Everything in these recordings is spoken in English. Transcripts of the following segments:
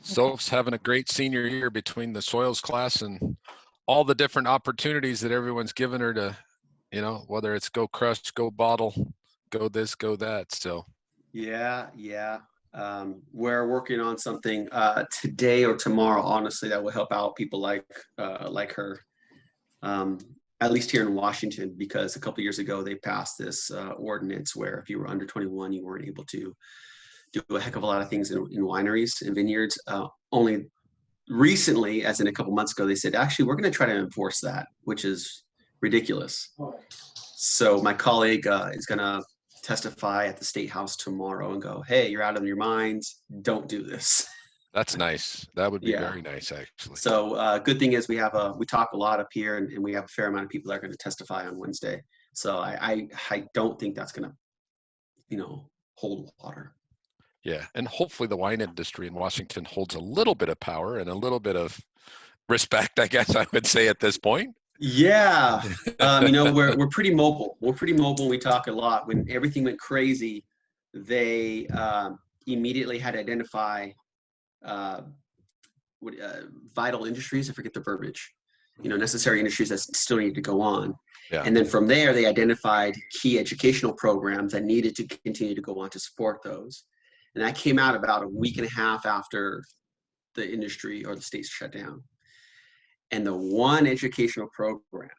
Soph's having a great senior year between the soils class and all the different opportunities that everyone's given her to, you know, whether it's go crush, go bottle, go this, go that. So yeah. We're working on something today or tomorrow, honestly, that will help out people like her, at least here in Washington, because a couple of years ago they passed this ordinance where if you were under 21, you weren't able to do a heck of a lot of things in wineries and vineyards. Only recently, as in a couple months ago, they said, actually, we're going to try to enforce that, which is ridiculous. So my colleague is going to testify at the State House tomorrow and go, hey, you're out of your minds. Don't do this. that's nice. That would be very nice, actually. So good thing is we talk a lot up here, and we have a fair amount of people that are going to testify on Wednesday. So I don't think that's going to, you know, hold water. Yeah, and hopefully the wine industry in Washington holds a little bit of power and a little bit of respect, I guess I would say at this point. Yeah, you know, we're pretty mobile. We're pretty mobile. We talk a lot. When everything went crazy, they immediately had to identify vital industries. I forget the verbiage. You know, necessary industries that still need to go on. Yeah. And then from there, they identified key educational programs that needed to continue to go on to support those. And that came out about a week and a half after the industry or the states shut down. And the one educational program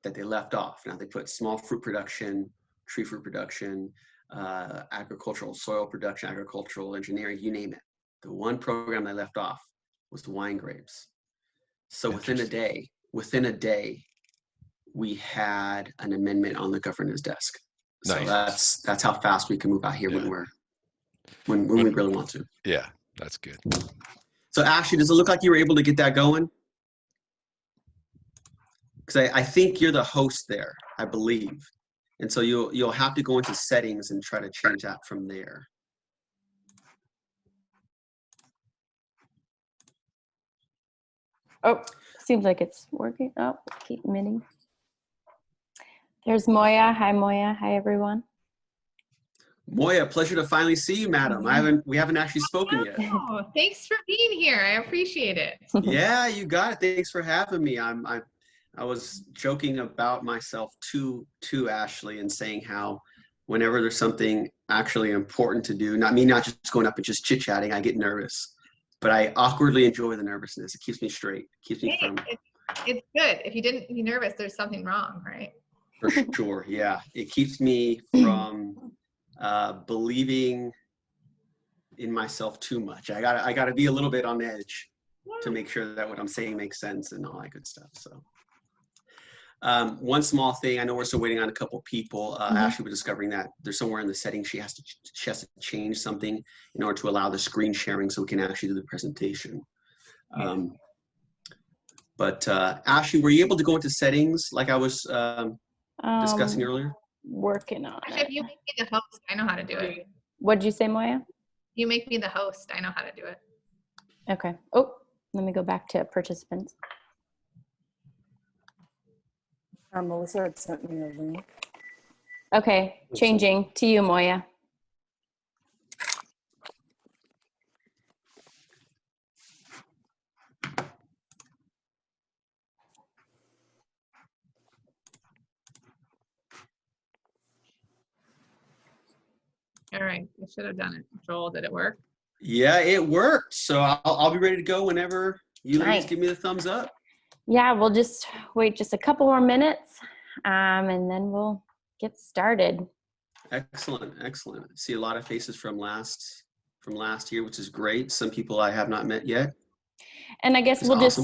that they left off, now they put small fruit production, tree fruit production, agricultural soil production, agricultural engineering, you name it. The one program they left off was the wine grapes. So within a day, we had an amendment on the governor's desk. So nice. That's how fast we can move out here when we really want to. Yeah, that's good. So Ashley, does it look like you were able to get that going? Because I think you're the host there, I believe. And so you'll have to go into settings and try to change that from there. Oh, seems like it's working. Oh, keep minting. There's Moya. Hi, Moya. Hi, everyone. Moya, pleasure to finally see you, madam. We haven't actually spoken yet. Oh, thanks for being here. I appreciate it. Yeah, you got it. Thanks for having me. I was joking about myself to Ashley and saying how whenever there's something actually important to do, not just going up and just chit-chatting, I get nervous. But I awkwardly enjoy the nervousness. It keeps me straight. Keeps me from. It's good. If you didn't be nervous, there's something wrong, right? For sure, yeah. It keeps me from believing in myself too much. I gotta be a little bit on edge to make sure that what I'm saying makes sense and all that good stuff. So. One small thing, I know we're still waiting on a couple people. Ashley was discovering that there's somewhere in the settings she has to change something in order to allow the screen sharing so we can actually do the presentation. But Ashley, were you able to go into settings like I was discussing earlier? Working on it. If you make me the host, I know how to do it. What'd you say, Moya? You make me the host, I know how to do it. Okay. Oh, let me go back to participants. Melissa had sent me a link. Okay, changing to you, Moya. All right, I should have done it. Joel, did it work? Yeah, it worked. So I'll be ready to go whenever you ladies give me the thumbs up. Yeah, we'll just wait just a couple more minutes and then we'll get started. Excellent, excellent. I see a lot of faces from last year, which is great. Some people I have not met yet. And I guess we'll just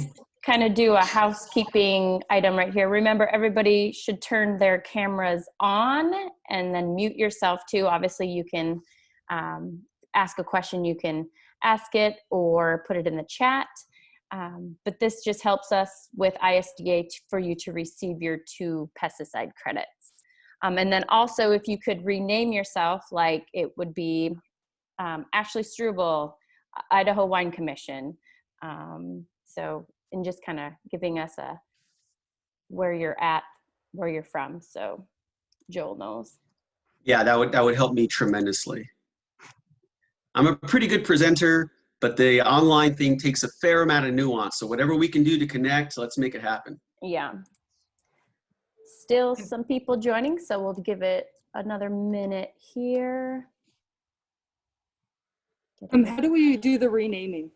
kind of do a housekeeping item right here. Remember, everybody should turn their cameras on and then mute yourself too. Obviously, you can ask a question, you can ask it or put it in the chat. But this just helps us with ISDA for you to receive your 2 pesticide credits. And then also if you could rename yourself, like it would be Ashley Struble, Idaho Wine Commission. So, and just kind of giving us where you're at, where you're from. So Joel knows. Yeah, that would help me tremendously. I'm a pretty good presenter. but the online thing takes a fair amount of nuance. So whatever we can do to connect, let's make it happen. Yeah. Still some people joining, so we'll give it another minute here. How do we do the renaming?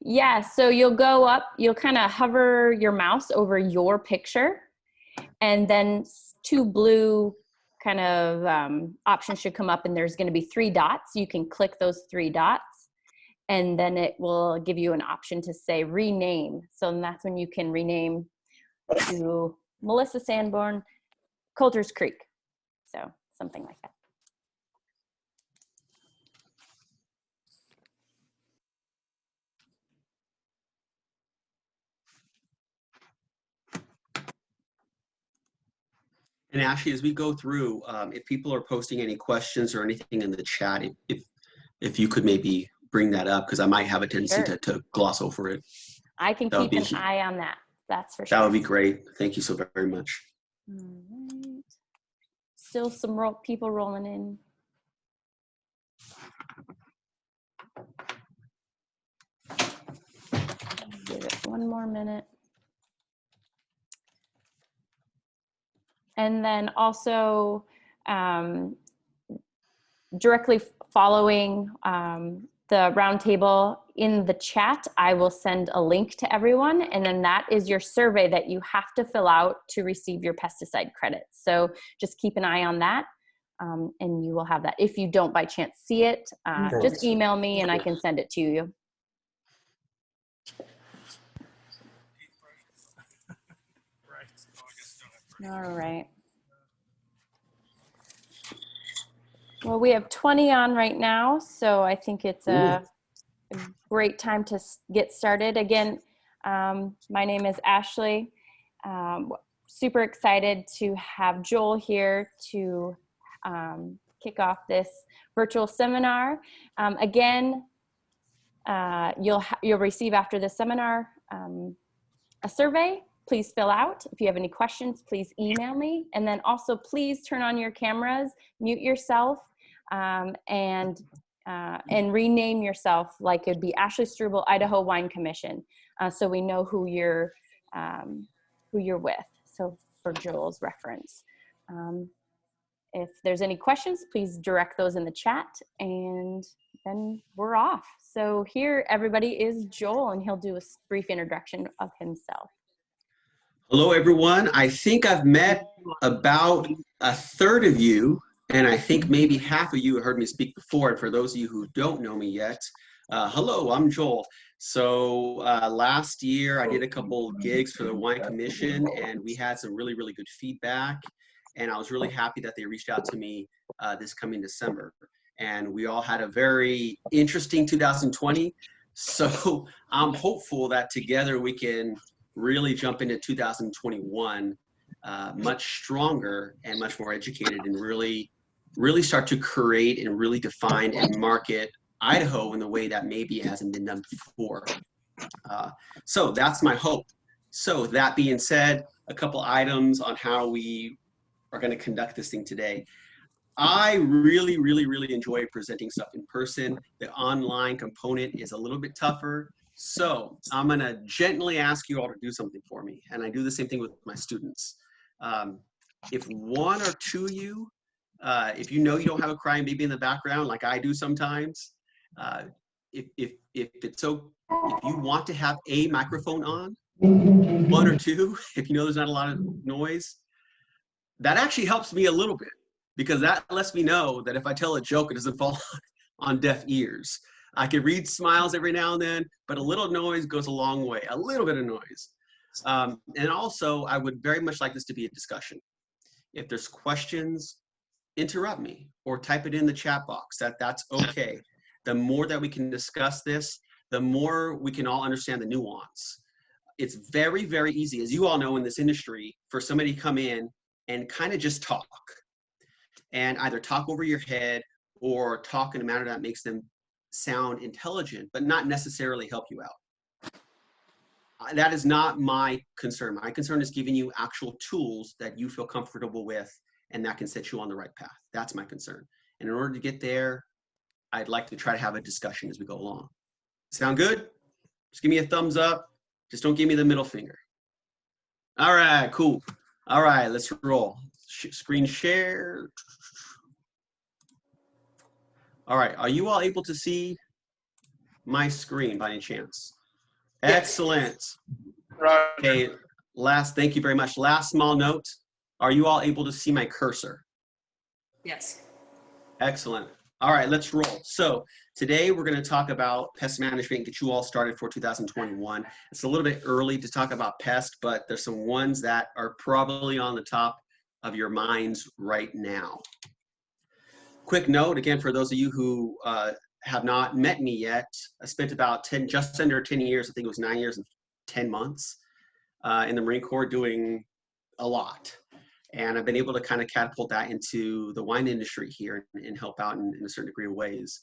Yeah, so you'll go up, you'll kind of hover your mouse over your picture, and then two blue kind of options should come up, and there's going to be 3 dots. You can click those 3 dots, and then it will give you an option to say rename. So that's when you can rename to Melissa Sanborn, Coulter's Creek. So something like that. And Ashley, as we go through, if people are posting any questions or anything in the chat, if you could maybe bring that up, because I might have a tendency to gloss over it. I can keep an eye on that. That's for sure. That would be great. Thank you so very much. All right. Still some people rolling in. Give it one more minute. And then also directly following the roundtable in the chat, I will send a link to everyone. And then that is your survey that you have to fill out to receive your pesticide credits. So just keep an eye on that. And you will have that. If you don't by chance see it, just email me and I can send it to you. All right. Well, we have 20 on right now, so I think it's a great time to get started. Again, my name is Ashley. Super excited to have Joel here to kick off this virtual seminar. Again, you'll receive after the seminar a survey. Please fill out. If you have any questions, please email me. And then also please turn on your cameras, mute yourself, and rename yourself like it'd be Ashley Struble, Idaho Wine Commission, so we know who you're with. So for Joel's reference. If there's any questions, please direct those in the chat, and then we're off. So here, everybody, is Joel, and he'll do a brief introduction of himself. Hello, everyone. I think I've met about a third of you, and I think maybe half of you have heard me speak before. And for those of you who don't know me yet, hello, I'm Joel. So last year, I did a couple gigs for the Wine Commission, and we had some really, really good feedback. And I was really happy that they reached out to me this coming December. And we all had a very interesting 2020. So I'm hopeful that together we can really jump into 2021 much stronger and much more educated, and really start to create and really define and market Idaho in the way that maybe it hasn't been done before. So that's my hope. So that being said, a couple items on how we are going to conduct this thing today. I really enjoy presenting stuff in person. The online component is a little bit tougher. So I'm going to gently ask you all to do something for me. And I do the same thing with my students. If one or two of you, if you know you don't have a crying baby in the background like I do sometimes, if you want to have a microphone on, one or two, if you know there's not a lot of noise, that actually helps me a little bit, because that lets me know that if I tell a joke, it doesn't fall on deaf ears. I can read smiles every now and then, but a little noise goes a long way, a little bit of noise. And also, I would very much like this to be a discussion. If there's questions, interrupt me or type it in the chat box. That's okay. The more that we can discuss this, the more we can all understand the nuance. It's very, very easy, as you all know in this industry, for somebody to come in and kind of just talk. And either talk over your head or talk in a manner that makes them sound intelligent, but not necessarily help you out. That is not my concern. My concern is giving you actual tools that you feel comfortable with and that can set you on the right path. That's my concern. And in order to get there, I'd like to try to have a discussion as we go along. Sound good? Just give me a thumbs up. Just don't give me the middle finger. All right, cool. All right, let's roll. Screen share. All right, are you all able to see my screen by any chance? Yes. Excellent. Okay, thank you very much. Last small note. Are you all able to see my cursor? Yes. Excellent. All right, let's roll. So today we're going to talk about pest management and get you all started for 2021. It's a little bit early to talk about pest, but there's some ones that are probably on the top of your minds right now. Quick note, again, for those of you who have not met me yet, I spent about just under 10 years, I think it was 9 years and 10 months in the Marine Corps doing a lot. And I've been able to kind of catapult that into the wine industry here and help out in a certain degree of ways.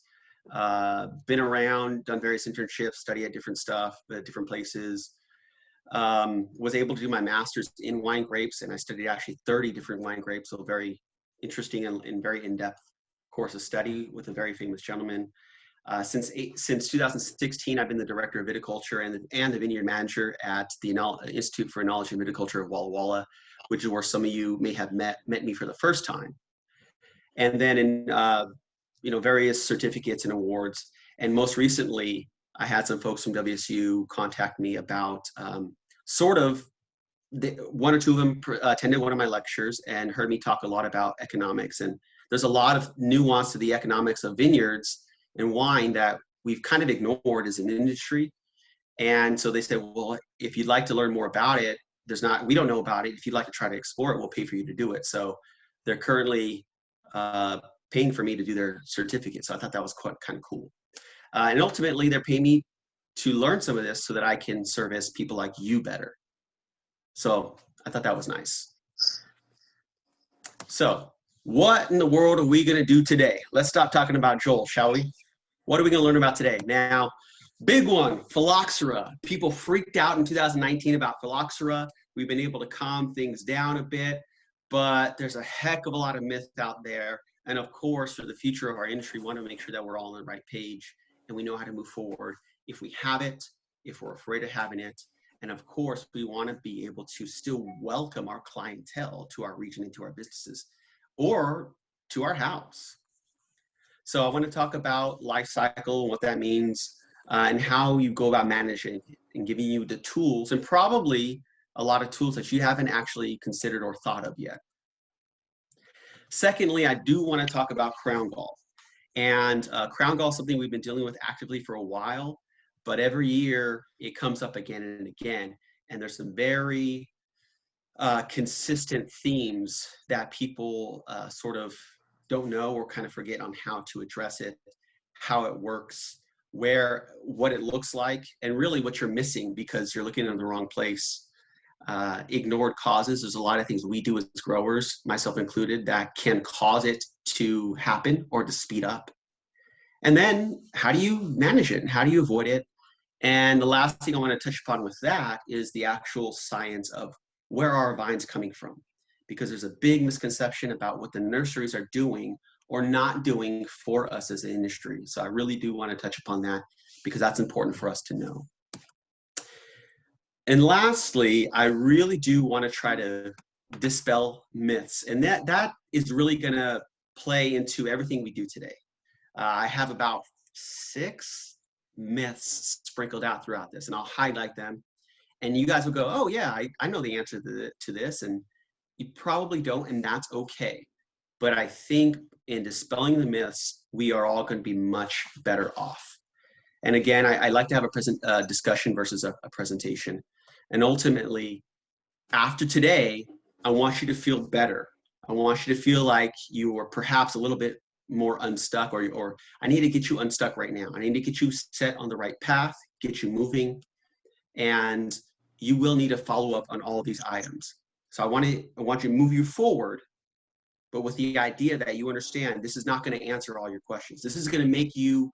Been around, done various internships, studied at different stuff, at different places. Was able to do my master's in wine grapes, and I studied actually 30 different wine grapes, so very interesting and very in-depth course of study with a very famous gentleman. Since 2016, I've been the director of viticulture and the vineyard manager at the Institute for Enology and Viticulture of Walla Walla, which is where some of you may have met me for the first time. And then in various certificates and awards. And most recently, I had some folks from WSU contact me about one or two of them attended one of my lectures and heard me talk a lot about economics. And there's a lot of nuance to the economics of vineyards and wine that we've kind of ignored as an industry. And so they said, well, if you'd like to learn more about it, we don't know about it. If you'd like to try to explore it, we'll pay for you to do it. So they're currently paying for me to do their certificate. So I thought that was kind of cool. And ultimately, they're paying me to learn some of this so that I can service people like you better. So I thought that was nice. So what in the world are we going to do today? Let's stop talking about Joel, shall we? What are we going to learn about today? Now, big one, Phylloxera. People freaked out in 2019 about Phylloxera. We've been able to calm things down a bit, but there's a heck of a lot of myth out there. And of course, for the future of our industry, we want to make sure that we're all on the right page and we know how to move forward if we have it, if we're afraid of having it. And of course, we want to be able to still welcome our clientele to our region and to our businesses or to our house. So I want to talk about life cycle and what that means and how you go about managing it and giving you the tools and probably a lot of tools that you haven't actually considered or thought of yet. Secondly, I do want to talk about crown gall. And crown gall is something we've been dealing with actively for a while, but every year it comes up again and again. And there's some very consistent themes that people sort of don't know or kind of forget on how to address it, how it works, what it looks like, and really what you're missing because you're looking in the wrong place. Ignored causes. There's a lot of things we do as growers, myself included, that can cause it to happen or to speed up. And then how do you manage it and how do you avoid it? And the last thing I want to touch upon with that is the actual science of where are our vines coming from? Because there's a big misconception about what the nurseries are doing or not doing for us as an industry. So I really do want to touch upon that because that's important for us to know. And lastly, I really do want to try to dispel myths. And that is really going to play into everything we do today. I have about 6 myths sprinkled out throughout this, and I'll highlight them. And you guys will go, oh yeah, I know the answer to this. And you probably don't, and that's okay. But I think in dispelling the myths, we are all going to be much better off. And again, I like to have a discussion versus a presentation. And ultimately, after today, I want you to feel better. I want you to feel like you are perhaps a little bit more unstuck, or I need to get you unstuck right now. I need to get you set on the right path, get you moving, and you will need to follow up on all of these items. So I want you to move you forward, but with the idea that you understand this is not going to answer all your questions. This is going to make you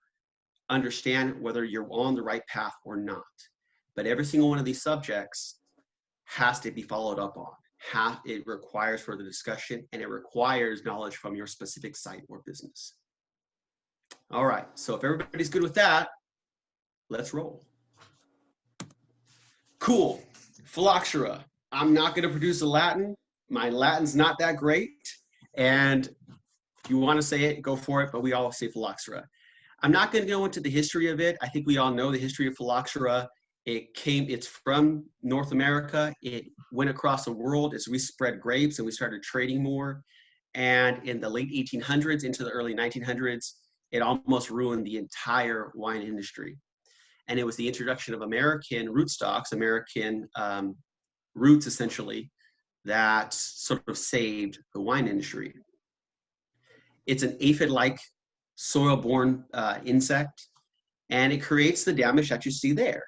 understand whether you're on the right path or not. But every single one of these subjects has to be followed up on. It requires further discussion, and it requires knowledge from your specific site or business. All right, so if everybody's good with that, let's roll. Cool. Phylloxera. I'm not going to produce a Latin. My Latin's not that great. And if you want to say it, go for it, but we all say Phylloxera. I'm not going to go into the history of it. I think we all know the history of Phylloxera. It's from North America. It went across the world as we spread grapes and we started trading more. And in the late 1800s into the early 1900s, it almost ruined the entire wine industry. And it was the introduction of American rootstocks, American roots essentially, that sort of saved the wine industry. It's an aphid-like soil-borne insect, and it creates the damage that you see there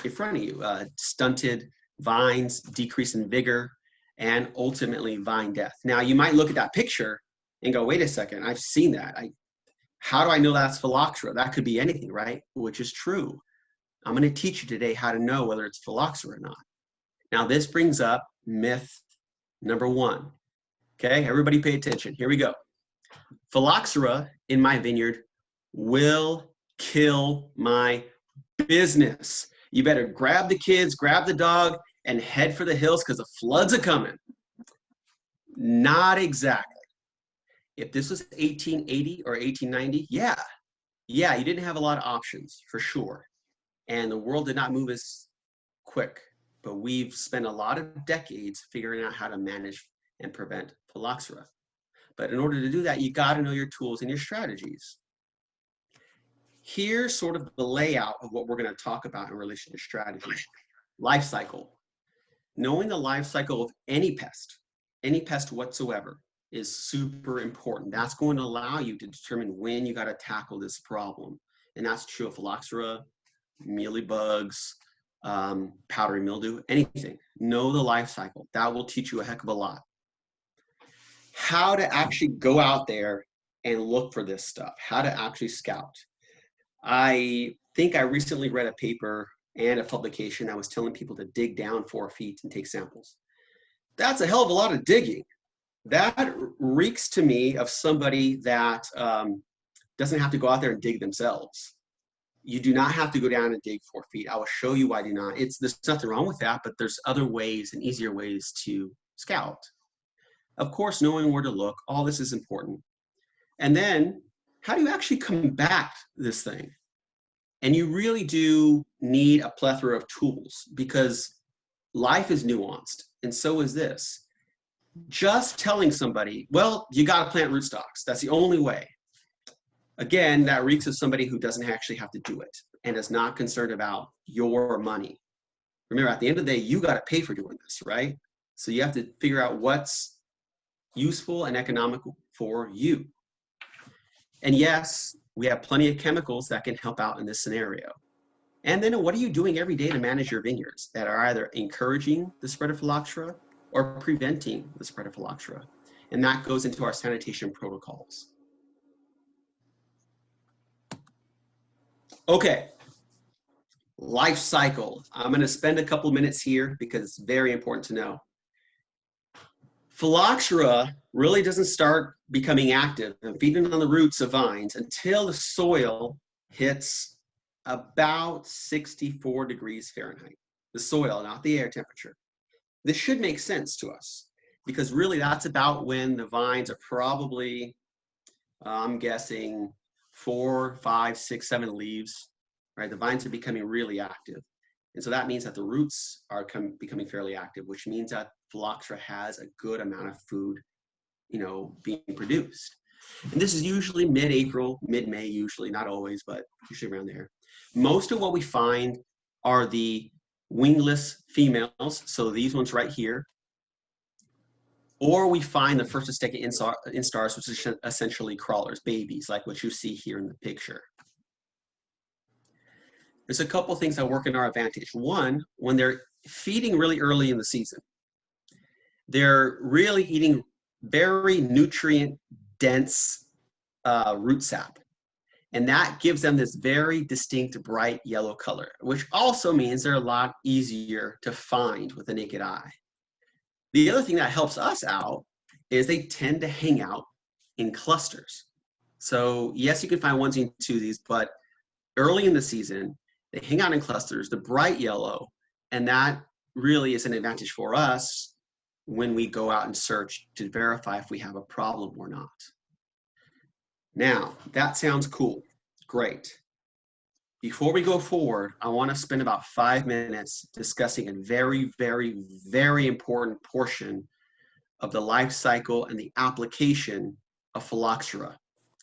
in front of you. Stunted vines, decrease in vigor, and ultimately vine death. Now, you might look at that picture and go, wait a second, I've seen that. How do I know that's Phylloxera? That could be anything, right? Which is true. I'm going to teach you today how to know whether it's Phylloxera or not. Now, this brings up myth number 1. Okay, everybody pay attention. Here we go. Phylloxera in my vineyard will kill my business. You better grab the kids, grab the dog, and head for the hills because the floods are coming. Not exactly. If this was 1880 or 1890, yeah, you didn't have a lot of options for sure. And the world did not move as quick, but we've spent a lot of decades figuring out how to manage and prevent Phylloxera. But in order to do that, you got to know your tools and your strategies. Here's sort of the layout of what we're going to talk about in relation to strategy. Life cycle. Knowing the life cycle of any pest whatsoever, is super important. That's going to allow you to determine when you got to tackle this problem. And that's true of Phylloxera, mealybugs, powdery mildew, anything. Know the life cycle. That will teach you a heck of a lot. How to actually go out there and look for this stuff. How to actually scout. I think I recently read a paper and a publication that was telling people to dig down 4 feet and take samples. That's a hell of a lot of digging. That reeks to me of somebody that doesn't have to go out there and dig themselves. You do not have to go down and dig 4 feet. I will show you why I do not. There's nothing wrong with that, but there's other ways and easier ways to scout. Of course, knowing where to look, all this is important. And then, how do you actually combat this thing? And you really do need a plethora of tools because life is nuanced, and so is this. Just telling somebody, well, you got to plant rootstocks. That's the only way. Again, that reeks of somebody who doesn't actually have to do it and is not concerned about your money. Remember, at the end of the day, you got to pay for doing this, right? So you have to figure out what's useful and economical for you. And yes, we have plenty of chemicals that can help out in this scenario. And then what are you doing every day to manage your vineyards that are either encouraging the spread of Phylloxera or preventing the spread of Phylloxera? And that goes into our sanitation protocols. Okay, life cycle. I'm going to spend a couple of minutes here because it's very important to know. Phylloxera really doesn't start becoming active and feeding on the roots of vines until the soil hits about 64 degrees Fahrenheit. The soil, not the air temperature. This should make sense to us because really that's about when the vines are probably, I'm guessing, 4, 5, 6, 7 leaves, right? The vines are becoming really active. And so that means that the roots are becoming fairly active, which means that Phylloxera has a good amount of food, being produced. And this is usually mid-April, mid-May, usually, not always, but usually around there. Most of what we find are the wingless females, so these ones right here, or we find the first and second instars, which are essentially crawlers, babies, like what you see here in the picture. There's a couple things that work in our advantage. One, when they're feeding really early in the season, they're really eating very nutrient-dense root sap. And that gives them this very distinct bright yellow color, which also means they're a lot easier to find with the naked eye. The other thing that helps us out is they tend to hang out in clusters. So yes, you can find onesies and twosies, but early in the season, They hang out in clusters, the bright yellow, and that really is an advantage for us when we go out and search to verify if we have a problem or not. Now, that sounds cool. Great. Before we go forward, I want to spend about 5 minutes discussing a very, very, very important portion of the life cycle and the application of Phylloxera.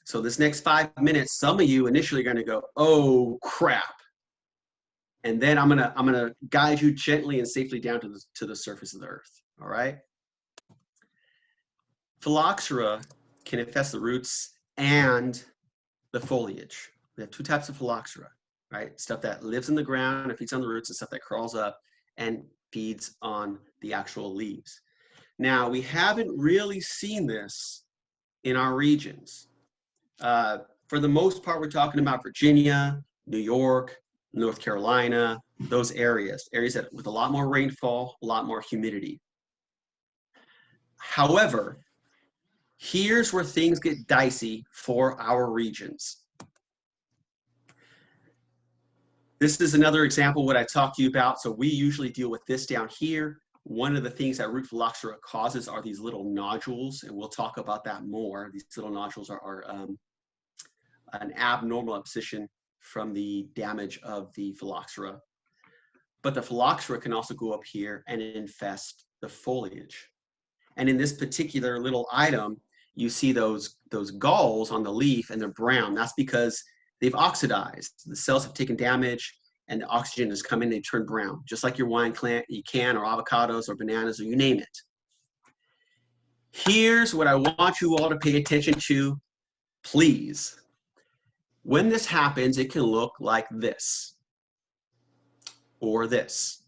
So this next 5 minutes, some of you initially are going to go, oh crap. And then I'm gonna guide you gently and safely down to the surface of the earth. All right. Phylloxera can infest the roots and the foliage. We have 2 types of Phylloxera, right? Stuff that lives in the ground and feeds on the roots, and stuff that crawls up and feeds on the actual leaves. Now, we haven't really seen this in our regions. For the most part, we're talking about Virginia, New York, North Carolina, those areas that with a lot more rainfall, a lot more humidity. However, here's where things get dicey for our regions. This is another example of what I talked to you about. So we usually deal with this down here. One of the things that root phylloxera causes are these little nodules, and we'll talk about that more. These little nodules are an abnormal abscission from the damage of the phylloxera. But the phylloxera can also go up here and infest the foliage. And in this particular little item, you see those galls on the leaf, and they're brown. That's because they've oxidized. The cells have taken damage, and the oxygen has come in, they turn brown, just like your wine can or avocados or bananas or you name it. Here's what I want you all to pay attention to, please. When this happens, it can look like this or this.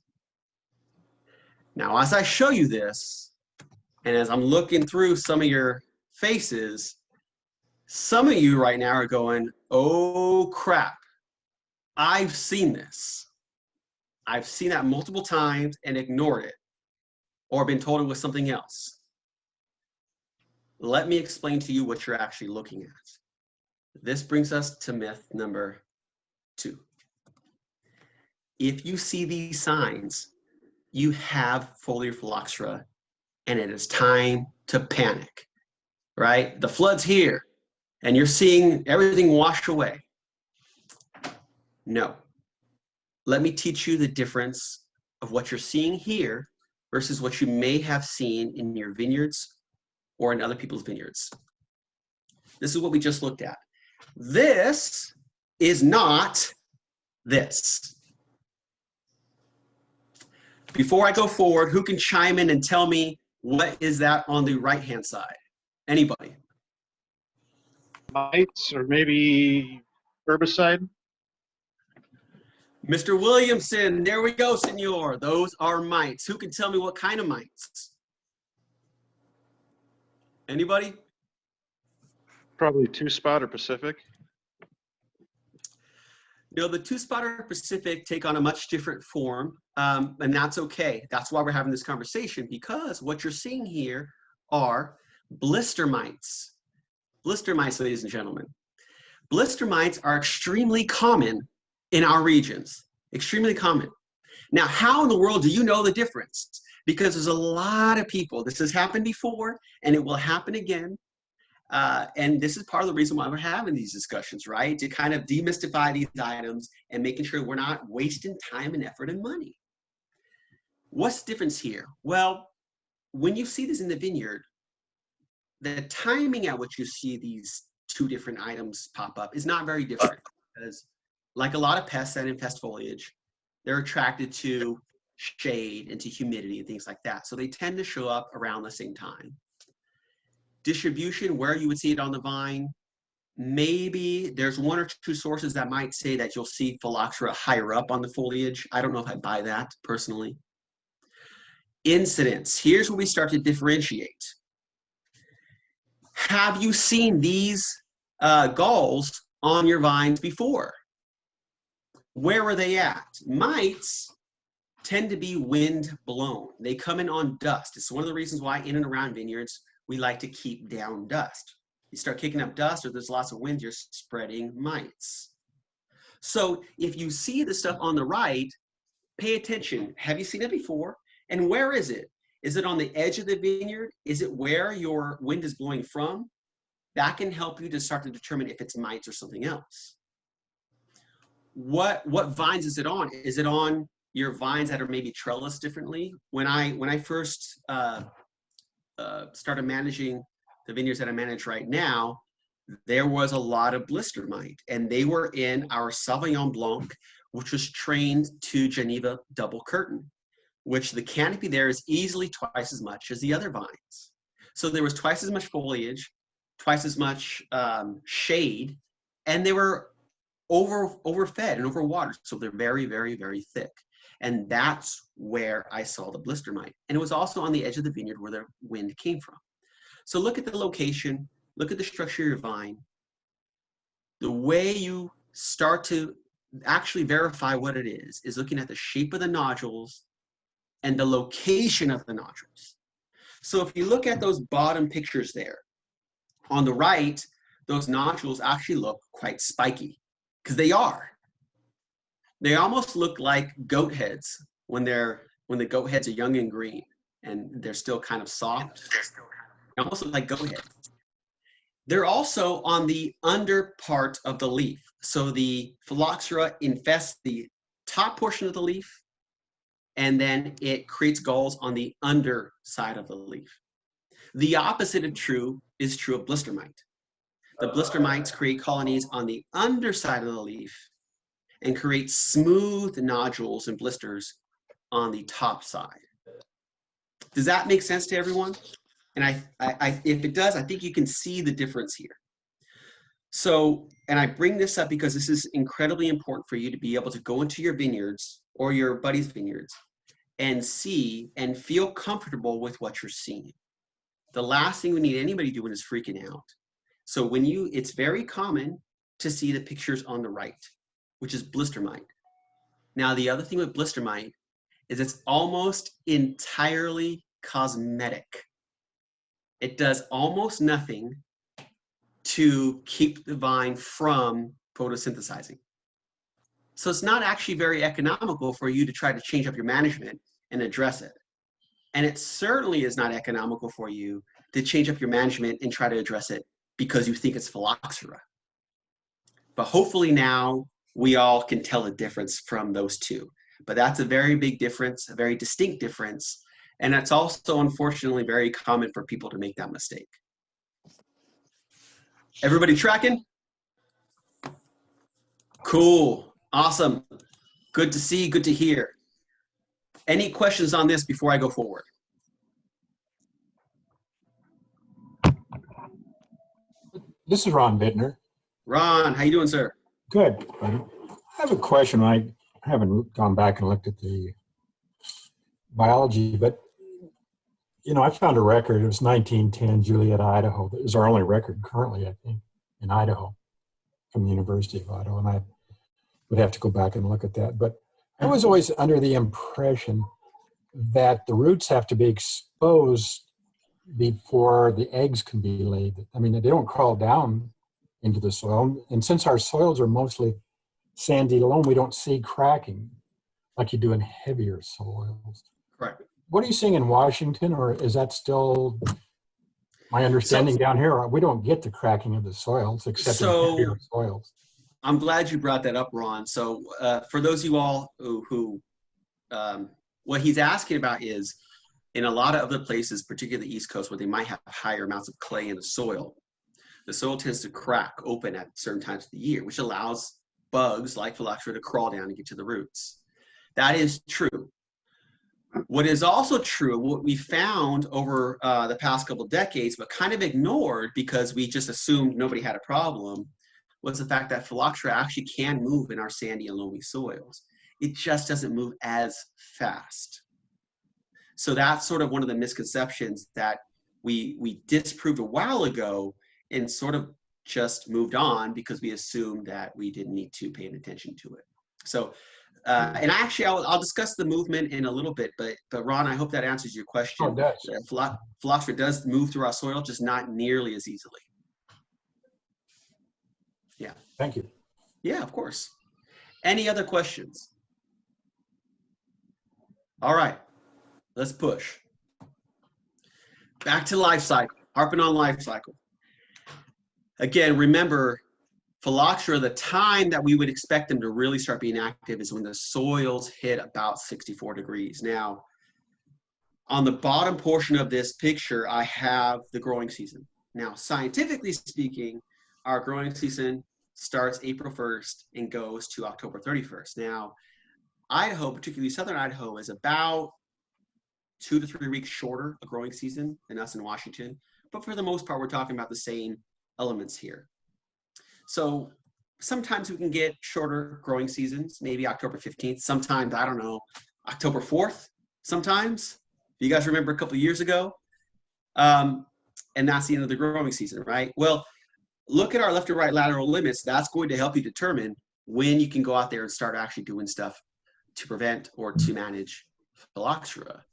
Now, as I show you this, and as I'm looking through some of your faces, some of you right now are going, oh crap, I've seen this. I've seen that multiple times and ignored it, or been told it was something else. Let me explain to you what you're actually looking at. This brings us to myth number 2. If you see these signs, you have foliar phylloxera, and it is time to panic, right? The flood's here, and you're seeing everything wash away. No. Let me teach you the difference of what you're seeing here versus what you may have seen in your vineyards or in other people's vineyards. This is what we just looked at. This is not this. Before I go forward, who can chime in and tell me what is that on the right-hand side? Anybody? Mites or maybe herbicide? Mr. Williamson, there we go, senor. Those are mites. Who can tell me what kind of mites? Anybody? Probably 2-spot or Pacific. You know, the 2-spot or Pacific take on a much different form, and that's okay. That's why we're having this conversation, because what you're seeing here are blister mites. Blister mites, ladies and gentlemen. Blister mites are extremely common in our regions, extremely common. Now, how in the world do you know the difference? Because there's a lot of people, this has happened before, and it will happen again. And this is part of the reason why we're having these discussions, right? To kind of demystify these items and making sure we're not wasting time and effort and money. What's the difference here? Well, when you see this in the vineyard, the timing at which you see these 2 different items pop up is not very different, because like a lot of pests that infest foliage, they're attracted to shade and to humidity and things like that. So they tend to show up around the same time. Distribution, where you would see it on the vine, maybe there's 1 or 2 sources that might say that you'll see phylloxera higher up on the foliage. I don't know if I buy that personally. Incidence, here's where we start to differentiate. Have you seen these galls on your vines before? Where are they at? Mites tend to be wind blown. They come in on dust. It's one of the reasons why in and around vineyards, we like to keep down dust. You start kicking up dust, or there's lots of wind, you're spreading mites. So if you see the stuff on the right, pay attention. Have you seen it before? And where is it? Is it on the edge of the vineyard? Is it where your wind is blowing from? That can help you to start to determine if it's mites or something else. What vines is it on? Is it on your vines that are maybe trellised differently? When I first started managing the vineyards that I manage right now, there was a lot of blister mite, and they were in our Sauvignon Blanc, which was trained to Geneva double curtain, which the canopy there is easily twice as much as the other vines. So there was twice as much foliage, twice as much shade, and they were overfed and overwatered. So they're very, very, very thick. And that's where I saw the blister mite. And it was also on the edge of the vineyard where the wind came from. So look at the location, look at the structure of your vine. The way you start to actually verify what it is looking at the shape of the nodules and the location of the nodules. So if you look at those bottom pictures there, on the right, those nodules actually look quite spiky, because they are. They almost look like goat heads when the goat heads are young and green and they're still kind of soft. They almost look like goat heads. They're also on the under part of the leaf. So the Phylloxera infests the top portion of the leaf, and then it creates galls on the underside of the leaf. The opposite is true of blister mite. The blister mites create colonies on the underside of the leaf and create smooth nodules and blisters on the top side. Does that make sense to everyone? And if it does, I think you can see the difference here. So, and I bring this up because this is incredibly important for you to be able to go into your vineyards or your buddies' vineyards and see and feel comfortable with what you're seeing. The last thing we need anybody doing is freaking out. So it's very common to see the pictures on the right, which is blister mite. Now, the other thing with blister mite is it's almost entirely cosmetic. It does almost nothing to keep the vine from photosynthesizing. So it's not actually very economical for you to try to change up your management and address it. And it certainly is not economical for you to change up your management and try to address it because you think it's Phylloxera. But hopefully now we all can tell the difference from those two. But that's a very big difference, a very distinct difference. And that's also, unfortunately, very common for people to make that mistake. Everybody tracking? Cool. Awesome. Good to see, good to hear. Any questions on this before I go forward? This is Ron Bittner. Ron, how you doing, sir? Good, buddy. I have a question. I haven't gone back and looked at the biology, but I found a record. It was 1910, Juliet, Idaho. It was our only record currently, I think, in Idaho, from the University of Idaho. And I would have to go back and look at that. But I was always under the impression that the roots have to be exposed before the eggs can be laid. I mean, they don't crawl down into the soil. And since our soils are mostly sandy loam, we don't see cracking like you do in heavier soils. Correct. What are you seeing in Washington, or is that still my understanding down here? We don't get the cracking of the soils except in heavier soils. I'm glad you brought that up, Ron. So for those of you all who what he's asking about is, in a lot of other places, particularly the East Coast, where they might have higher amounts of clay in the soil tends to crack open at certain times of the year, which allows bugs like Phylloxera to crawl down and get to the roots. That is true. What is also true, what we found over the past couple of decades, but kind of ignored because we just assumed nobody had a problem, was the fact that Phylloxera actually can move in our sandy and loamy soils. It just doesn't move as fast. So that's sort of one of the misconceptions that we disproved a while ago and sort of just moved on because we assumed that we didn't need to pay attention to it. So, and actually I'll discuss the movement in a little bit, but Ron, I hope that answers your question. Oh, it does. Phylloxera does move through our soil, just not nearly as easily. Yeah. Thank you. Yeah, of course. Any other questions? All right, let's push. Back to life cycle, harping on life cycle. Again, remember, Phylloxera, the time that we would expect them to really start being active is when the soils hit about 64 degrees. Now, on the bottom portion of this picture, I have the growing season. Now, scientifically speaking, our growing season starts April 1st and goes to October 31st. Now, Idaho, particularly southern Idaho, is about 2 to 3 weeks shorter a growing season than us in Washington. But for the most part, we're talking about the same elements here. So sometimes we can get shorter growing seasons, maybe October 15th. Sometimes, I don't know, October 4th, sometimes. You guys remember a couple of years ago? And that's the end of the growing season, right? Well, look at our left to right lateral limits. That's going to help you determine when you can go out there and start actually doing stuff to prevent or to manage Phylloxera.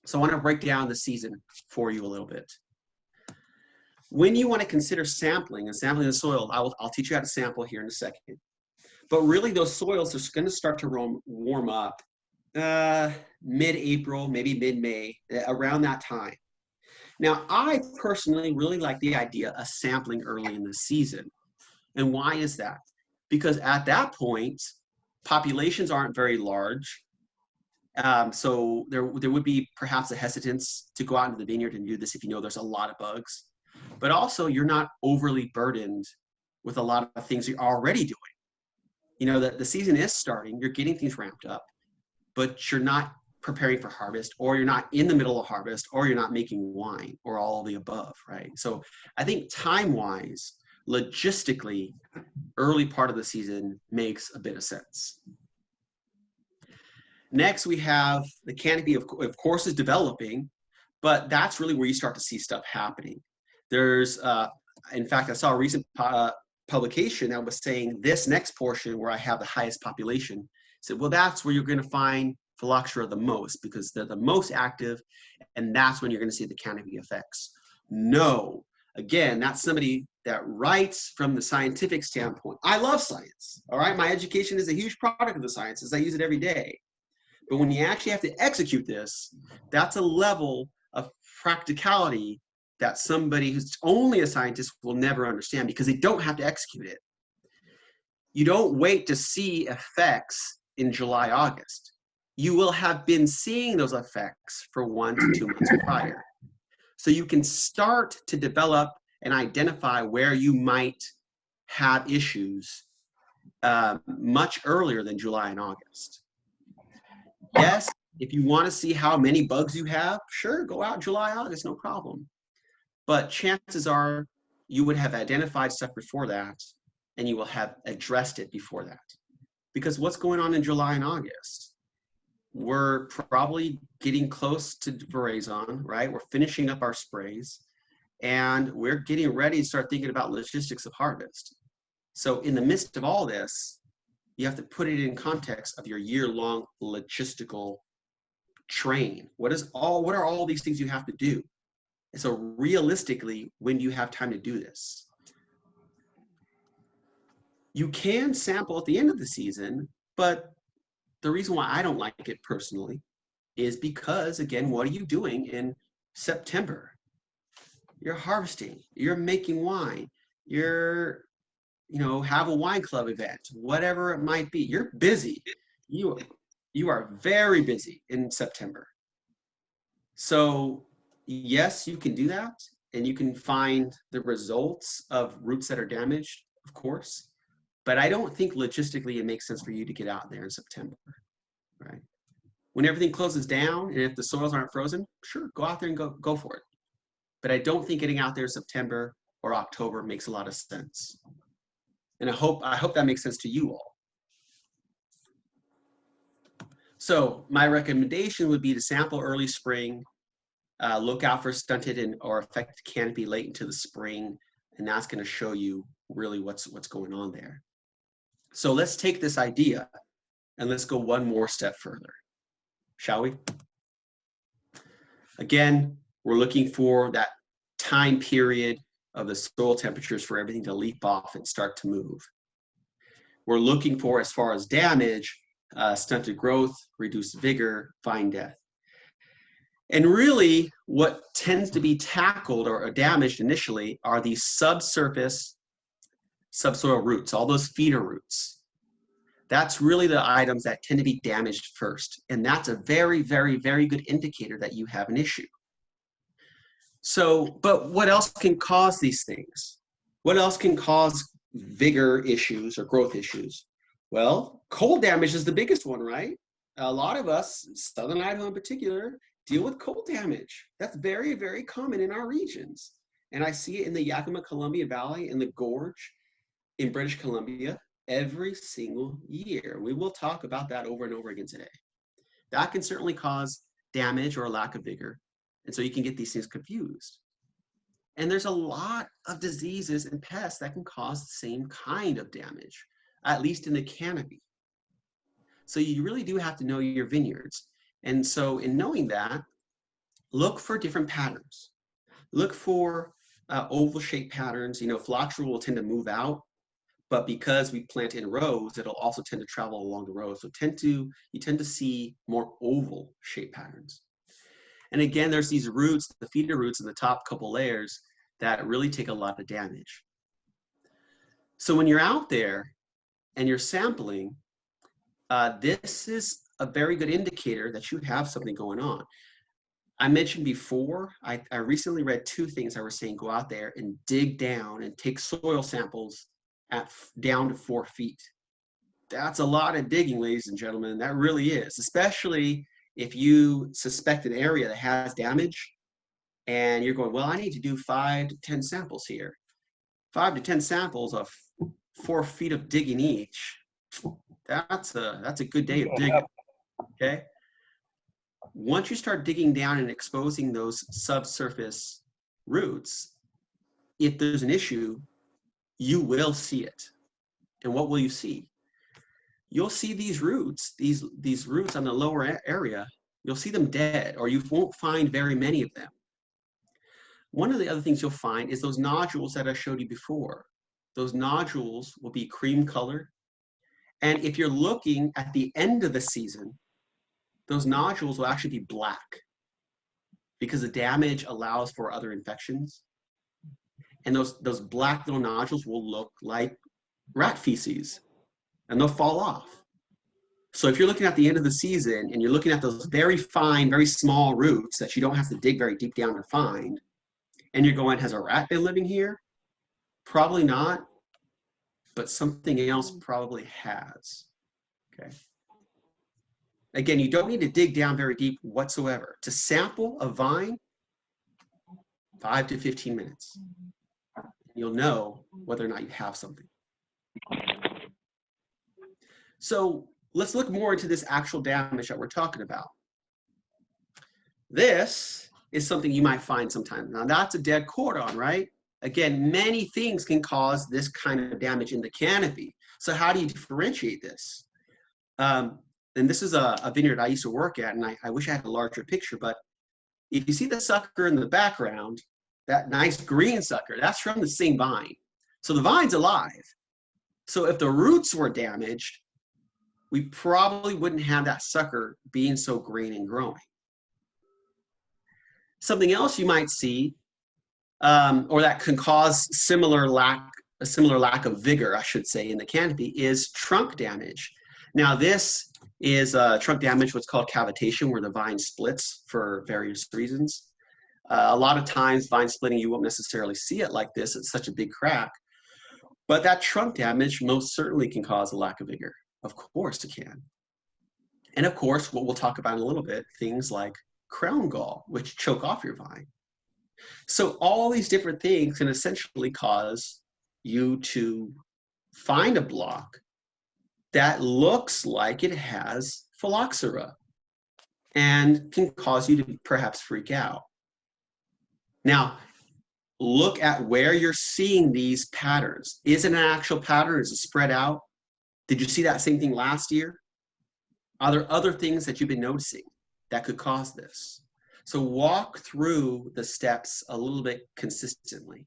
So I want to break down the season for you a little bit. When you want to consider sampling and sampling the soil, I'll teach you how to sample here in a second. But really, those soils are going to start to warm up mid-April, maybe mid-May, around that time. Now, I personally really like the idea of sampling early in the season. And why is that? Because at that point, populations aren't very large. So there would be perhaps a hesitance to go out into the vineyard and do this if you know there's a lot of bugs. But also, you're not overly burdened with a lot of things you're already doing. You know, the season is starting, you're getting things ramped up, but you're not preparing for harvest, or you're not in the middle of harvest, or you're not making wine, or all of the above, right? So I think time-wise, logistically, early part of the season makes a bit of sense. Next, we have the canopy, of course, is developing, but that's really where you start to see stuff happening. There's, in fact, I saw a recent publication that was saying this next portion where I have the highest population, said, well, that's where you're going to find Phylloxera the most because they're the most active, and that's when you're going to see the canopy effects. No, again, that's somebody that writes from the scientific standpoint. I love science, all right? My education is a huge product of the sciences. I use it every day. But when you actually have to execute this, that's a level of practicality that somebody who's only a scientist will never understand because they don't have to execute it. You don't wait to see effects in July, August. You will have been seeing those effects for 1 to 2 months prior. So you can start to develop and identify where you might have issues much earlier than July and August. Yes, if you want to see how many bugs you have, sure, go out July, August, no problem. But chances are you would have identified stuff before that, and you will have addressed it before that. Because what's going on in July and August? We're probably getting close to veraison, right? We're finishing up our sprays, and we're getting ready to start thinking about logistics of harvest. So in the midst of all this, you have to put it in context of your year-long logistical train. What are all these things you have to do? And so realistically, when do you have time to do this? You can sample at the end of the season, but the reason why I don't like it personally is because, again, what are you doing in September? You're harvesting, you're making wine, you're, have a wine club event, whatever it might be. You're busy. You are very busy in September. So yes, you can do that, and you can find the results of roots that are damaged, of course, but I don't think logistically it makes sense for you to get out there in September, right? When everything closes down and if the soils aren't frozen, sure, go out there and go for it. But I don't think getting out there in September or October makes a lot of sense. And I hope that makes sense to you all. So my recommendation would be to sample early spring, look out for stunted or affected canopy late into the spring, and that's going to show you really what's going on there. So let's take this idea and let's go one more step further, shall we? Again, we're looking for that time period of the soil temperatures for everything to leap off and start to move. we're looking for as far as damage, stunted growth, reduced vigor, vine death. And really what tends to be tackled or damaged initially are these subsurface subsoil roots, all those feeder roots. That's really the items that tend to be damaged first. And that's a very, very, very good indicator that you have an issue. So, but what else can cause these things? What else can cause vigor issues or growth issues? Well, cold damage is the biggest one, right? A lot of us, Southern Idaho in particular, deal with cold damage. That's very, very common in our regions. And I see it in the Yakima-Columbia Valley, in the Gorge, in British Columbia, every single year. We will talk about that over and over again today. That can certainly cause damage or a lack of vigor. And so you can get these things confused. And there's a lot of diseases and pests that can cause the same kind of damage, at least in the canopy. So you really do have to know your vineyards. And so in knowing that, look for different patterns. Look for oval-shaped patterns. You know, phylloxera will tend to move out, but because we plant in rows, it'll also tend to travel along the rows. So you tend to see more oval-shaped patterns. And again, there's these roots, the feeder roots in the top couple layers that really take a lot of damage. So when you're out there and you're sampling, this is a very good indicator that you have something going on. I mentioned before, I recently read two things that were saying go out there and dig down and take soil samples down to 4 feet. That's a lot of digging, ladies and gentlemen. That really is, especially if you suspect an area that has damage and you're going, well, I need to do 5 to 10 samples here. 5 to 10 samples of 4 feet of digging each. That's a good day of digging, okay? Once you start digging down and exposing those subsurface roots, if there's an issue, you will see it. And what will you see? You'll see these roots, these roots on the lower area, you'll see them dead, or you won't find very many of them. One of the other things you'll find is those nodules that I showed you before. Those nodules will be cream colored. And if you're looking at the end of the season, those nodules will actually be black because the damage allows for other infections. And those black little nodules will look like rat feces and they'll fall off. So if you're looking at the end of the season and you're looking at those very fine, very small roots that you don't have to dig very deep down to find, and you're going, has a rat been living here? Probably not, but something else probably has, okay? Again, you don't need to dig down very deep whatsoever. To sample a vine, 5 to 15 minutes. You'll know whether or not you have something. So let's look more into this actual damage that we're talking about. This is something you might find sometimes. Now that's a dead cordon, right? Again, many things can cause this kind of damage in the canopy. So how do you differentiate this? And this is a vineyard I used to work at, and I wish I had a larger picture, but if you see the sucker in the background, that nice green sucker, that's from the same vine. So the vine's alive. So if the roots were damaged, we probably wouldn't have that sucker being so green and growing. Something else you might see, or that can cause a similar lack of vigor, I should say, in the canopy, is trunk damage. Now this is trunk damage, what's called cavitation, where the vine splits for various reasons. A lot of times vine splitting, you won't necessarily see it like this, it's such a big crack. But that trunk damage most certainly can cause a lack of vigor. Of course it can. And of course, what we'll talk about in a little bit, things like crown gall, which choke off your vine. So all these different things can essentially cause you to find a block that looks like it has phylloxera and can cause you to perhaps freak out. Now, look at where you're seeing these patterns. Is it an actual pattern? Is it spread out? Did you see that same thing last year? Are there other things that you've been noticing that could cause this? So walk through the steps a little bit consistently.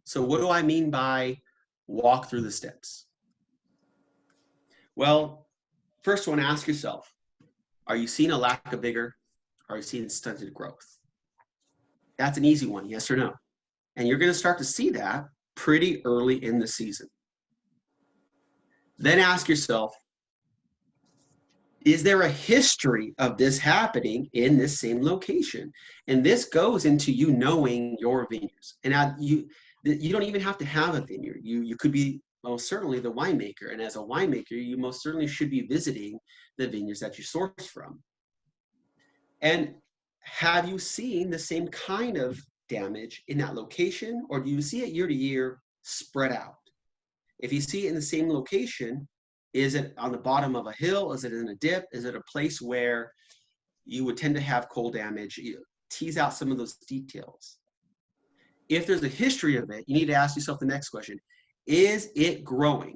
So what do I mean by walk through the steps? Well, first one, ask yourself, are you seeing a lack of vigor? Are you seeing stunted growth? That's an easy one, yes or no? And you're going to start to see that pretty early in the season. Then ask yourself, is there a history of this happening in this same location? And this goes into you knowing your vineyards. And you don't even have to have a vineyard. You could be most certainly the winemaker. And as a winemaker, you most certainly should be visiting the vineyards that you source from. And have you seen the same kind of damage in that location, or do you see it year to year spread out? If you see it in the same location, is it on the bottom of a hill? Is it in a dip? Is it a place where you would tend to have cold damage? You tease out some of those details. If there's a history of it, you need to ask yourself the next question. Is it growing?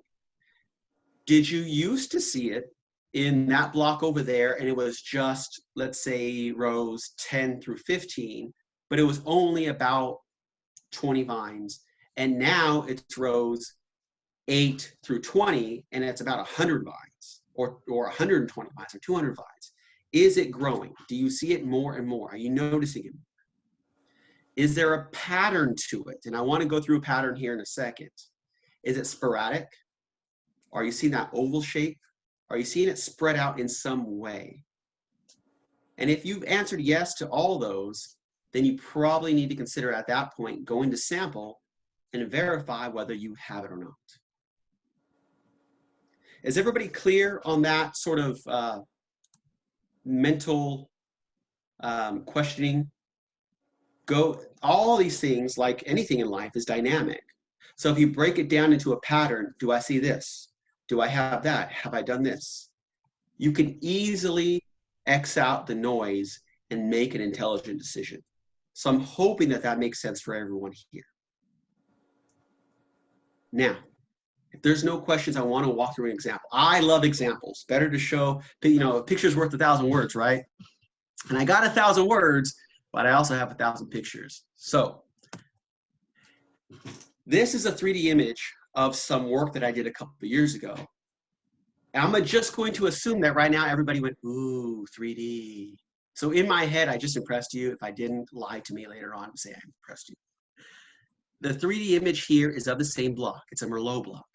Did you used to see it in that block over there and it was just, let's say, rows 10 through 15, but it was only about 20 vines, and now it's rows 8 through 20, and it's about 100 vines, or 120 vines, or 200 vines. Is it growing? Do you see it more and more? Are you noticing it more? Is there a pattern to it? And I want to go through a pattern here in a second. Is it sporadic? Are you seeing that oval shape? Are you seeing it spread out in some way? And if you've answered yes to all those, then you probably need to consider at that point going to sample and verify whether you have it or not. Is everybody clear on that sort of mental questioning? All these things, like anything in life, is dynamic. So if you break it down into a pattern, do I see this? Do I have that? Have I done this? You can easily X out the noise and make an intelligent decision. So I'm hoping that that makes sense for everyone here. Now, if there's no questions, I want to walk through an example. I love examples. Better to show, a picture's worth 1,000 words, right? And I got 1,000 words, but I also have 1,000 pictures. So this is a 3D image of some work that I did a couple of years ago. And I'm just going to assume that right now everybody went, ooh, 3D. So in my head, I just impressed you. If I didn't, lie to me later on and say I impressed you. The 3D image here is of the same block. It's a Merlot block.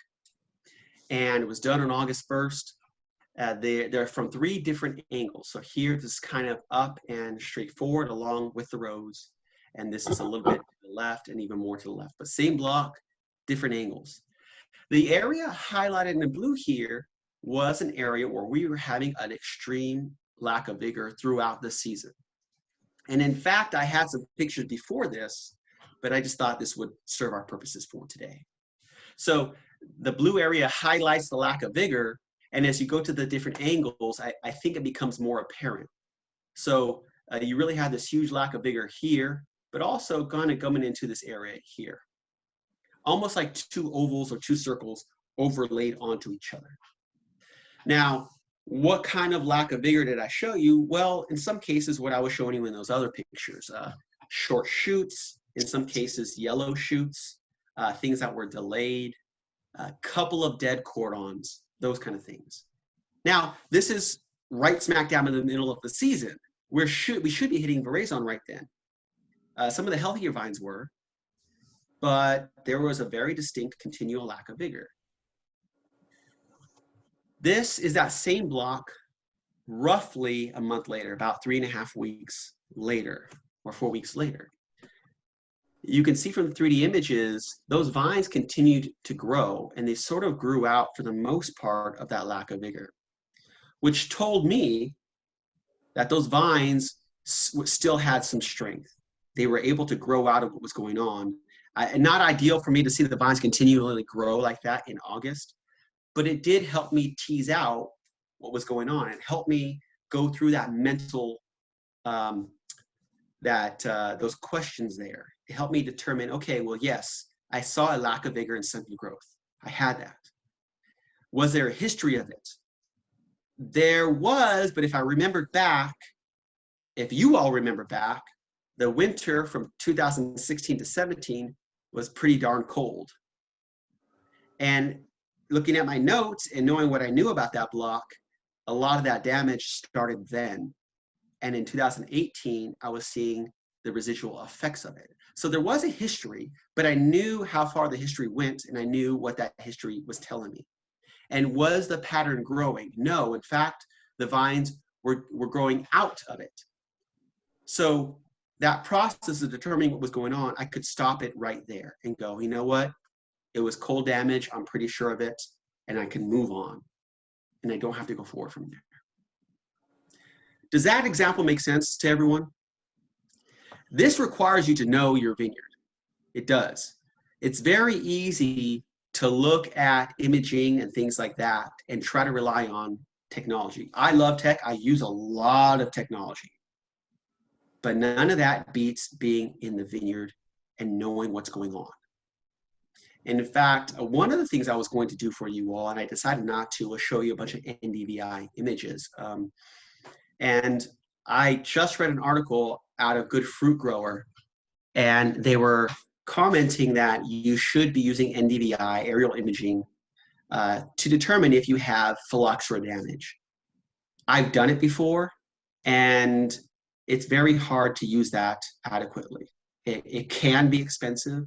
And it was done on August 1st. They're from 3 different angles. So here, this is kind of up and straightforward along with the rows. And this is a little bit to the left and even more to the left. But same block, different angles. The area highlighted in the blue here was an area where we were having an extreme lack of vigor throughout the season. And in fact, I had some pictures before this, but I just thought this would serve our purposes for today. So the blue area highlights the lack of vigor, and as you go to the different angles, I think it becomes more apparent. So you really have this huge lack of vigor here, but also kind of coming into this area here. Almost like 2 ovals or 2 circles overlaid onto each other. Now, what kind of lack of vigor did I show you? Well, in some cases, what I was showing you in those other pictures, short shoots, in some cases, yellow shoots, things that were delayed, a couple of dead cordons, those kind of things. Now, this is right smack dab in the middle of the season. We should be hitting veraison right then. Some of the healthier vines were, but there was a very distinct continual lack of vigor. This is that same block roughly a month later, about 3.5 weeks later, or 4 weeks later. You can see from the 3D images, those vines continued to grow, and they sort of grew out for the most part of that lack of vigor, which told me that those vines still had some strength. They were able to grow out of what was going on. Not ideal for me to see the vines continually grow like that in August, but it did help me tease out what was going on. It helped me go through that mental, those questions there. It helped me determine, okay, well, yes, I saw a lack of vigor and stunted growth. I had that. Was there a history of it? There was, but if I remembered back, if you all remember back, the winter from 2016 to 17 was pretty darn cold. And looking at my notes and knowing what I knew about that block, a lot of that damage started then. And in 2018, I was seeing the residual effects of it. So there was a history, but I knew how far the history went, and I knew what that history was telling me. And was the pattern growing? No, in fact, the vines were growing out of it. So that process of determining what was going on, I could stop it right there and go, you know what? It was cold damage, I'm pretty sure of it, and I can move on. And I don't have to go forward from there. Does that example make sense to everyone? This requires you to know your vineyard. It does. It's very easy to look at imaging and things like that and try to rely on technology. I love tech. I use a lot of technology. But none of that beats being in the vineyard and knowing what's going on. And in fact, one of the things I was going to do for you all, and I decided not to, was show you a bunch of NDVI images. And I just read an article out of Good Fruit Grower, and they were commenting that you should be using NDVI, aerial imaging, to determine if you have phylloxera damage. I've done it before, and it's very hard to use that adequately. It can be expensive,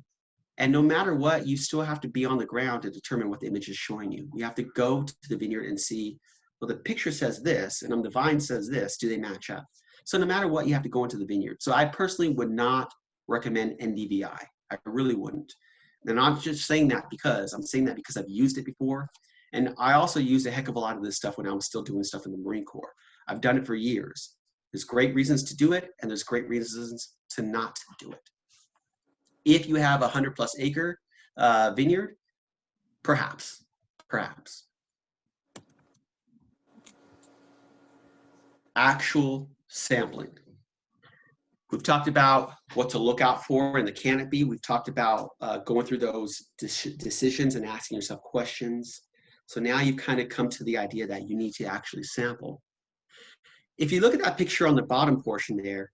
and no matter what, you still have to be on the ground to determine what the image is showing you. You have to go to the vineyard and see, well, the picture says this, and the vine says this, do they match up? So no matter what, you have to go into the vineyard. So I personally would not recommend NDVI. I really wouldn't. And I'm not just saying that because, I'm saying that because I've used it before. And I also used a heck of a lot of this stuff when I was still doing stuff in the Marine Corps. I've done it for years. There's great reasons to do it, and there's great reasons to not do it. If you have a 100+ acre vineyard, perhaps. Actual sampling. We've talked about what to look out for in the canopy. We've talked about going through those decisions and asking yourself questions. So now you've kind of come to the idea that you need to actually sample. If you look at that picture on the bottom portion there,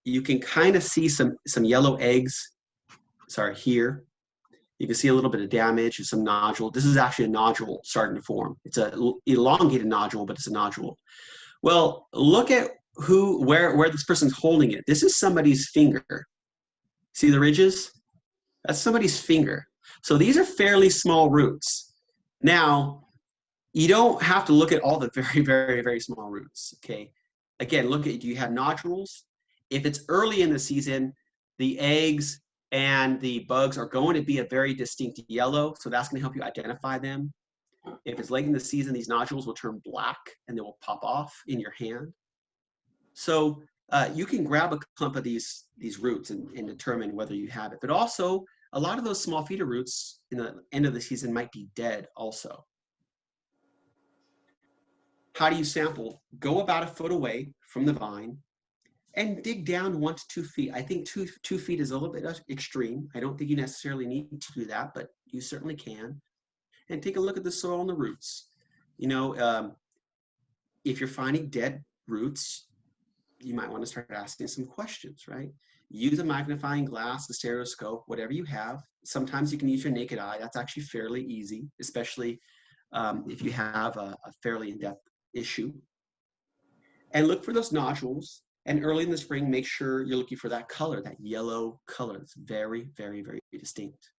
you can kind of see some yellow eggs. Sorry, here. You can see a little bit of damage and some nodule. This is actually a nodule starting to form. It's an elongated nodule, but it's a nodule. Well, look at where this person's holding it. This is somebody's finger. See the ridges? That's somebody's finger. So these are fairly small roots. Now, you don't have to look at all the very, very, very small roots, okay? Again, look at, do you have nodules? If it's early in the season, the eggs and the bugs are going to be a very distinct yellow, so that's going to help you identify them. If it's late in the season, these nodules will turn black and they will pop off in your hand. So you can grab a clump of these roots and determine whether you have it. But also, a lot of those small feeder roots in the end of the season might be dead also. How do you sample? Go about 1 foot away from the vine and dig down 1 to 2 feet. I think two feet is a little bit extreme. I don't think you necessarily need to do that, but you certainly can. And take a look at the soil and the roots. You know, if you're finding dead roots, you might want to start asking some questions, right? Use a magnifying glass, a stereoscope, whatever you have. Sometimes you can use your naked eye. That's actually fairly easy, especially if you have a fairly in-depth issue. And look for those nodules. And early in the spring, make sure you're looking for that color, that yellow color. It's very, very, very distinct.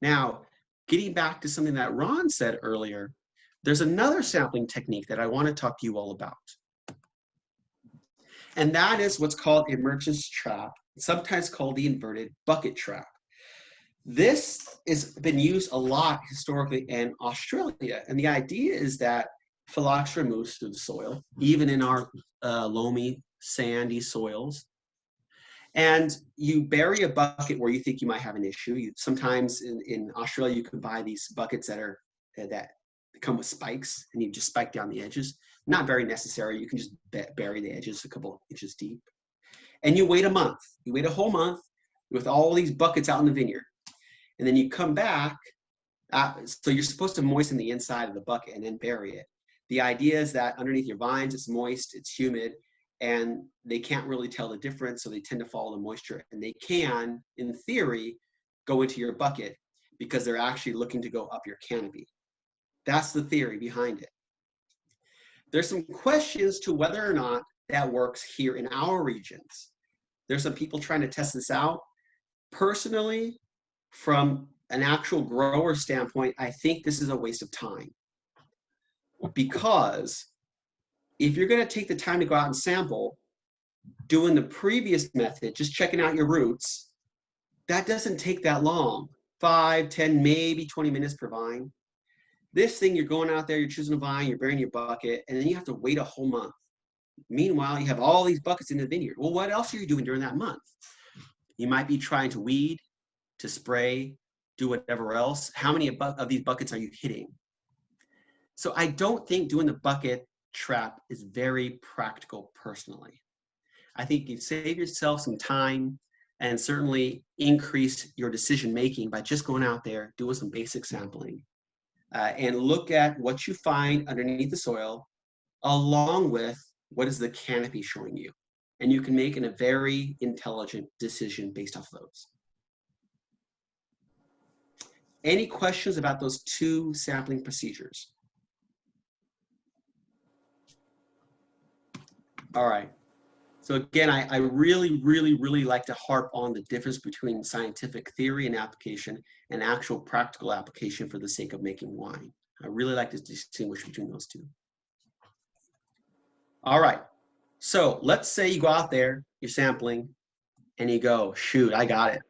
Now, getting back to something that Ron said earlier, there's another sampling technique that I want to talk to you all about. And that is what's called Emergence Trap, sometimes called the inverted bucket trap. This has been used a lot historically in Australia. And the idea is that phylloxera moves through the soil, even in our loamy, sandy soils. And you bury a bucket where you think you might have an issue. Sometimes in Australia, you can buy these buckets that come with spikes, and you just spike down the edges. Not very necessary. You can just bury the edges a couple inches deep. And you wait a month. You wait a whole month with all these buckets out in the vineyard. And then you come back. So you're supposed to moisten the inside of the bucket and then bury it. The idea is that underneath your vines, it's moist, it's humid, and they can't really tell the difference, so they tend to follow the moisture. And they can, in theory, go into your bucket because they're actually looking to go up your canopy. That's the theory behind it. There's some questions to whether or not that works here in our regions. There's some people trying to test this out. Personally, from an actual grower standpoint, I think this is a waste of time. Because if you're going to take the time to go out and sample, doing the previous method, just checking out your roots, that doesn't take that long. 5, 10, maybe 20 minutes per vine. This thing, you're going out there, you're choosing a vine, you're burying your bucket, and then you have to wait a whole month. Meanwhile, you have all these buckets in the vineyard. Well, what else are you doing during that month? You might be trying to weed, to spray, do whatever else. How many of these buckets are you hitting? So I don't think doing the bucket trap is very practical personally. I think you save yourself some time and certainly increase your decision making by just going out there, doing some basic sampling, and look at what you find underneath the soil, along with what is the canopy showing you. And you can make a very intelligent decision based off of those. Any questions about those two sampling procedures? All right. So again, I really, really, really like to harp on the difference between scientific theory and application and actual practical application for the sake of making wine. I really like to distinguish between those two. All right. So let's say you go out there, you're sampling, and you go, shoot, I got it.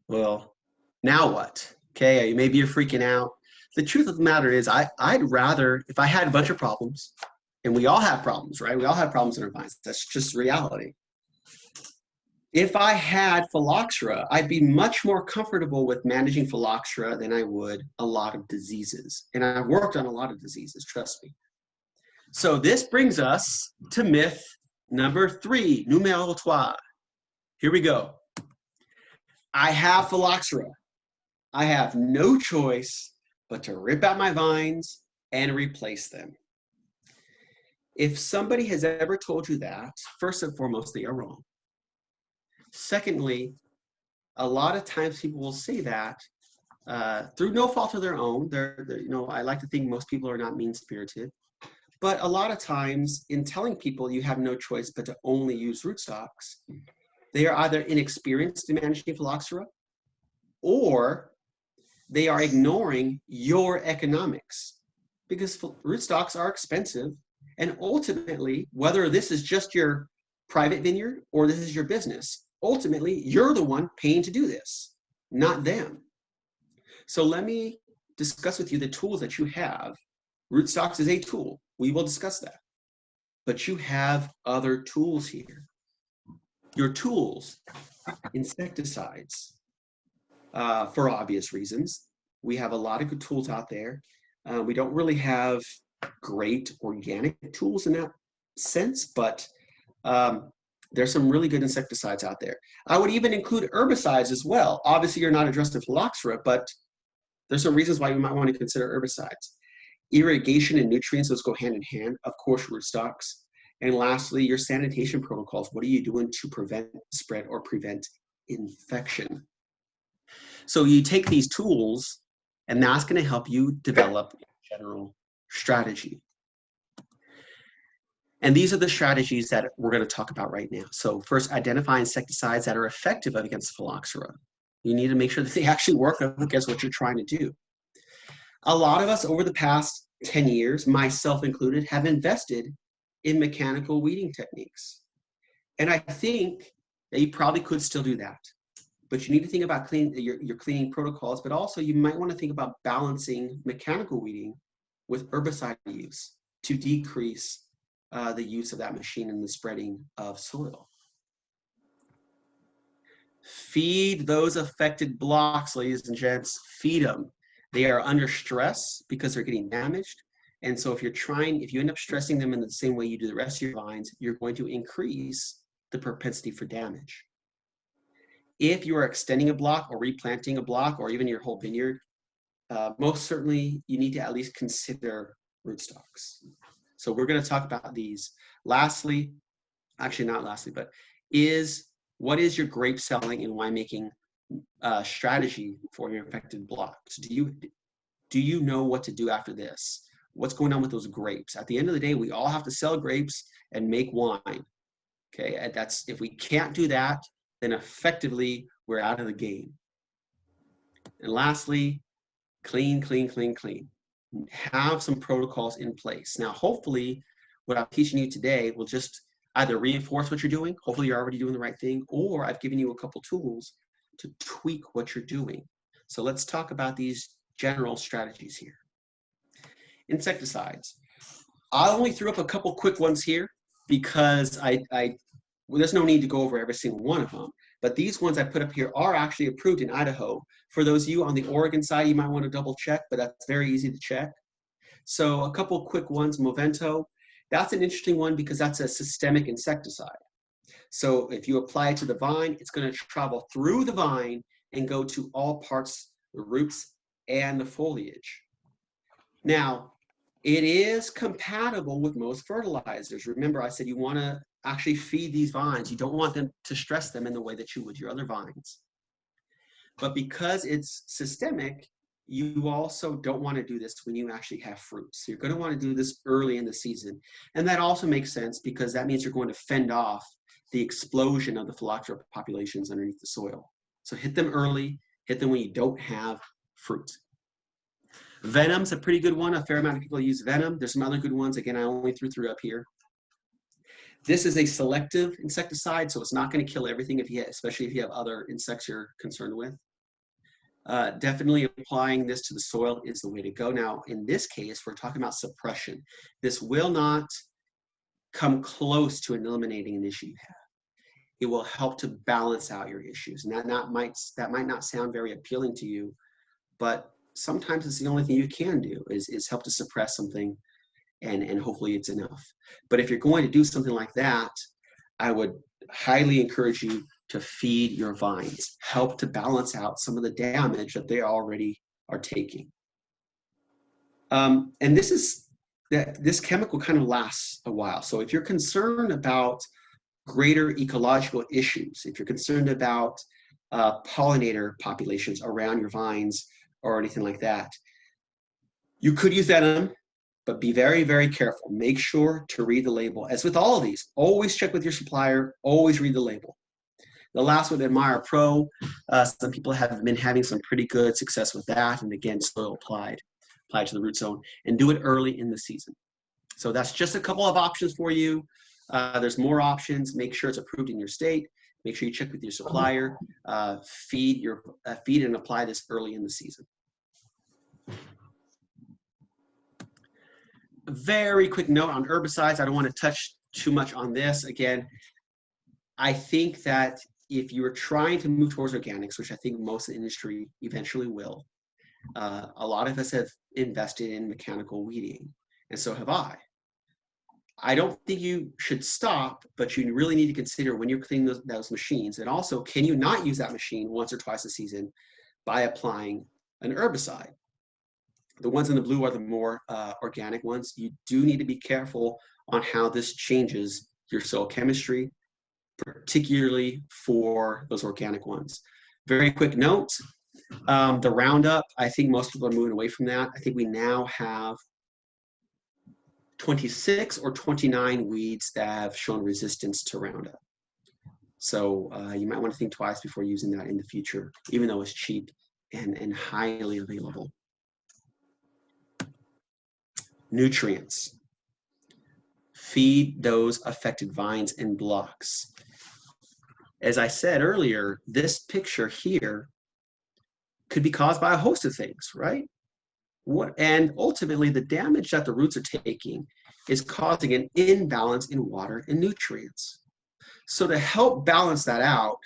Well, now what? Okay, maybe you're freaking out. The truth of the matter is, I'd rather, if I had a bunch of problems, and we all have problems, right? We all have problems in our vines. That's just reality. If I had phylloxera, I'd be much more comfortable with managing phylloxera than I would a lot of diseases. And I've worked on a lot of diseases, trust me. So this brings us to myth number 3, numéro 3. Here we go. I have phylloxera. I have no choice but to rip out my vines and replace them. If somebody has ever told you that, first and foremost, they are wrong. Secondly, a lot of times people will say that through no fault of their own. I like to think most people are not mean-spirited. But a lot of times in telling people you have no choice but to only use rootstocks, they are either inexperienced in managing phylloxera, or they are ignoring your economics, because rootstocks are expensive. And ultimately, whether this is just your private vineyard or this is your business, ultimately, you're the one paying to do this, not them. So let me discuss with you the tools that you have. Rootstocks is a tool. We will discuss that. But you have other tools here. Your tools, insecticides, for obvious reasons. We have a lot of good tools out there. We don't really have great organic tools in that sense, but there's some really good insecticides out there. I would even include herbicides as well. Obviously, you're not addressing phylloxera, but there's some reasons why you might want to consider herbicides. Irrigation and nutrients, those go hand in hand, of course, rootstocks. And lastly, your sanitation protocols. What are you doing to prevent spread or prevent infection? So you take these tools, and that's going to help you develop a general strategy. And these are the strategies that we're going to talk about right now. So first, identify insecticides that are effective against phylloxera. You need to make sure that they actually work against what you're trying to do. A lot of us over the past 10 years, myself included, have invested in mechanical weeding techniques. And I think that you probably could still do that. But you need to think about your cleaning protocols, but also you might want to think about balancing mechanical weeding with herbicide use to decrease the use of that machine and the spreading of soil. Feed those affected blocks, ladies and gents, feed them. They are under stress because they're getting damaged. And so if you end up stressing them in the same way you do the rest of your vines, you're going to increase the propensity for damage. If you are extending a block or replanting a block or even your whole vineyard, most certainly you need to at least consider rootstocks. So we're going to talk about these. Lastly, actually not lastly, but what is your grape selling and winemaking strategy for your affected blocks? Do you know what to do after this? What's going on with those grapes? At the end of the day, we all have to sell grapes and make wine. Okay, and that's, if we can't do that, then effectively we're out of the game. And lastly, clean, clean, clean, clean. Have some protocols in place. Now, hopefully, what I'm teaching you today will just either reinforce what you're doing, hopefully you're already doing the right thing, or I've given you a couple tools to tweak what you're doing. So let's talk about these general strategies here. Insecticides. I only threw up a couple quick ones here because well, there's no need to go over every single one of them, but these ones I put up here are actually approved in Idaho. For those of you on the Oregon side, you might want to double check, but that's very easy to check. So a couple quick ones. Movento, that's an interesting one because that's a systemic insecticide. So if you apply it to the vine, it's going to travel through the vine and go to all parts, the roots and the foliage. Now, it is compatible with most fertilizers. Remember, I said you want to actually feed these vines. You don't want them to stress them in the way that you would your other vines. But because it's systemic, you also don't want to do this when you actually have fruits. So you're going to want to do this early in the season. And that also makes sense because that means you're going to fend off the explosion of the Phylloxera populations underneath the soil. So hit them early, hit them when you don't have fruit. Venom's a pretty good one. A fair amount of people use venom. There's some other good ones. Again, I only threw up here. This is a selective insecticide, so it's not going to kill everything, especially if you have other insects you're concerned with. Definitely applying this to the soil is the way to go. Now, in this case, we're talking about suppression. This will not come close to eliminating an issue you have. It will help to balance out your issues. And that might not sound very appealing to you, but sometimes it's the only thing you can do is help to suppress something, and hopefully it's enough. But if you're going to do something like that, I would highly encourage you to feed your vines, help to balance out some of the damage that they already are taking. And this chemical kind of lasts a while. So if you're concerned about greater ecological issues, if you're concerned about pollinator populations around your vines or anything like that, you could use venom, but be very, very careful. Make sure to read the label. As with all of these, always check with your supplier, always read the label. The last one, Admire Pro, some people have been having some pretty good success with that. And again, soil applied to the root zone, and do it early in the season. So that's just a couple of options for you. There's more options. Make sure it's approved in your state. Make sure you check with your supplier. Feed and apply this early in the season. A very quick note on herbicides. I don't want to touch too much on this. Again, I think that if you're trying to move towards organics, which I think most of the industry eventually will, a lot of us have invested in mechanical weeding, and so have I. I don't think you should stop, but you really need to consider when you're cleaning those machines, and also, can you not use that machine once or twice a season by applying an herbicide? The ones in the blue are the more organic ones. You do need to be careful on how this changes your soil chemistry, particularly for those organic ones. Very quick note, the Roundup, I think most people are moving away from that. I think we now have 26 or 29 weeds that have shown resistance to Roundup. So you might want to think twice before using that in the future, even though it's cheap and highly available. Nutrients. Feed those affected vines and blocks. As I said earlier, this picture here could be caused by a host of things, right? And ultimately, the damage that the roots are taking is causing an imbalance in water and nutrients. So to help balance that out,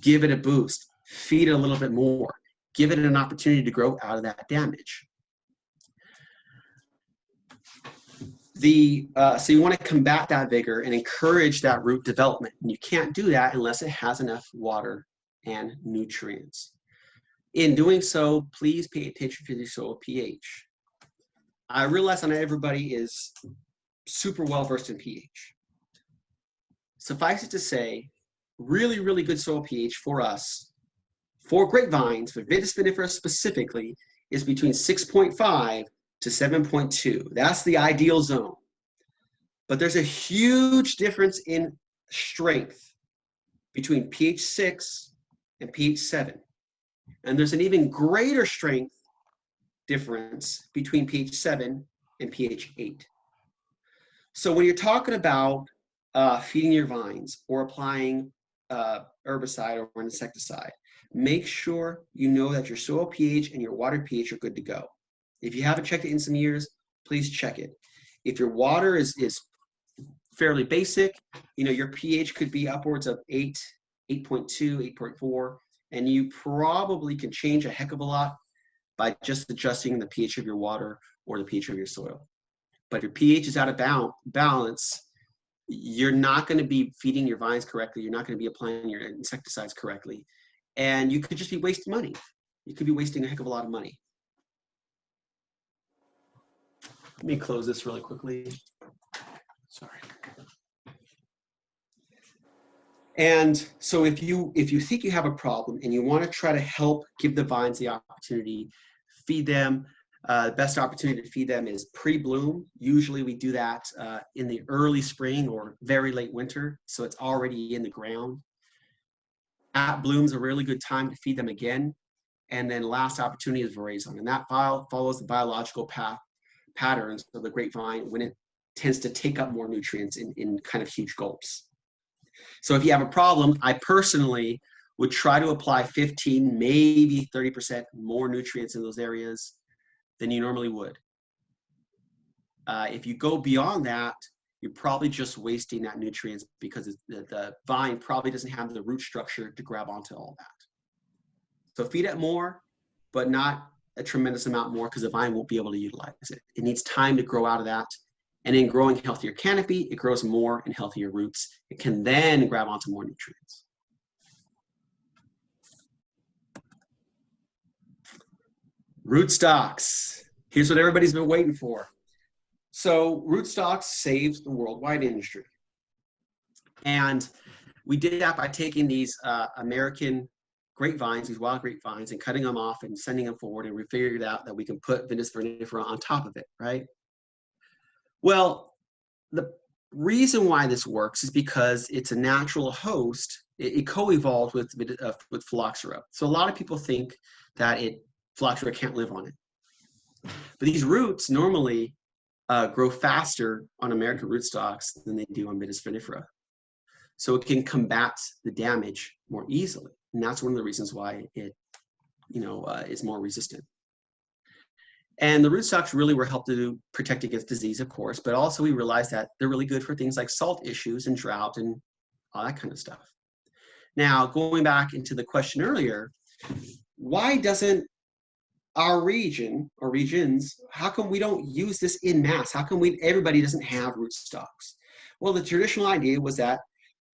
give it a boost, feed it a little bit more, give it an opportunity to grow out of that damage. So you want to combat that vigor and encourage that root development. And you can't do that unless it has enough water and nutrients. In doing so, please pay attention to the soil pH. I realize not everybody is super well versed in pH. Suffice it to say, really, really good soil pH for us, for grapevines, for Vitis vinifera specifically, is between 6.5 to 7.2. That's the ideal zone. But there's a huge difference in strength between pH 6 and pH 7. And there's an even greater strength difference between pH 7 and pH 8. So when you're talking about feeding your vines or applying herbicide or insecticide, make sure you know that your soil pH and your water pH are good to go. If you haven't checked it in some years, please check it. If your water is fairly basic, you know, your pH could be upwards of 8, 8.2, 8.4, and you probably can change a heck of a lot by just adjusting the pH of your water or the pH of your soil. But if your pH is out of balance, you're not going to be feeding your vines correctly. You're not going to be applying your insecticides correctly. And you could just be wasting money. You could be wasting a heck of a lot of money. Let me close this really quickly. Sorry. And so if you think you have a problem and you want to try to help give the vines the opportunity, feed them, the best opportunity to feed them is pre-bloom. Usually we do that in the early spring or very late winter, so it's already in the ground. At bloom is a really good time to feed them again. And then last opportunity is veraison, and that follows the biological patterns of the grapevine when it tends to take up more nutrients in kind of huge gulps. So if you have a problem, I personally would try to apply 15, maybe 30% more nutrients in those areas than you normally would. If you go beyond that, you're probably just wasting that nutrients because the vine probably doesn't have the root structure to grab onto all that. So feed it more, but not a tremendous amount more because the vine won't be able to utilize it. It needs time to grow out of that. And in growing healthier canopy, it grows more and healthier roots. It can then grab onto more nutrients. Rootstocks. Here's what everybody's been waiting for. So rootstocks saves the worldwide industry. And we did that by taking these American grapevines, these wild grapevines, and cutting them off and sending them forward. And we figured out that we can put Vitis vinifera on top of it, right? Well, the reason why this works is because it's a natural host. It co-evolved with Phylloxera. So a lot of people think that Phylloxera can't live on it. But these roots normally grow faster on American rootstocks than they do on Vitis vinifera. So it can combat the damage more easily. And that's one of the reasons why it, is more resistant. And the rootstocks really were helped to protect against disease, of course, but also we realized that they're really good for things like salt issues and drought and all that kind of stuff. Now, going back into the question earlier, why doesn't our region or regions, how come we don't use this in mass? How come everybody doesn't have rootstocks? Well, the traditional idea was that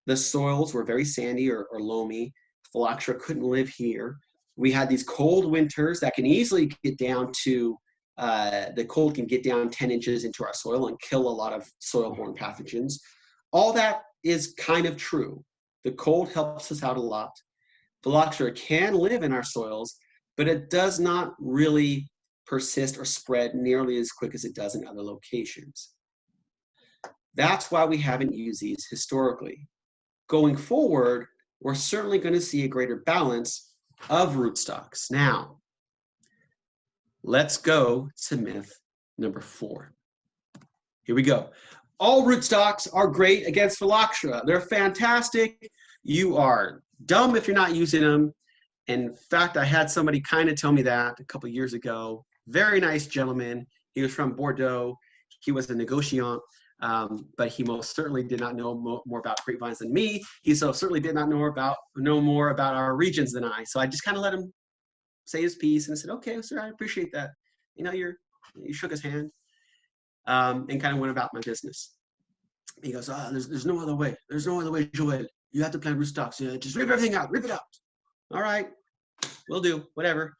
the soils were very sandy or loamy. Phylloxera couldn't live here. We had these cold winters that can easily get down to the cold can get down 10 inches into our soil and kill a lot of soil-borne pathogens. All that is kind of true. The cold helps us out a lot. Phylloxera can live in our soils, but it does not really persist or spread nearly as quick as it does in other locations. That's why we haven't used these historically. Going forward, we're certainly going to see a greater balance of rootstocks. Now, let's go to myth number 4. Here we go. All rootstocks are great against Phylloxera. They're fantastic. You are dumb if you're not using them. In fact, I had somebody kind of tell me that a couple years ago. Very nice gentleman. He was from Bordeaux. He was a negociant, but he most certainly did not know more about grapevines than me. He so certainly did not know more about our regions than I. So I just kind of let him say his piece and I said, okay, sir, I appreciate that. You shook his hand and kind of went about my business. He goes, there's no other way. There's no other way, Joel. You have to plant rootstocks. Just rip everything out. Rip it out. All right, will do. Whatever.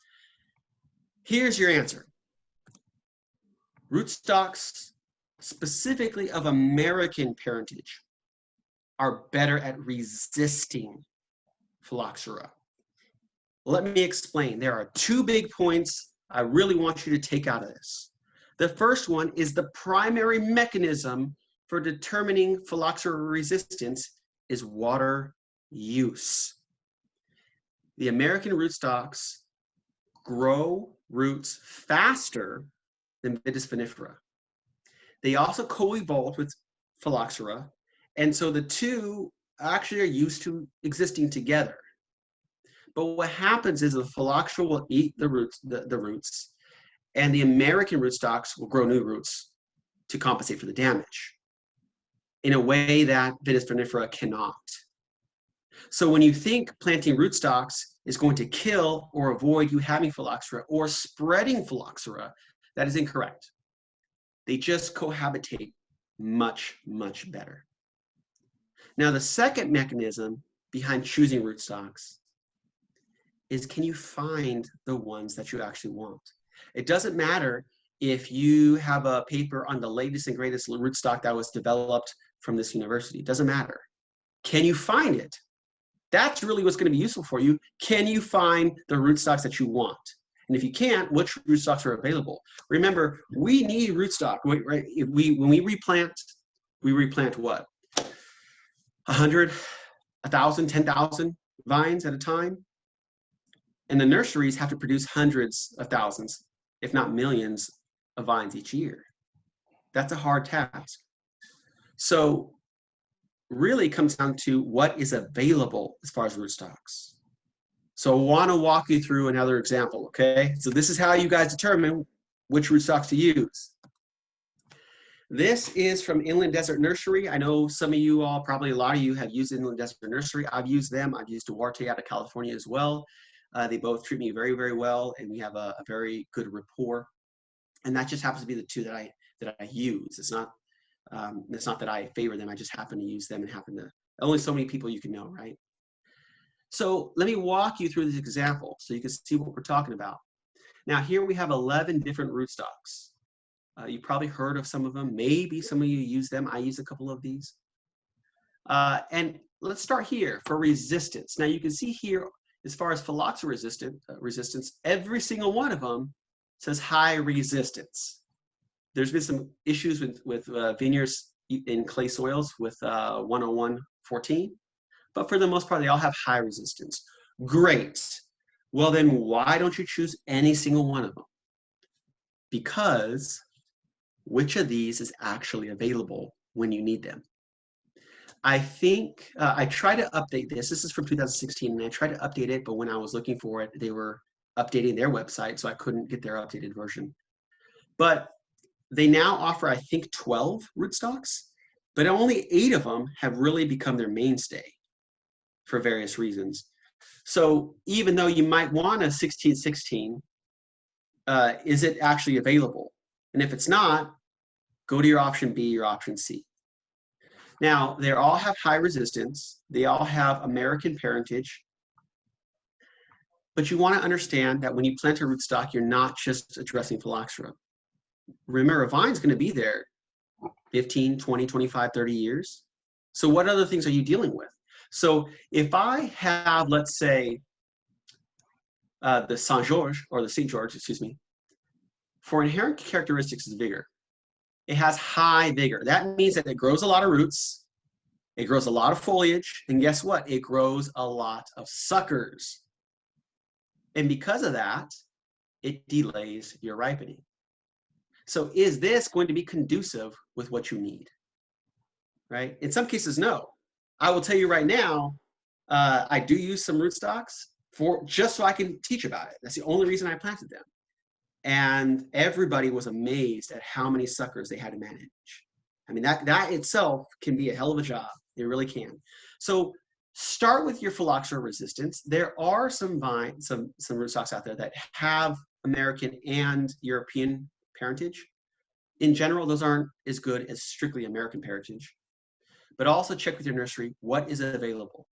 Here's your answer. Rootstocks, specifically of American parentage, are better at resisting Phylloxera. Let me explain. There are 2 big points I really want you to take out of this. The first one is the primary mechanism for determining phylloxera resistance is water use. The American rootstocks grow roots faster than Vitis vinifera. They also co-evolved with Phylloxera, and so the two actually are used to existing together. But what happens is the Phylloxera will eat the roots, and the American rootstocks will grow new roots to compensate for the damage in a way that Vitis vinifera cannot. So when you think planting rootstocks is going to kill or avoid you having Phylloxera or spreading Phylloxera, that is incorrect. They just cohabitate much, much better. Now, the second mechanism behind choosing rootstocks is, can you find the ones that you actually want? It doesn't matter if you have a paper on the latest and greatest rootstock that was developed from this university. It doesn't matter. Can you find it? That's really what's going to be useful for you. Can you find the rootstocks that you want? And if you can't, which rootstocks are available? Remember, we need rootstock, right? When we replant what? 100, 1,000, 10,000 vines at a time? And the nurseries have to produce hundreds of thousands, if not millions, of vines each year. That's a hard task. So really comes down to what is available as far as rootstocks. So I want to walk you through another example, okay? So this is how you guys determine which rootstocks to use. This is from Inland Desert Nursery. I know some of you all, probably a lot of you, have used Inland Desert Nursery. I've used them. I've used Duarte out of California as well. They both treat me very, very well, and we have a very good rapport. And that just happens to be the two that I use. It's not that I favor them. I just happen to use them and only so many people you can know, right? So let me walk you through this example so you can see what we're talking about. Now here we have 11 different rootstocks. You probably heard of some of them. Maybe some of you use them. I use a couple of these. And let's start here for resistance. Now you can see here, as far as Phylloxera resistance, every single one of them says high resistance. There's been some issues with vineyards in clay soils with 101-14, but for the most part, they all have high resistance. Great. Well, then why don't you choose any single one of them? Because which of these is actually available when you need them? I think I try to update this. This is from 2016, and I tried to update it, but when I was looking for it, they were updating their website, so I couldn't get their updated version. But they now offer, I think, 12 rootstocks, but only 8 of them have really become their mainstay for various reasons. So even though you might want a 1616, is it actually available? And if it's not, go to your option B, your option C. Now, they all have high resistance. They all have American parentage. But you want to understand that when you plant a rootstock, you're not just addressing Phylloxera. Remember, a vine's going to be there 15, 20, 25, 30 years. So what other things are you dealing with? So if I have, let's say, the St. George, excuse me, for inherent characteristics is vigor. It has high vigor. That means that it grows a lot of roots, it grows a lot of foliage, and guess what? It grows a lot of suckers. And because of that, it delays your ripening. So is this going to be conducive with what you need? Right? In some cases, no. I will tell you right now, I do use some rootstocks just so I can teach about it. That's the only reason I planted them. And everybody was amazed at how many suckers they had to manage. I mean, that itself can be a hell of a job. It really can. So start with your Phylloxera resistance. There are some rootstocks out there that have American and European parentage. In general, those aren't as good as strictly American parentage. But also check with your nursery what is available.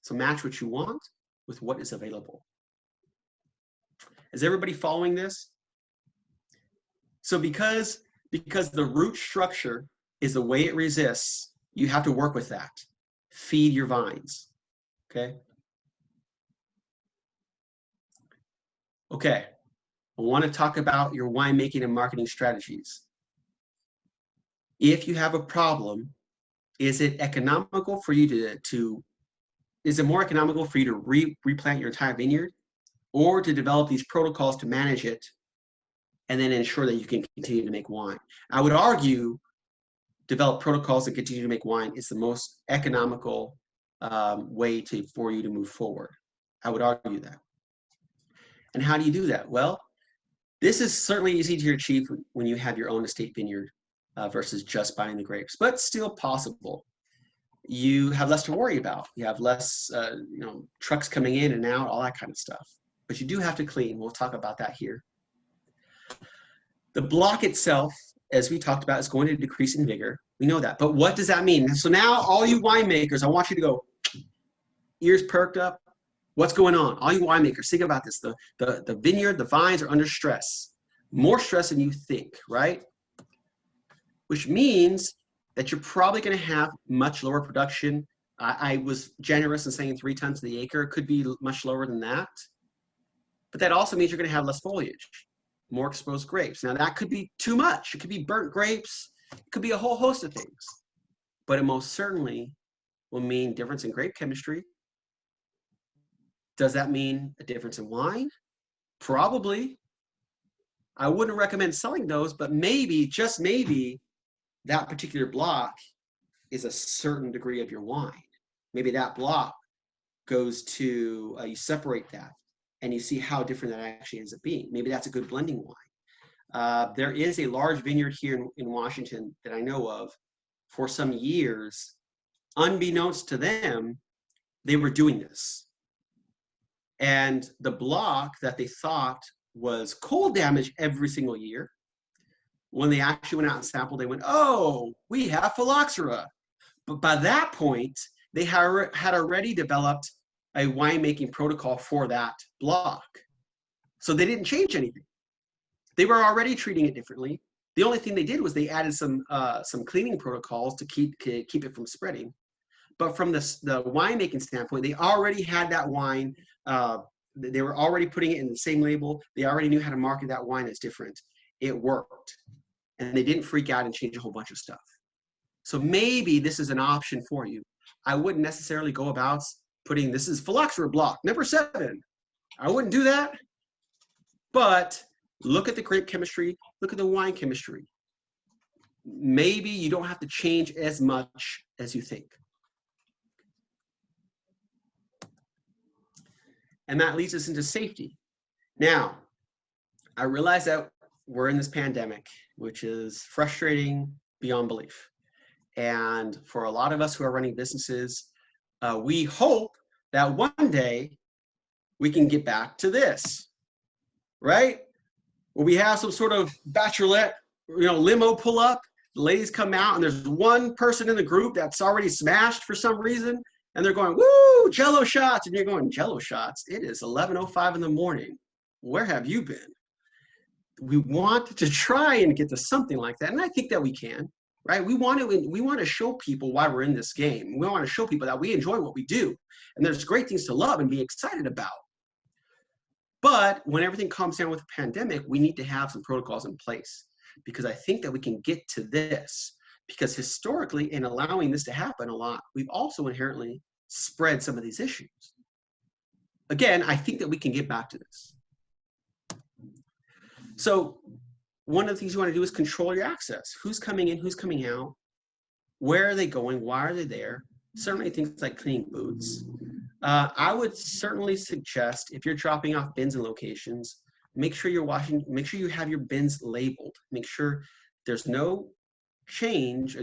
So match what you want with what is available. Is everybody following this? So because the root structure is the way it resists, you have to work with that. Feed your vines, okay? Okay, I want to talk about your winemaking and marketing strategies. If you have a problem, is it economical for you is it more economical for you to replant your entire vineyard, or to develop these protocols to manage it and then ensure that you can continue to make wine? I would argue develop protocols and continue to make wine is the most economical way for you to move forward. I would argue that. And how do you do that? Well, this is certainly easy to achieve when you have your own estate vineyard versus just buying the grapes, but still possible. You have less to worry about. You have less, trucks coming in and out, all that kind of stuff. But you do have to clean. We'll talk about that here. The block itself, as we talked about, is going to decrease in vigor. We know that. But what does that mean? So now all you winemakers, I want you to go, ears perked up. What's going on? All you winemakers, think about this. The vineyard, the vines are under stress. More stress than you think, right? Which means that you're probably going to have much lower production. I was generous in saying 3 tons to the acre. It could be much lower than that. But that also means you're going to have less foliage, more exposed grapes. Now, that could be too much. It could be burnt grapes. It could be a whole host of things. But it most certainly will mean difference in grape chemistry. Does that mean a difference in wine? Probably. I wouldn't recommend selling those, but maybe, just maybe, that particular block is a certain degree of your wine. Maybe that block goes to, you separate that and you see how different that actually ends up being. Maybe that's a good blending wine. There is a large vineyard here in Washington that I know of. For some years, unbeknownst to them, they were doing this. And the block that they thought was cold damage every single year, when they actually went out and sampled, they went, oh, we have Phylloxera. But by that point, they had already developed a winemaking protocol for that block. So they didn't change anything. They were already treating it differently. The only thing they did was they added some cleaning protocols to keep it from spreading. But from the winemaking standpoint, they already had that wine. They were already putting it in the same label. They already knew how to market that wine as different. It worked. And they didn't freak out and change a whole bunch of stuff. So maybe this is an option for you. I wouldn't necessarily go about putting, this is Phylloxera block, number 7. I wouldn't do that. But look at the grape chemistry, look at the wine chemistry. Maybe you don't have to change as much as you think. And that leads us into safety. Now, I realize that we're in this pandemic, which is frustrating beyond belief. And for a lot of us who are running businesses, we hope that one day we can get back to this, right? Where we have some sort of bachelorette, limo pull up, the ladies come out and there's one person in the group that's already smashed for some reason. And they're going, woo, Jello shots. And you're going, Jello shots? It is 11:05 in the morning. Where have you been? We want to try and get to something like that. And I think that we can, right? We want to show people why we're in this game. We want to show people that we enjoy what we do. And there's great things to love and be excited about. But when everything calms down with the pandemic, we need to have some protocols in place, because I think that we can get to this. Because historically, in allowing this to happen a lot, we've also inherently spread some of these issues. Again, I think that we can get back to this. So one of the things you want to do is control your access. Who's coming in, who's coming out, where are they going, why are they there? Certainly things like cleaning booths. I would certainly suggest, if you're dropping off bins in locations, make sure you're make sure you have your bins labeled. Make sure there's no change, or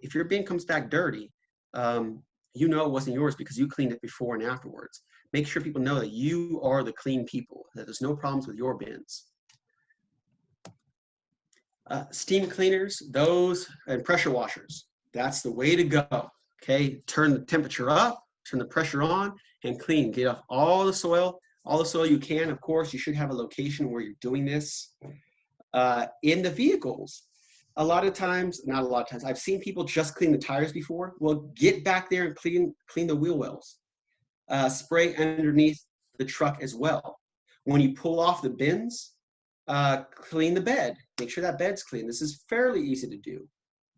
if your bin comes back dirty, it wasn't yours because you cleaned it before and afterwards. Make sure people know that you are the clean people, that there's no problems with your bins. Steam cleaners, those, and pressure washers, that's the way to go. Okay, turn the temperature up, turn the pressure on, and clean. Get off all the soil you can. Of course, you should have a location where you're doing this. In the vehicles, not a lot of times, I've seen people just clean the tires before. Well, get back there and clean the wheel wells. Spray underneath the truck as well. When you pull off the bins, clean the bed. Make sure that bed's clean. This is fairly easy to do.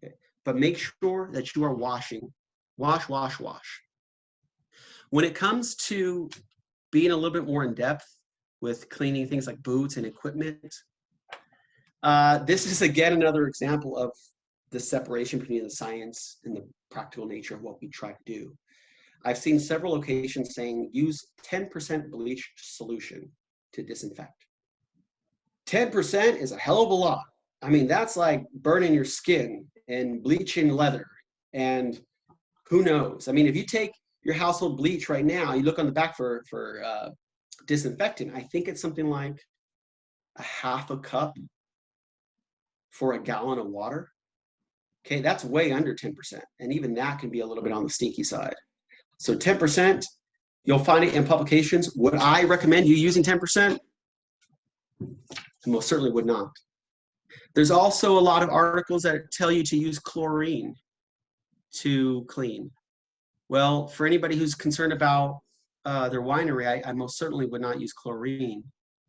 Okay? But make sure that you are washing. Wash, wash, wash. When it comes to being a little bit more in depth with cleaning things like boots and equipment, this is again another example of the separation between the science and the practical nature of what we try to do. I've seen several locations saying use 10% bleach solution to disinfect. 10% is a hell of a lot. I mean, that's like burning your skin and bleaching leather and who knows. I mean, if you take your household bleach right now, you look on the back for disinfectant, I think it's something like a half a cup for a gallon of water. Okay, that's way under 10%. And even that can be a little bit on the stinky side. So 10%, you'll find it in publications. Would I recommend you using 10%? I most certainly would not. There's also a lot of articles that tell you to use chlorine to clean. Well, for anybody who's concerned about their winery, I most certainly would not use chlorine.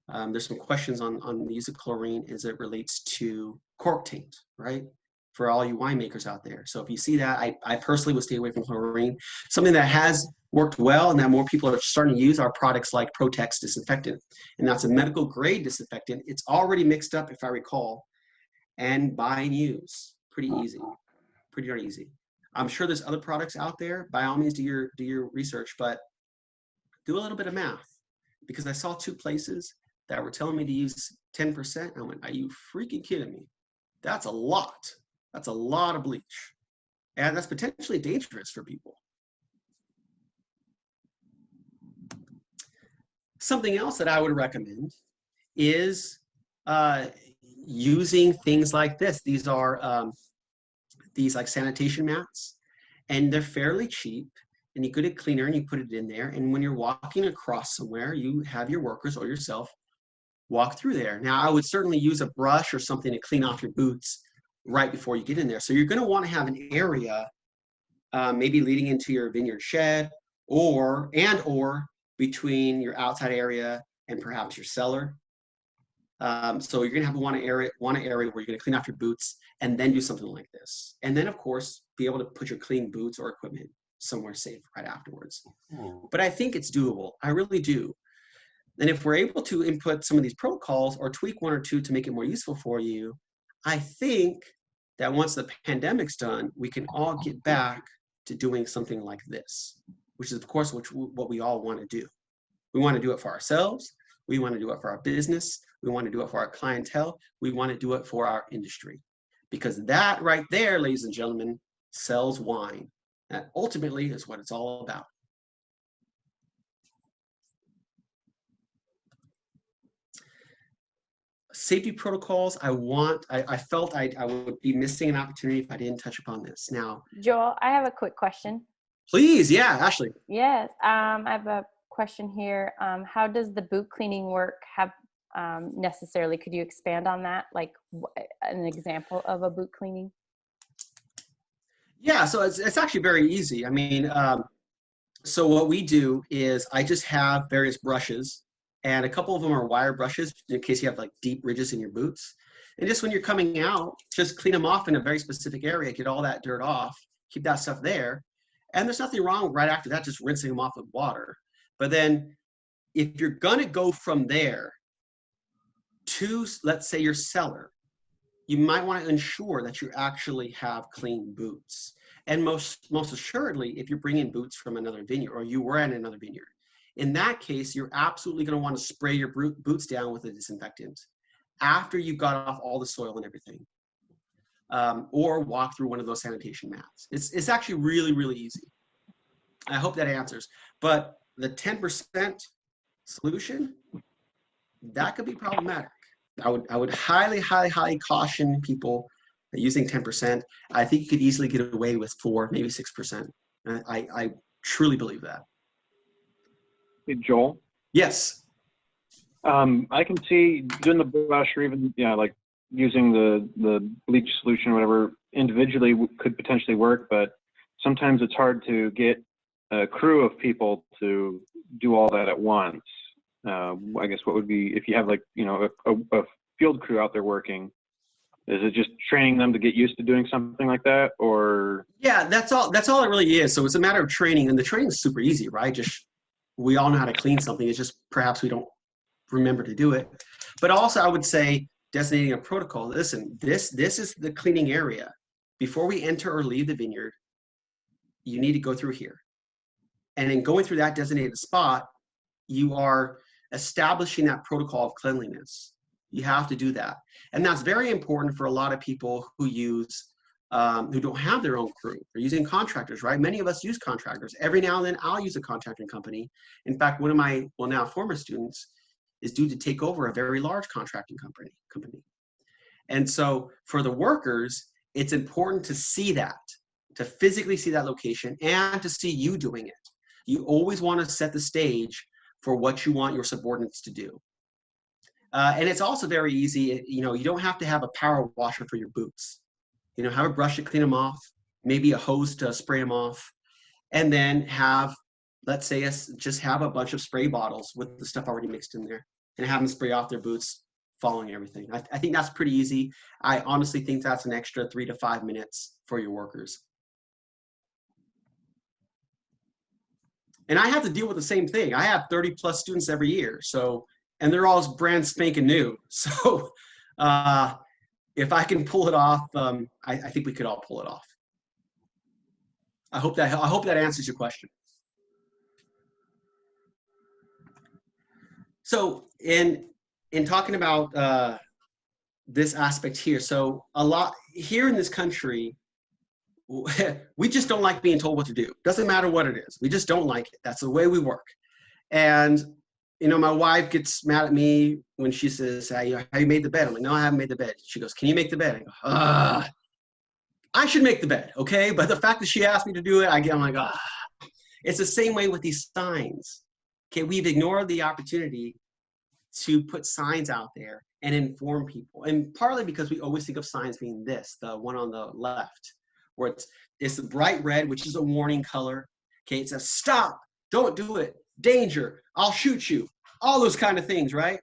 There's some questions on the use of chlorine as it relates to cork taint, right? For all you winemakers out there. So if you see that, I personally would stay away from chlorine. Something that has worked well and that more people are starting to use are products like Protex disinfectant. And that's a medical grade disinfectant. It's already mixed up, if I recall, and buy and use. Pretty easy, pretty darn easy. I'm sure there's other products out there. By all means, do your research, but do a little bit of math, because I saw 2 places that were telling me to use 10%. I went, are you freaking kidding me? That's a lot. That's a lot of bleach. And that's potentially dangerous for people. Something else that I would recommend is using things like this. These are these like sanitation mats, and they're fairly cheap. And you get a cleaner and you put it in there. And when you're walking across somewhere, you have your workers or yourself walk through there. Now, I would certainly use a brush or something to clean off your boots right before you get in there. So you're going to want to have an area maybe leading into your vineyard shed or between your outside area and perhaps your cellar. So you're going to have one area where you're going to clean off your boots and then do something like this. And then, of course, be able to put your clean boots or equipment somewhere safe right afterwards. But I think it's doable. I really do. And if we're able to input some of these protocols or tweak 1 or 2 to make it more useful for you, I think that once the pandemic's done, we can all get back to doing something like this, which is, of course, what we all want to do. We want to do it for ourselves. We want to do it for our business. We want to do it for our clientele. We want to do it for our industry. Because that right there, ladies and gentlemen, sells wine. That ultimately is what it's all about. Safety protocols, I felt I would be missing an opportunity if I didn't touch upon this. Now, Joel, I have a quick question. Please, yeah, Ashley. Yes, I have a question here. How does the boot cleaning work? Necessarily, could you expand on that? Like an example of a boot cleaning? Yeah, so it's actually very easy. I mean, so what we do is I just have various brushes, and a couple of them are wire brushes in case you have like deep ridges in your boots. And just when you're coming out, just clean them off in a very specific area, get all that dirt off, keep that stuff there. And there's nothing wrong right after that, just rinsing them off with water. But then if you're gonna go from there to, let's say, your cellar, you might want to ensure that you actually have clean boots. And most assuredly, if you're bringing boots from another vineyard or you were at another vineyard, in that case, you're absolutely going to want to spray your boots down with a disinfectant after you've got off all the soil and everything, or walk through one of those sanitation mats. It's actually really, really easy. I hope that answers. But the 10% solution, that could be problematic. I would highly, highly, highly caution people using 10%. I think you could easily get away with 4, maybe 6%. I truly believe that. Hey, Joel? Yes. I can see doing the brush or even, like using the bleach solution or whatever individually could potentially work, but sometimes it's hard to get a crew of people to do all that at once. I guess what would be, if you have like, you know, a field crew out there working, is it just training them to get used to doing something like that, or? Yeah, that's all it really is. So it's a matter of training, and the training is super easy, right? Just, we all know how to clean something. It's just perhaps we don't remember to do it. But also I would say designating a protocol. Listen, this is the cleaning area. Before we enter or leave the vineyard, you need to go through here. And in going through that designated spot, you are establishing that protocol of cleanliness. You have to do that. And that's very important for a lot of people who use, who don't have their own crew. They're using contractors, right? Many of us use contractors. Every now and then I'll use a contracting company. In fact, one of my, well, now former students is due to take over a very large contracting company. And so for the workers, it's important to see that, to physically see that location and to see you doing it. You always want to set the stage for what you want your subordinates to do. And it's also very easy, you know, you don't have to have a power washer for your boots. You know, have a brush to clean them off, maybe a hose to spray them off, and then have, let's say, just have a bunch of spray bottles with the stuff already mixed in there and have them spray off their boots following everything. I think that's pretty easy. I honestly think that's an extra 3 to 5 minutes for your workers. And I have to deal with the same thing. I have 30 plus students every year. So, and they're all brand spanking new. So if I can pull it off, I think we could all pull it off. I hope that answers your question. So in talking about this aspect here, so a lot here in this country, we just don't like being told what to do. Doesn't matter what it is. We just don't like it. That's the way we work. And, you know, my wife gets mad at me when she says, have you made the bed? I'm like, no, I haven't made the bed. She goes, can you make the bed? I go, I should make the bed, okay? But the fact that she asked me to do it, I'm like, It's the same way with these signs. Okay, we've ignored the opportunity to put signs out there and inform people. And partly because we always think of signs being this, the one on the left, where it's the bright red, which is a warning color. Okay, it says, stop, don't do it, danger, I'll shoot you, all those kind of things, right?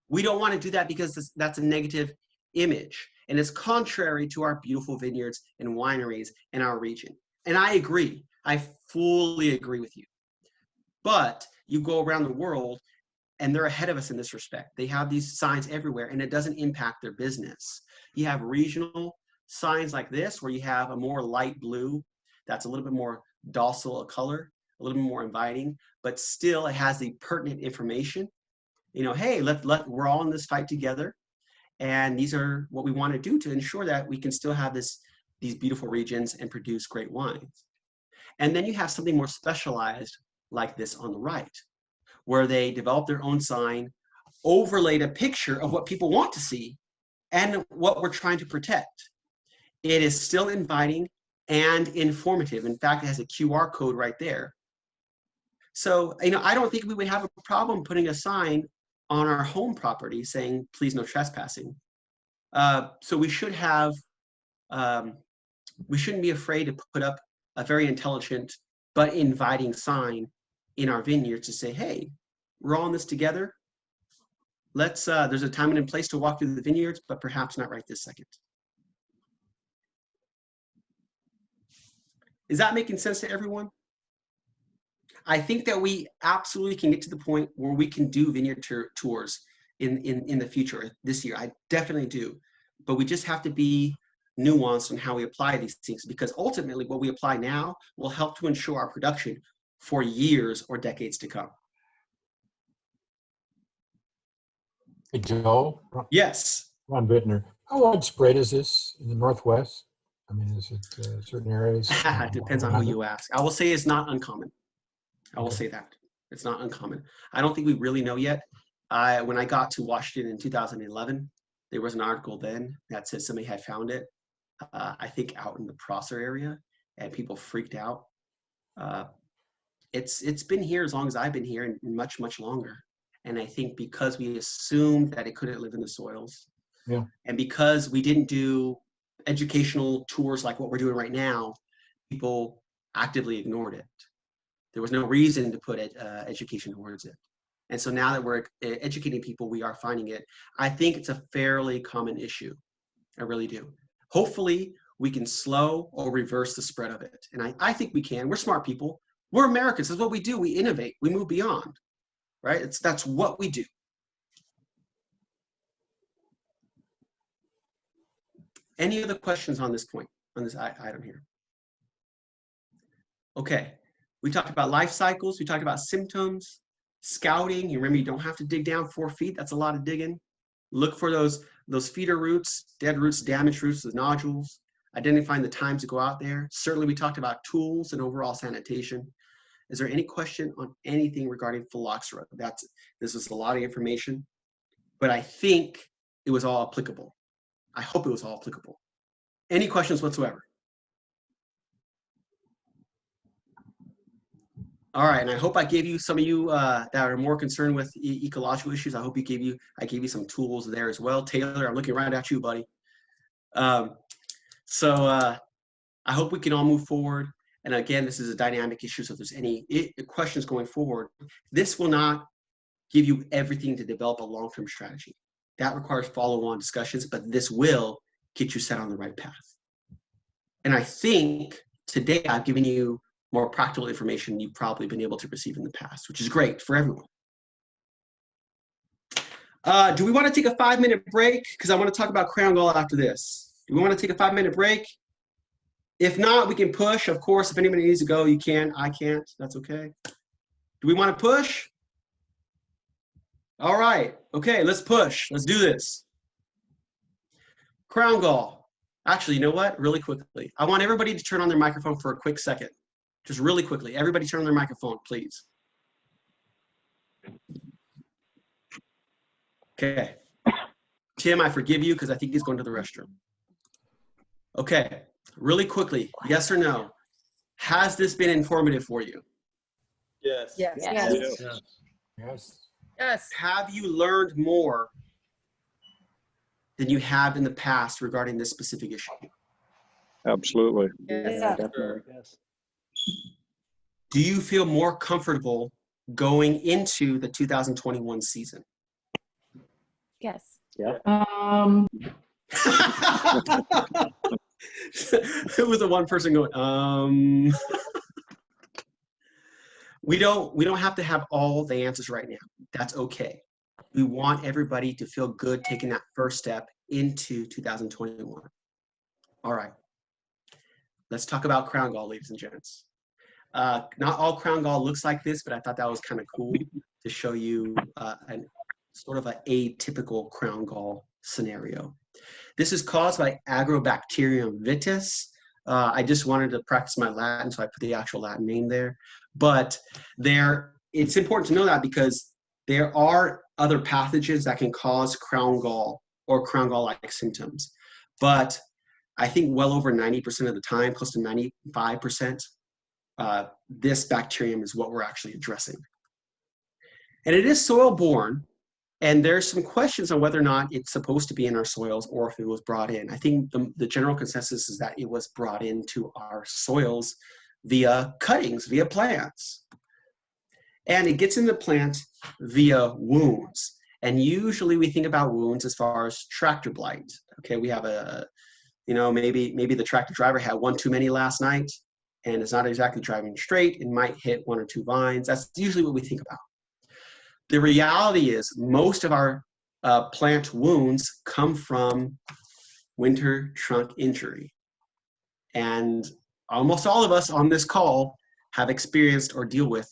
We don't want to do that because that's a negative image. And it's contrary to our beautiful vineyards and wineries in our region. And I agree, I fully agree with you. But you go around the world and they're ahead of us in this respect. They have these signs everywhere and it doesn't impact their business. You have regional signs like this where you have a more light blue that's a little bit more docile a color, a little bit more inviting, but still it has the pertinent information. You know, hey, we're all in this fight together, and these are what we want to do to ensure that we can still have these beautiful regions and produce great wines. And then you have something more specialized like this on the right, where they develop their own sign, overlaid a picture of what people want to see and what we're trying to protect. It is still inviting and informative. In fact, it has a QR code right there. So, you know, I don't think we would have a problem putting a sign on our home property saying, please no trespassing. So we should have, we shouldn't be afraid to put up a very intelligent but inviting sign in our vineyard to say, hey, we're all in this together. Let's, there's a time and a place to walk through the vineyards, but perhaps not right this second. Is that making sense to everyone? I think that we absolutely can get to the point where we can do vineyard tours in the future, this year. I definitely do. But we just have to be nuanced on how we apply these things, because ultimately what we apply now will help to ensure our production for years or decades to come. Hey, Joel? Yes. Ron Bittner. How widespread is this in the Northwest? I mean, is it certain areas? It depends on who you ask. I will say it's not uncommon. I will say that. It's not uncommon. I don't think we really know yet. When I got to Washington in 2011, there was an article then that said somebody had found it, I think out in the Prosser area, and people freaked out. It's been here as long as I've been here, and much, much longer. And I think because we assumed that it couldn't live in the soils, and because we didn't do educational tours like what we're doing right now, people actively ignored it. There was no reason to put education towards it. And so now that we're educating people, we are finding it. I think it's a fairly common issue. I really do. Hopefully, we can slow or reverse the spread of it. And I think we can. We're smart people. We're Americans. That's what we do. We innovate. We move beyond, right? That's what we do. Any other questions on this point, on this item here? Okay. We talked about life cycles. We talked about symptoms, scouting. You remember, you don't have to dig down 4 feet. That's a lot of digging. Look for those feeder roots, dead roots, damaged roots, the nodules. Identifying the times to go out there. Certainly, we talked about tools and overall sanitation. Is there any question on anything regarding phylloxera? This is a lot of information, but I think it was all applicable. I hope it was all applicable. Any questions whatsoever? All right, and I hope I gave you, some of you that are more concerned with ecological issues, I gave you some tools there as well. Taylor, I'm looking right at you, buddy. So I hope we can all move forward. And again, this is a dynamic issue, so if there's any questions going forward, this will not give you everything to develop a long-term strategy. That requires follow-on discussions, but this will get you set on the right path. And I think today I've given you more practical information you've probably been able to receive in the past, which is great for everyone. Do we want to take a 5-minute break? Because I want to talk about crown gall after this. Do we want to take a 5-minute break? If not, we can push. Of course, if anybody needs to go, you can. I can't. That's okay. Do we want to push? All right. Okay, let's push. Let's do this. Crown gall. Actually, you know what? Really quickly. I want everybody to turn on their microphone for a quick second. Just really quickly. Everybody turn on their microphone, please. Okay. Tim, I forgive you because I think he's going to the restroom. Okay. Really quickly, yes or no? Has this been informative for you? Yes. Yes. Yes. Yes. Yes. Have you learned more than you have in the past regarding this specific issue? Absolutely. Yes. Definitely. Yes. Do you feel more comfortable going into the 2021 season? Yes. Yeah. Who was the one person going, We don't have to have all the answers right now. That's okay. We want everybody to feel good taking that first step into 2021. All right. Let's talk about crown gall, ladies and gents. Not all crown gall looks like this, but I thought that was kind of cool to show you sort of an atypical crown gall scenario. This is caused by Agrobacterium vitis. I just wanted to practice my Latin, so I put the actual Latin name there. But it's important to know that because there are other pathogens that can cause crown gall or crown gall-like symptoms. But I think well over 90% of the time, close to 95%, this bacterium is what we're actually addressing. And it is soil-borne, and there's some questions on whether or not it's supposed to be in our soils or if it was brought in. I think the general consensus is that it was brought into our soils via cuttings, via plants. And it gets in the plant via wounds. And usually we think about wounds as far as tractor blight. Okay, we have maybe the tractor driver had one too many last night and it's not exactly driving straight. It might hit 1 or 2 vines. That's usually what we think about. The reality is most of our plant wounds come from winter trunk injury. And almost all of us on this call have experienced or deal with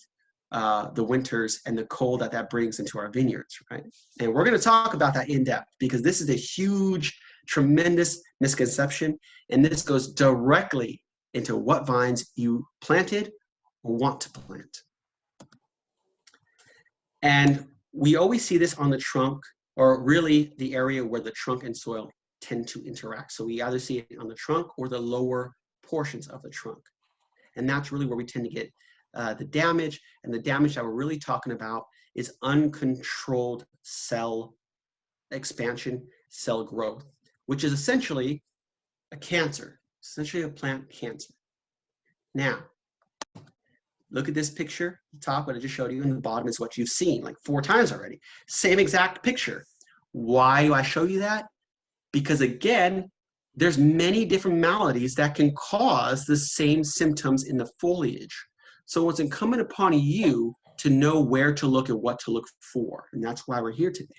the winters and the cold that brings into our vineyards, right? And we're going to talk about that in depth because this is a huge, tremendous misconception. And this goes directly into what vines you planted or want to plant. And we always see this on the trunk, or really the area where the trunk and soil tend to interact. So we either see it on the trunk or the lower portions of the trunk. And that's really where we tend to get the damage. And the damage that we're really talking about is uncontrolled cell expansion, cell growth, which is essentially a cancer, essentially a plant cancer. Now, Look at this picture, the top, what I just showed you, and the bottom is what you've seen like 4 times already. Same exact picture. Why do I show you that? Because again, there's many different maladies that can cause the same symptoms in the foliage. So it's incumbent upon you to know where to look and what to look for. And that's why we're here today.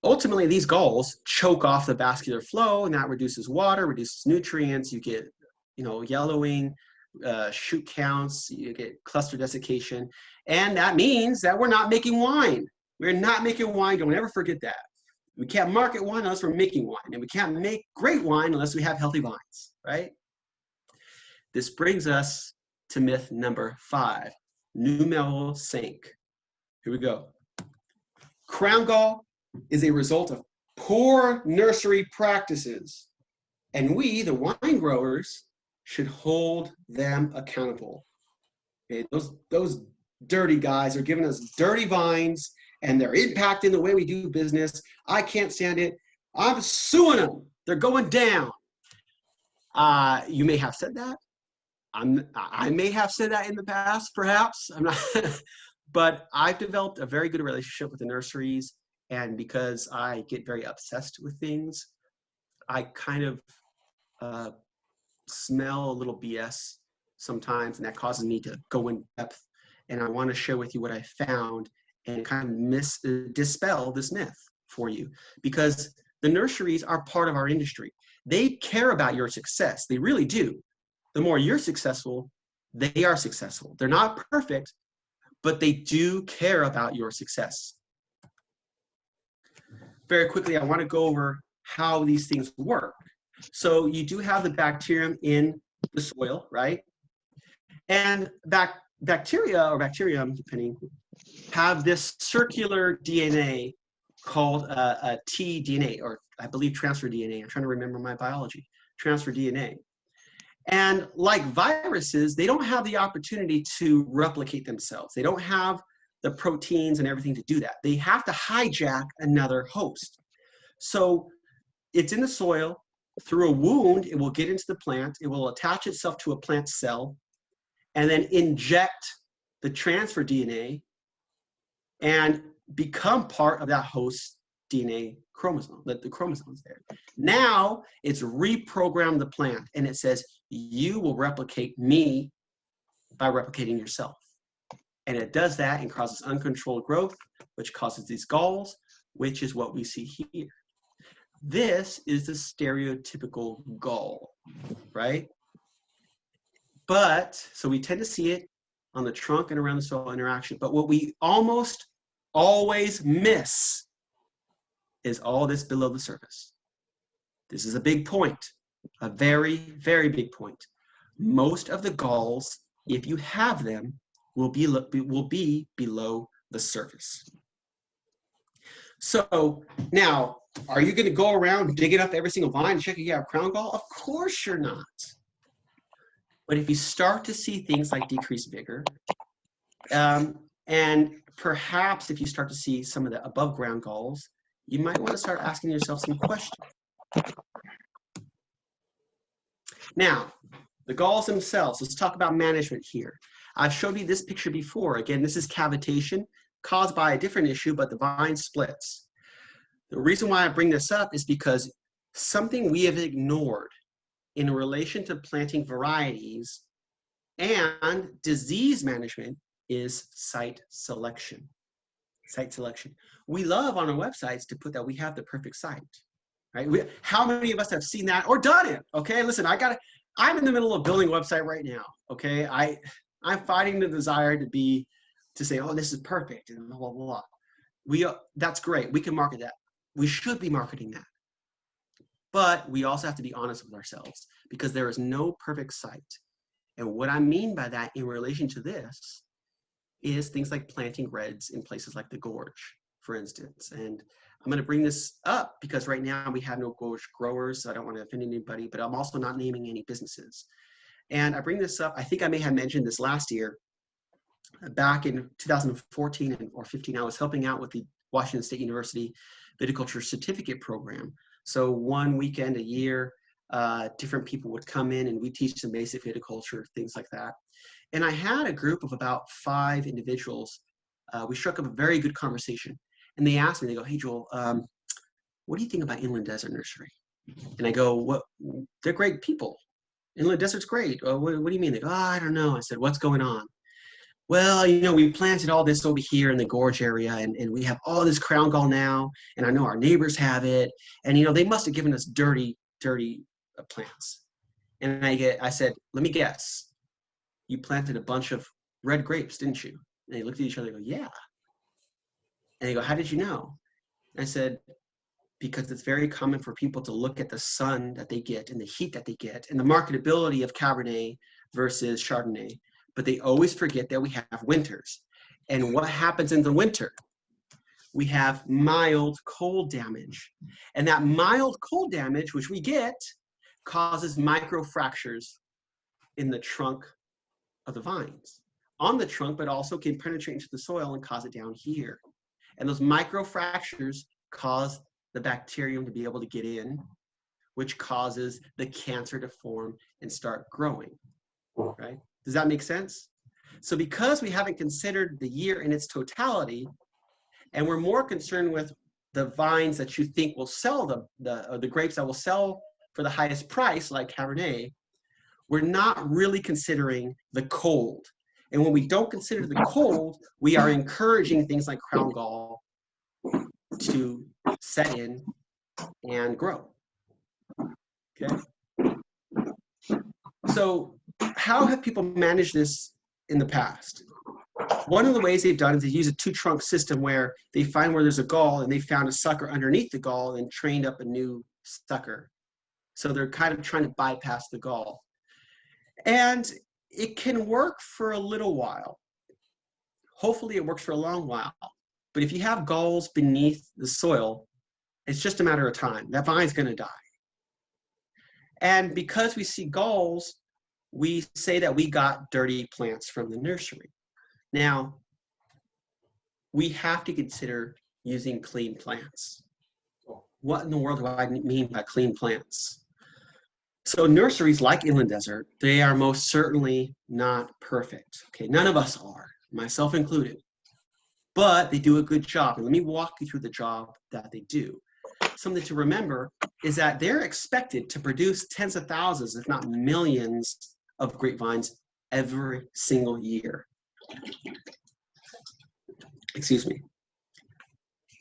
Ultimately, these galls choke off the vascular flow, and that reduces water, reduces nutrients. You get, yellowing, shoot counts, you get cluster desiccation. And that means that we're not making wine. We're not making wine. Don't ever forget that. We can't market wine unless we're making wine. And we can't make great wine unless we have healthy vines, right? This brings us to myth number 5, numero 5. Here we go. Crown gall is a result of poor nursery practices, and we, the wine growers, should hold them accountable. Okay, those dirty guys are giving us dirty vines, and they're impacting the way we do business. I can't stand it. I'm suing them. They're going down. You may have said that. I may have said that in the past, perhaps. I'm not, but I've developed a very good relationship with the nurseries, and because I get very obsessed with things, I kind of smell a little BS sometimes, and that causes me to go in depth. And I want to share with you what I found and kind of dispel this myth for you, because the nurseries are part of our industry. They care about your success. They really do. The more you're successful, they are successful. They're not perfect, but they do care about your success. Very quickly, I want to go over how these things work. So you do have the bacterium in the soil, right? And bacteria, or bacterium, depending, have this circular DNA called a tDNA, or I believe transfer DNA. I'm trying to remember my biology. Transfer DNA. And like viruses, they don't have the opportunity to replicate themselves. They don't have the proteins and everything to do that. They have to hijack another host. So it's in the soil. Through a wound, it will get into the plant. It will attach itself to a plant cell and then inject the transfer DNA and become part of that host DNA chromosome, the chromosomes there. Now it's reprogrammed the plant, and it says, you will replicate me by replicating yourself. And it does that and causes uncontrolled growth, which causes these galls, which is what we see here. This is the stereotypical gall, right? But, so we tend to see it on the trunk and around the soil interaction. But what we almost always miss is all this below the surface. This is a big point, a very, very big point. Most of the galls, if you have them, will be below the surface. So now, are you going to go around digging up every single vine and checking if you have crown gall? Of course you're not. But if you start to see things like decreased vigor, and perhaps if you start to see some of the above ground galls, you might want to start asking yourself some questions. Now, the galls themselves, let's talk about management here. I've showed you this picture before. Again, this is cavitation caused by a different issue, but the vine splits. The reason why I bring this up is because something we have ignored in relation to planting varieties and disease management is site selection. Site selection. We love on our websites to put that we have the perfect site, right? How many of us have seen that or done it? Okay, listen, I'm in the middle of building a website right now. Okay, I'm fighting the desire to say, oh, this is perfect and blah, blah, blah. That's great. We can market that. We should be marketing that. But we also have to be honest with ourselves, because there is no perfect site. And what I mean by that in relation to this is things like planting reds in places like the gorge, for instance. And I'm going to bring this up because right now we have no gorge growers, so I don't want to offend anybody, but I'm also not naming any businesses. And I bring this up, I think I may have mentioned this last year. Back in 2014 or 15, I was helping out with the Washington State University Viticulture Certificate Program. So one weekend a year, different people would come in and we teach them basic viticulture, things like that. And I had a group of about 5 individuals. We struck up a very good conversation. And they asked me, they go, hey, Joel, what do you think about Inland Desert Nursery? And I go, "What? They're great people. Inland Desert's great. What do you mean?" They go, "Oh, I don't know." I said, "What's going on?" "Well, we planted all this over here in the gorge area, and we have all this crown gall now, and I know our neighbors have it, and they must have given us dirty plants." And I said, "Let me guess. You planted a bunch of red grapes, didn't you?" And they looked at each other and go, "Yeah." And they go, "How did you know?" And I said, because it's very common for people to look at the sun that they get and the heat that they get and the marketability of Cabernet versus Chardonnay, but they always forget that we have winters. And what happens in the winter? We have mild cold damage. And that mild cold damage, which we get, causes microfractures in the trunk of the vines. On the trunk, but also can penetrate into the soil and cause it down here. And those microfractures cause the bacterium to be able to get in, which causes the cancer to form and start growing, right? Does that make sense? So because we haven't considered the year in its totality, and we're more concerned with the vines that you think will sell the grapes that will sell for the highest price, like Cabernet, we're not really considering the cold. And when we don't consider the cold, we are encouraging things like crown gall to set in and grow. Okay. So how have people managed this in the past? One of the ways they've done is they use a 2-trunk system where they find where there's a gall and they found a sucker underneath the gall and trained up a new sucker. So they're kind of trying to bypass the gall. And it can work for a little while. Hopefully it works for a long while. But if you have galls beneath the soil, it's just a matter of time. That vine's going to die. And because we see galls, we say that we got dirty plants from the nursery. Now, we have to consider using clean plants. What in the world do I mean by clean plants? So nurseries like Inland Desert, they are most certainly not perfect. Okay, none of us are, myself included. But they do a good job. And let me walk you through the job that they do. Something to remember is that they're expected to produce tens of thousands, if not millions, of grapevines every single year. Excuse me.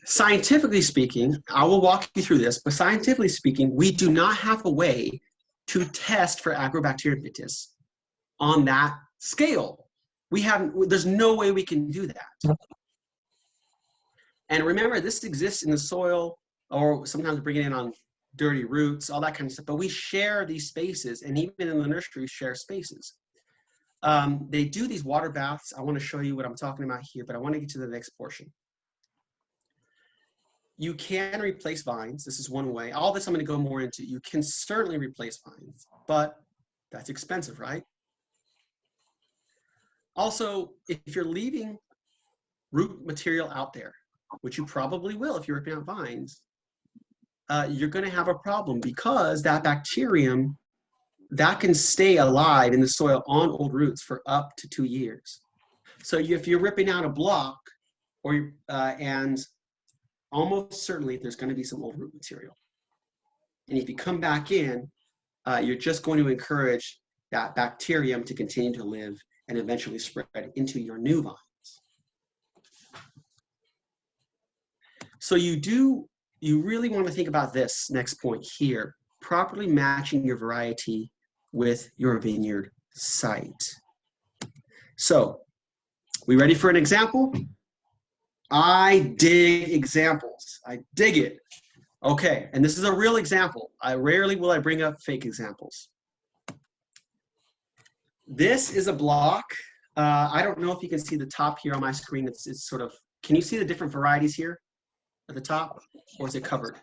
Scientifically speaking, I will walk you through this, but scientifically speaking, we do not have a way to test for Agrobacterium vitis on that scale. There's no way we can do that. And remember, this exists in the soil, or sometimes we bring it in on dirty roots, all that kind of stuff. But we share these spaces, and even in the nursery, we share spaces. They do these water baths. I want to show you what I'm talking about here, but I want to get to the next portion. You can replace vines. This is one way. All this I'm going to go more into. You can certainly replace vines, but that's expensive, right? Also, if you're leaving root material out there, which you probably will if you're ripping out vines, you're going to have a problem because that bacterium, that can stay alive in the soil on old roots for up to 2 years. So if you're ripping out a block, and almost certainly there's going to be some old root material. And if you come back in, you're just going to encourage that bacterium to continue to live and eventually spread into your new vines. So you really want to think about this next point here, properly matching your variety with your vineyard site. So, we ready for an example? I dig examples. I dig it. Okay, and this is a real example. Rarely will I bring up fake examples. This is a block. I don't know if you can see the top here on my screen. It's sort of, can you see the different varieties here at the top, or is it covered?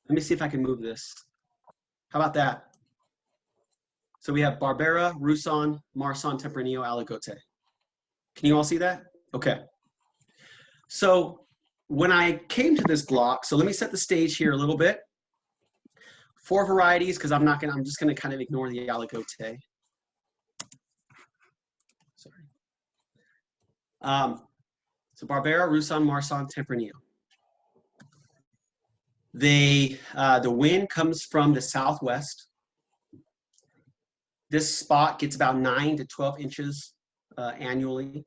Let me see if I can move this. How about that? So we have Barbera, Russon, Marson, Tempranillo, Aligote. Can you all see that? Okay. So when I came to this block, so let me set the stage here a little bit. 4 varieties, because I'm just gonna kind of ignore the Aligote. Sorry. So Barbera, Russon, Marson, Tempranillo. The wind comes from the southwest. This spot gets about 9 to 12 inches annually.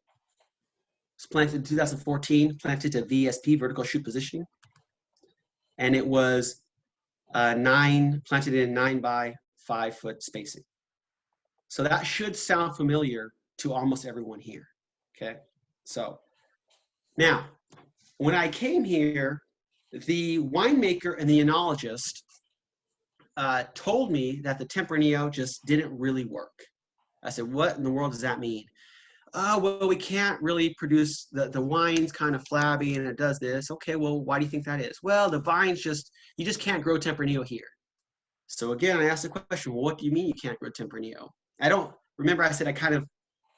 It's planted in 2014, planted to VSP, vertical shoot positioning. And it was planted in 9 by 5 foot spacing. So that should sound familiar to almost everyone here, okay? So now, when I came here, the winemaker and the enologist told me that the Tempranillo just didn't really work. I said, what in the world does that mean? Oh, well, we can't really produce, the wine's kind of flabby and it does this. Okay, well, why do you think that is? Well, the vine's you just can't grow Tempranillo here. So again, I asked the question, well, what do you mean you can't grow Tempranillo? Remember I said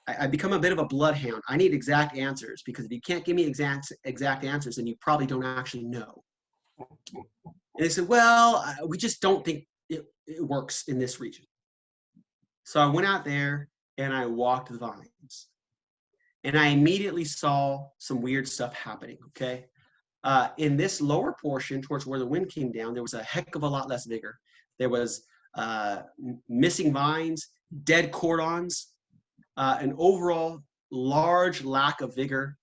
I become a bit of a bloodhound. I need exact answers, because if you can't give me exact answers, then you probably don't actually know. And they said, well, we just don't think it works in this region. So I went out there and I walked the vines. And I immediately saw some weird stuff happening, okay? In this lower portion, towards where the wind came down, there was a heck of a lot less vigor. There was missing vines, dead cordons, an overall large lack of vigor.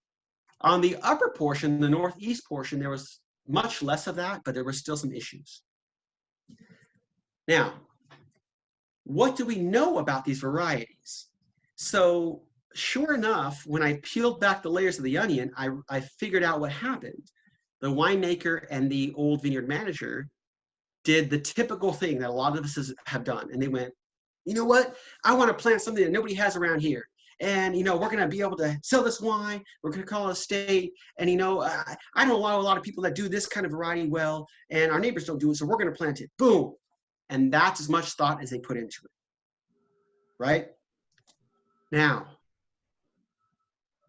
On the upper portion, the northeast portion, there was much less of that, but there were still some issues. Now, what do we know about these varieties? So sure enough, when I peeled back the layers of the onion, I figured out what happened. The winemaker and the old vineyard manager did the typical thing that a lot of us have done. And they went, you know what? I want to plant something that nobody has around here. And, we're going to be able to sell this wine. We're going to call it a state. And, I know a lot of people that do this kind of variety well, and our neighbors don't do it, so we're going to plant it. Boom. And that's as much thought as they put into it. Right? Now,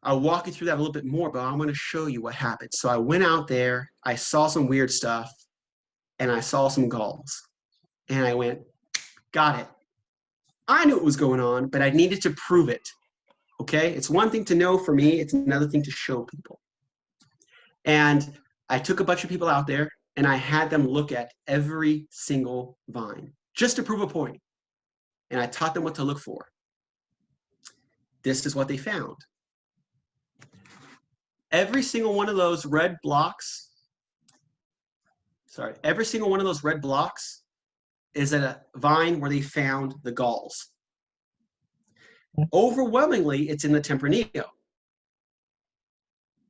I'll walk you through that a little bit more, but I'm going to show you what happened. So I went out there, I saw some weird stuff, and I saw some galls. And I went, got it. I knew what was going on, but I needed to prove it. Okay? It's one thing to know for me, it's another thing to show people. And I took a bunch of people out there, and I had them look at every single vine, just to prove a point. And I taught them what to look for. This is what they found. Every single one of those red blocks, every single one of those red blocks is a vine where they found the galls. Overwhelmingly, it's in the Tempranillo.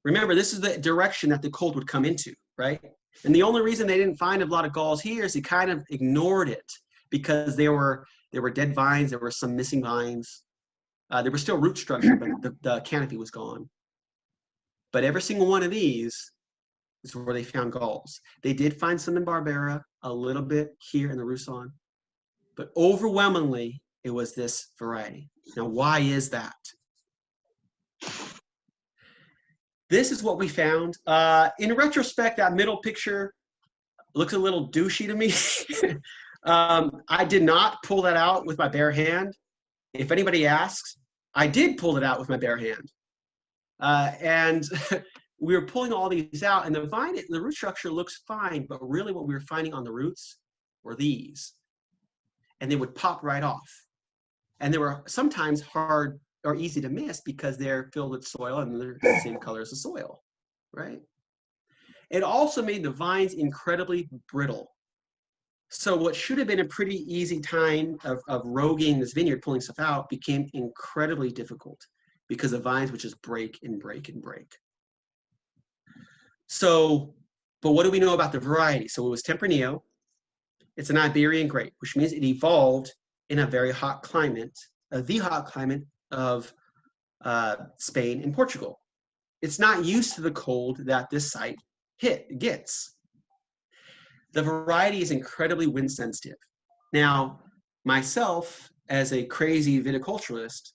Remember, this is the direction that the cold would come into, right? And the only reason they didn't find a lot of galls here is they kind of ignored it, because there were dead vines, there were some missing vines. There was still root structure, but the canopy was gone. But every single one of these is where they found galls. They did find some in Barbera, a little bit here in the Russon, but overwhelmingly, it was this variety. Now, why is that? This is what we found. In retrospect, that middle picture looks a little douchey to me. I did not pull that out with my bare hand. If anybody asks, I did pull it out with my bare hand. And we were pulling all these out, and the root structure looks fine, but really what we were finding on the roots were these. And they would pop right off. And they were sometimes hard or easy to miss because they're filled with soil and they're the same color as the soil, right? It also made the vines incredibly brittle. So what should have been a pretty easy time of roguing this vineyard, pulling stuff out, became incredibly difficult because the vines would just break and break and break. So, but what do we know about the variety? So it was Tempranillo. It's an Iberian grape, which means it evolved in a very hot climate, the hot climate of Spain and Portugal. It's not used to the cold that this site gets. The variety is incredibly wind sensitive. Now, myself, as a crazy viticulturalist,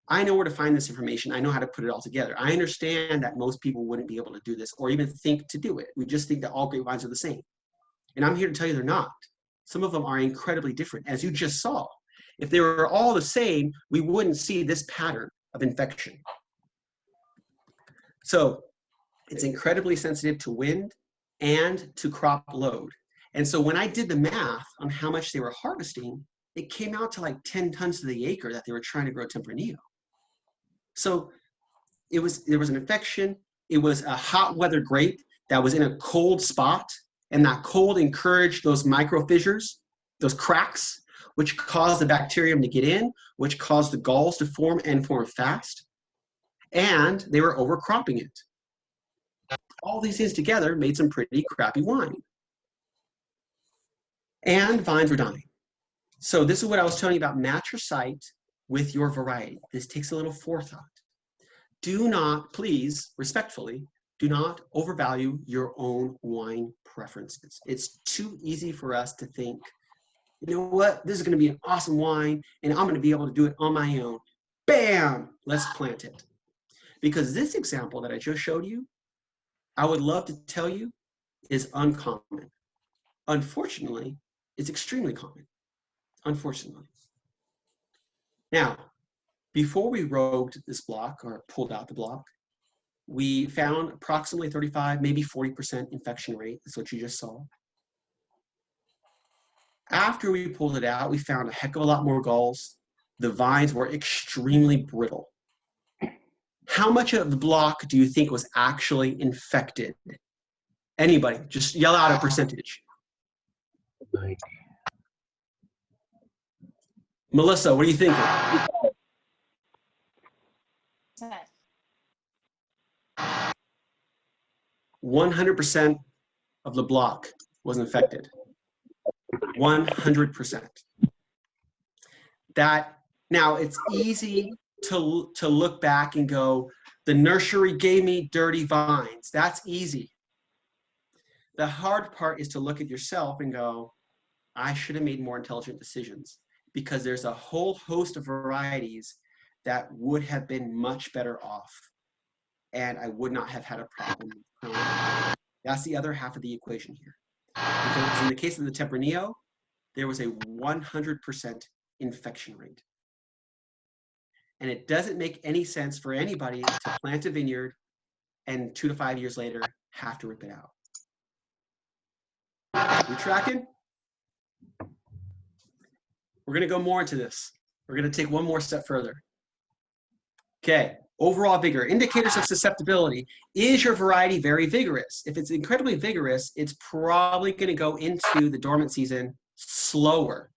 I know where to find this information. I know how to put it all together. I understand that most people wouldn't be able to do this or even think to do it. We just think that all grapevines are the same. And I'm here to tell you they're not. Some of them are incredibly different, as you just saw. If they were all the same, we wouldn't see this pattern of infection. So it's incredibly sensitive to wind and to crop load. And so when I did the math on how much they were harvesting, it came out to like 10 tons to the acre that they were trying to grow Tempranillo. So there was an infection. It was a hot weather grape that was in a cold spot, and that cold encouraged those micro fissures, those cracks, which caused the bacterium to get in, which caused the galls to form and form fast. And they were overcropping it. All these things together made some pretty crappy wine. And vines were dying. So this is what I was telling you about. Match your site with your variety. This takes a little forethought. Do not, please, respectfully, do not overvalue your own wine preferences. It's too easy for us to think, you know what, this is going to be an awesome wine, and I'm going to be able to do it on my own. Bam! Let's plant it. Because this example that I just showed you, I would love to tell you, is uncommon. Unfortunately, it's extremely common. Unfortunately. Now, before we rogued this block or pulled out the block, we found approximately 35, maybe 40% infection rate. That's what you just saw. After we pulled it out, we found a heck of a lot more galls. The vines were extremely brittle. How much of the block do you think was actually infected? Anybody, just yell out a percentage. Melissa, what are you thinking? 100% of the block was infected. 100%. That, now it's easy to look back and go, the nursery gave me dirty vines. That's easy. The hard part is to look at yourself and go, I should have made more intelligent decisions, because there's a whole host of varieties that would have been much better off, and I would not have had a problem. That's the other half of the equation here. Because in the case of the Tempranillo, there was a 100% infection rate. And it doesn't make any sense for anybody to plant a vineyard and 2 to 5 years later have to rip it out. We tracking? We're going to go more into this. We're going to take one more step further. Okay, overall vigor. Indicators of susceptibility. Is your variety very vigorous? If it's incredibly vigorous, it's probably going to go into the dormant season slower.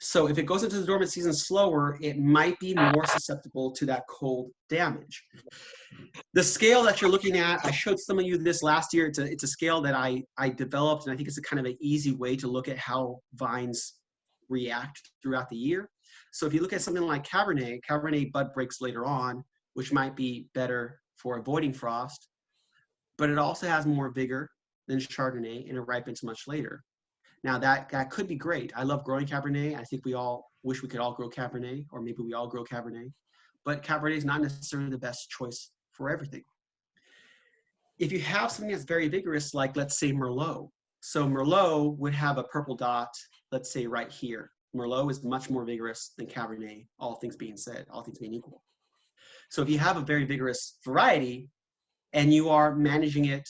So if it goes into the dormant season slower, it might be more susceptible to that cold damage. The scale that you're looking at, I showed some of you this last year. It's a scale that I developed, and I think it's a kind of an easy way to look at how vines react throughout the year. So if you look at something like Cabernet bud breaks later on, which might be better for avoiding frost, but it also has more vigor than Chardonnay, and it ripens much later. Now that could be great. I love growing Cabernet. I think we all wish we could all grow Cabernet, or maybe we all grow Cabernet, but Cabernet is not necessarily the best choice for everything. If you have something that's very vigorous, like let's say Merlot. So Merlot would have a purple dot, let's say right here. Merlot is much more vigorous than Cabernet, all things being said, all things being equal. So if you have a very vigorous variety and you are managing it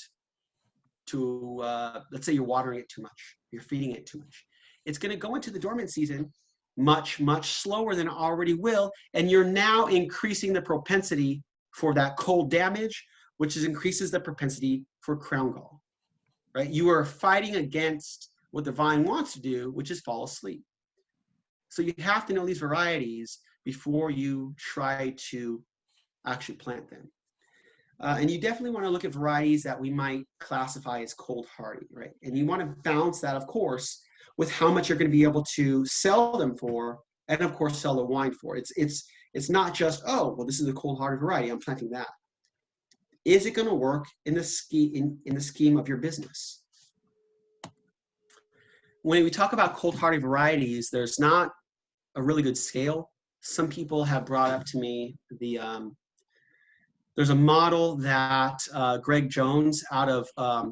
to, let's say you're watering it too much, you're feeding it too much, it's going to go into the dormant season much, much slower than it already will, and you're now increasing the propensity for that cold damage, which increases the propensity for crown gall, right? You are fighting against what the vine wants to do, which is fall asleep. So you have to know these varieties before you try to actually plant them. And you definitely want to look at varieties that we might classify as cold hardy, right? And you want to balance that, of course, with how much you're going to be able to sell them for, and of course sell the wine for. It's not just, oh, well, this is a cold hardy variety, I'm planting that. Is it going to work in the scheme of your business? When we talk about cold hardy varieties, there's not a really good scale. Some people have brought up to me there's a model that Greg Jones out of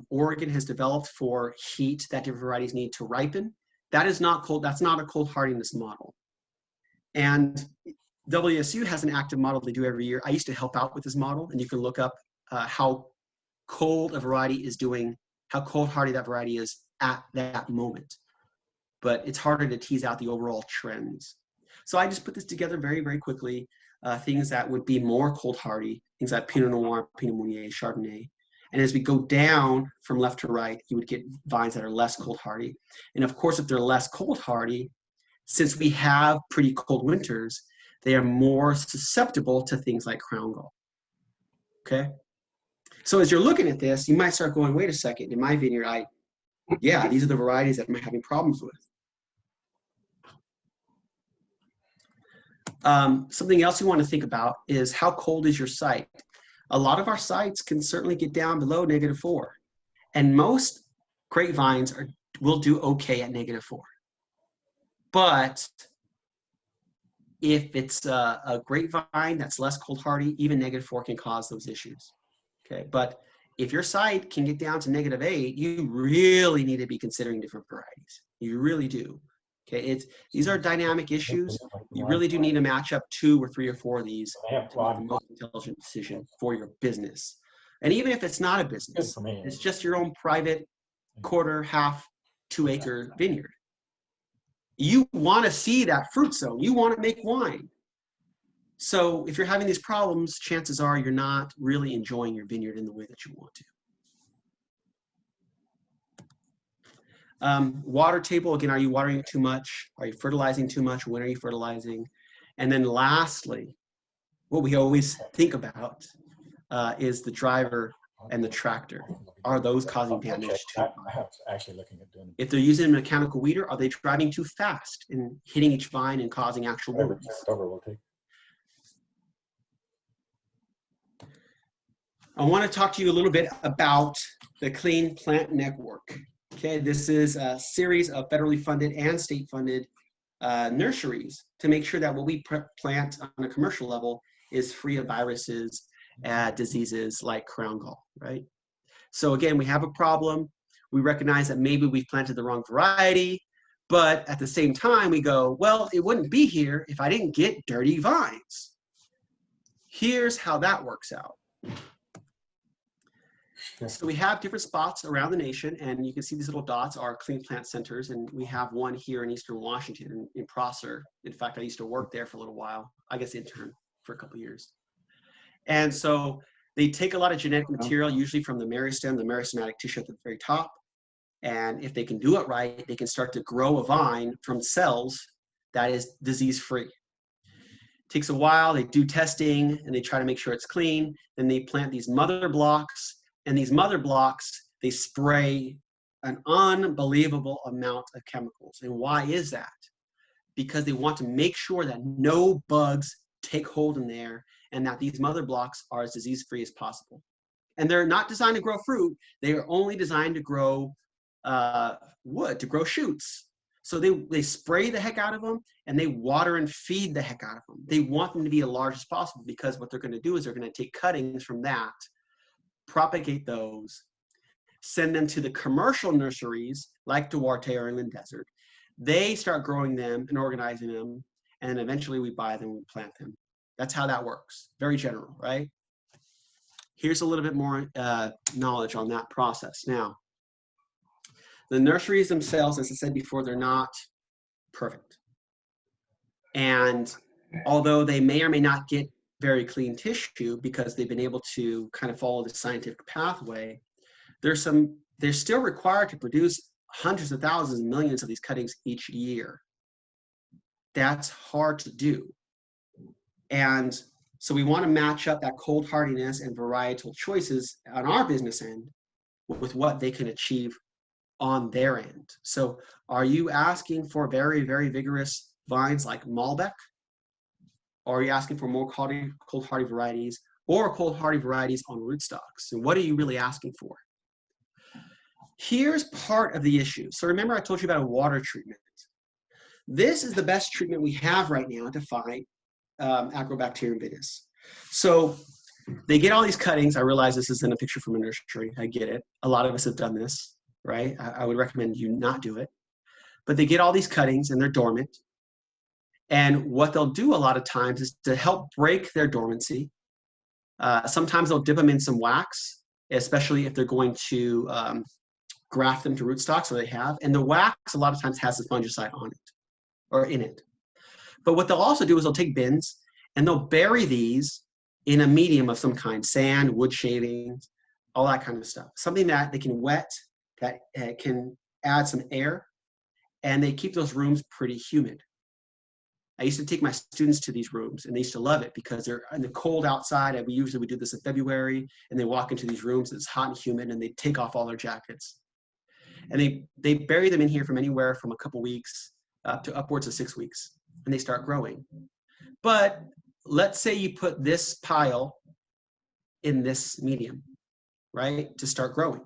Oregon has developed for heat that different varieties need to ripen. That is not cold. That's not a cold hardiness model. And WSU has an active model they do every year. I used to help out with this model, and you can look up how cold a variety is doing, how cold hardy that variety is at that moment. But it's harder to tease out the overall trends. So I just put this together very, very quickly. Things that would be more cold hardy, things like Pinot Noir, Pinot Meunier, Chardonnay. And as we go down from left to right, you would get vines that are less cold hardy. And of course, if they're less cold hardy, since we have pretty cold winters, they are more susceptible to things like crown gall. Okay? So as you're looking at this, you might start going, wait a second, in my vineyard, yeah, these are the varieties that I'm having problems with. Something else you want to think about is how cold is your site? A lot of our sites can certainly get down below -4. And most grapevines will do okay at -4. But if it's a grapevine that's less cold hardy, even -4 can cause those issues. Okay, but if your site can get down to -8, you really need to be considering different varieties. You really do. Okay, these are dynamic issues. You really do need to match up 2 or 3 or 4 of these to make the most intelligent decision for your business. And even if it's not a business, it's just your own private quarter, half, 2-acre vineyard. You want to see that fruit zone. You want to make wine. So if you're having these problems, chances are you're not really enjoying your vineyard in the way that you want to. Water table, again, are you watering it too much? Are you fertilizing too much? When are you fertilizing? And then lastly, what we always think about is the driver and the tractor. Are those causing damage too? Actually looking at doing. If they're using a mechanical weeder, are they driving too fast and hitting each vine and causing actual wounds? I want to talk to you a little bit about the Clean Plant Network. Okay, this is a series of federally funded and state-funded nurseries to make sure that what we plant on a commercial level is free of viruses, diseases like crown gall, right? So again, we have a problem. We recognize that maybe we've planted the wrong variety, but at the same time we go, well, it wouldn't be here if I didn't get dirty vines. Here's how that works out. So we have different spots around the nation, and you can see these little dots are clean plant centers, and we have one here in Eastern Washington in Prosser. In fact, I used to work there for a little while. I guess intern for a couple of years. And so they take a lot of genetic material, usually from the meristem, the meristematic tissue at the very top. And if they can do it right, they can start to grow a vine from cells that is disease-free. Takes a while, they do testing, and they try to make sure it's clean. Then they plant these mother blocks. And these mother blocks, they spray an unbelievable amount of chemicals. And why is that? Because they want to make sure that no bugs take hold in there and that these mother blocks are as disease-free as possible. And they're not designed to grow fruit. They are only designed to grow wood, to grow shoots. So they spray the heck out of them, and they water and feed the heck out of them. They want them to be as large as possible, because what they're going to do is they're going to take cuttings from that, propagate those, send them to the commercial nurseries like Duarte or Inland Desert. They start growing them and organizing them, and eventually we buy them and we plant them. That's how that works. Very general, right? Here's a little bit more knowledge on that process. Now, the nurseries themselves, as I said before, they're not perfect. And although they may or may not get very clean tissue because they've been able to kind of follow the scientific pathway, they're still required to produce hundreds of thousands and millions of these cuttings each year. That's hard to do. And so we want to match up that cold hardiness and varietal choices on our business end with what they can achieve on their end. So are you asking for very, very vigorous vines like Malbec? Or are you asking for more cold hardy varieties, or cold hardy varieties on rootstocks? And what are you really asking for? Here's part of the issue. So remember I told you about a water treatment. This is the best treatment we have right now to fight Agrobacterium vitis. So they get all these cuttings. I realize this isn't a picture from a nursery. I get it. A lot of us have done this, right? I would recommend you not do it. but they get all these cuttings and they're dormant. And what they'll do a lot of times is to help break their dormancy. Sometimes they'll dip them in some wax, especially if they're going to graft them to rootstock, so they have. And the wax a lot of times has the fungicide on it or in it. But what they'll also do is they'll take bins and they'll bury these in a medium of some kind, sand, wood shavings, all that kind of stuff. Something that they can wet, that can add some air, and they keep those rooms pretty humid. I used to take my students to these rooms, and they used to love it because they're in the cold outside. And we usually would do this in February, and they walk into these rooms, it's hot and humid, and they take off all their jackets. And they bury them in here from anywhere from a couple weeks up to upwards of 6 weeks, and they start growing. But let's say you put this pile in this medium, right, to start growing,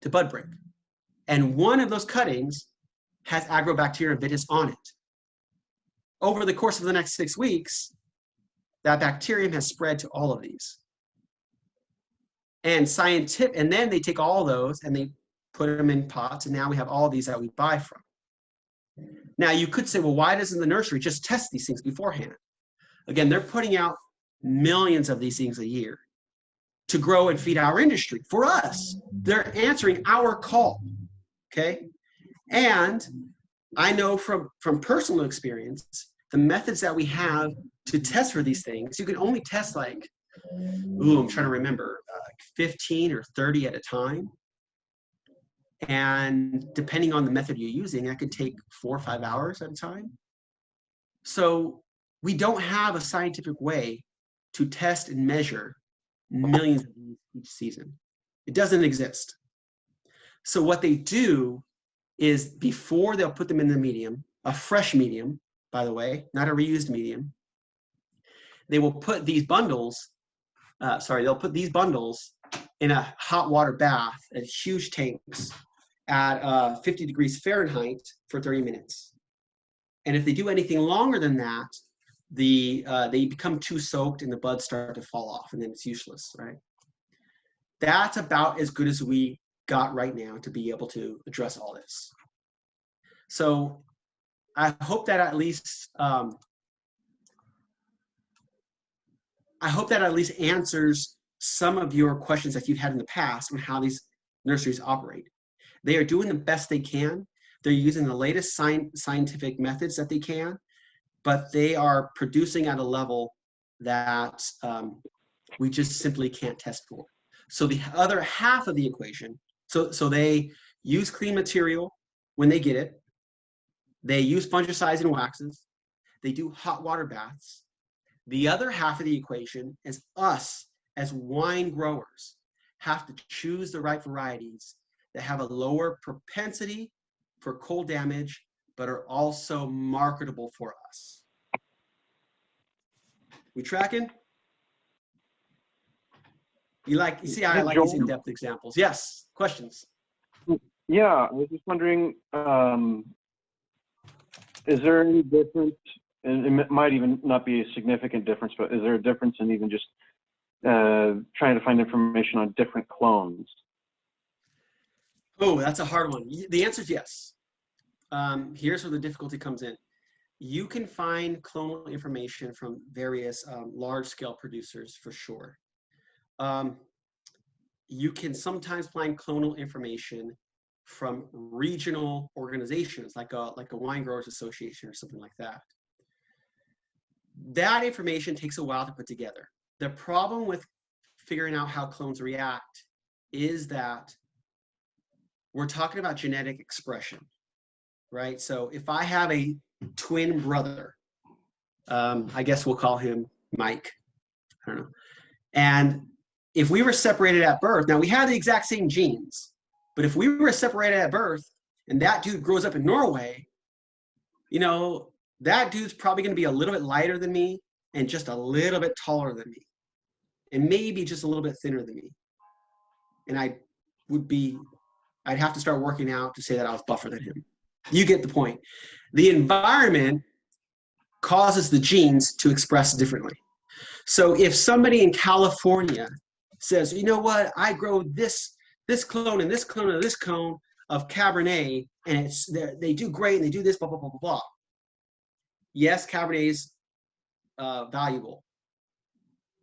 to bud break. And one of those cuttings has Agrobacterium vitis on it. Over the course of the next 6 weeks, that bacterium has spread to all of these. And then they take all those and they put them in pots, and now we have all these that we buy from. Now you could say, well, why doesn't the nursery just test these things beforehand? Again, they're putting out millions of these things a year to grow and feed our industry. For us, they're answering our call, okay? And I know from personal experience, the methods that we have to test for these things, you can only test like, I'm trying to remember, 15 or 30 at a time. And depending on the method you're using, that could take 4 or 5 hours at a time. So we don't have a scientific way to test and measure millions of these each season. It doesn't exist. So what they do is before they'll put them in the medium, a fresh medium, by the way, not a reused medium, they will put these bundles, they'll put these bundles in a hot water bath at huge tanks at 50 degrees Fahrenheit for 30 minutes. And if they do anything longer than that, they become too soaked and the buds start to fall off, and then it's useless, right? That's about as good as we got right now to be able to address all this. So I hope that at least answers some of your questions that you've had in the past on how these nurseries operate. They are doing the best they can. They're using the latest scientific methods that they can, but they are producing at a level that we just simply can't test for. So the other half of the equation, so they use clean material when they get it. They use fungicides and waxes. They do hot water baths. The other half of the equation is us as wine growers have to choose the right varieties that have a lower propensity for cold damage, but are also marketable for us. We tracking? You see how I like these in-depth examples. Yes, questions? Yeah, I was just wondering, is there any difference, and it might even not be a significant difference, but is there a difference in even just trying to find information on different clones? Oh, that's a hard one. The answer is yes. Here's where the difficulty comes in. You can find clonal information from various large-scale producers for sure. You can sometimes find clonal information from regional organizations like a wine growers association or something like that. That information takes a while to put together. The problem with figuring out how clones react is that we're talking about genetic expression, right? So if I have a twin brother, I guess we'll call him Mike, I don't know. And if we were separated at birth, now we have the exact same genes, but if we were separated at birth and that dude grows up in Norway, you know, that dude's probably going to be a little bit lighter than me and just a little bit taller than me and maybe just a little bit thinner than me. And I'd have to start working out to say that I was buffer than him. You get the point. The environment causes the genes to express differently. So if somebody in California says, you know what, I grow this clone and this clone and this clone of Cabernet and they do great and they do this, blah, blah, blah, blah, blah. Yes, Cabernet is valuable.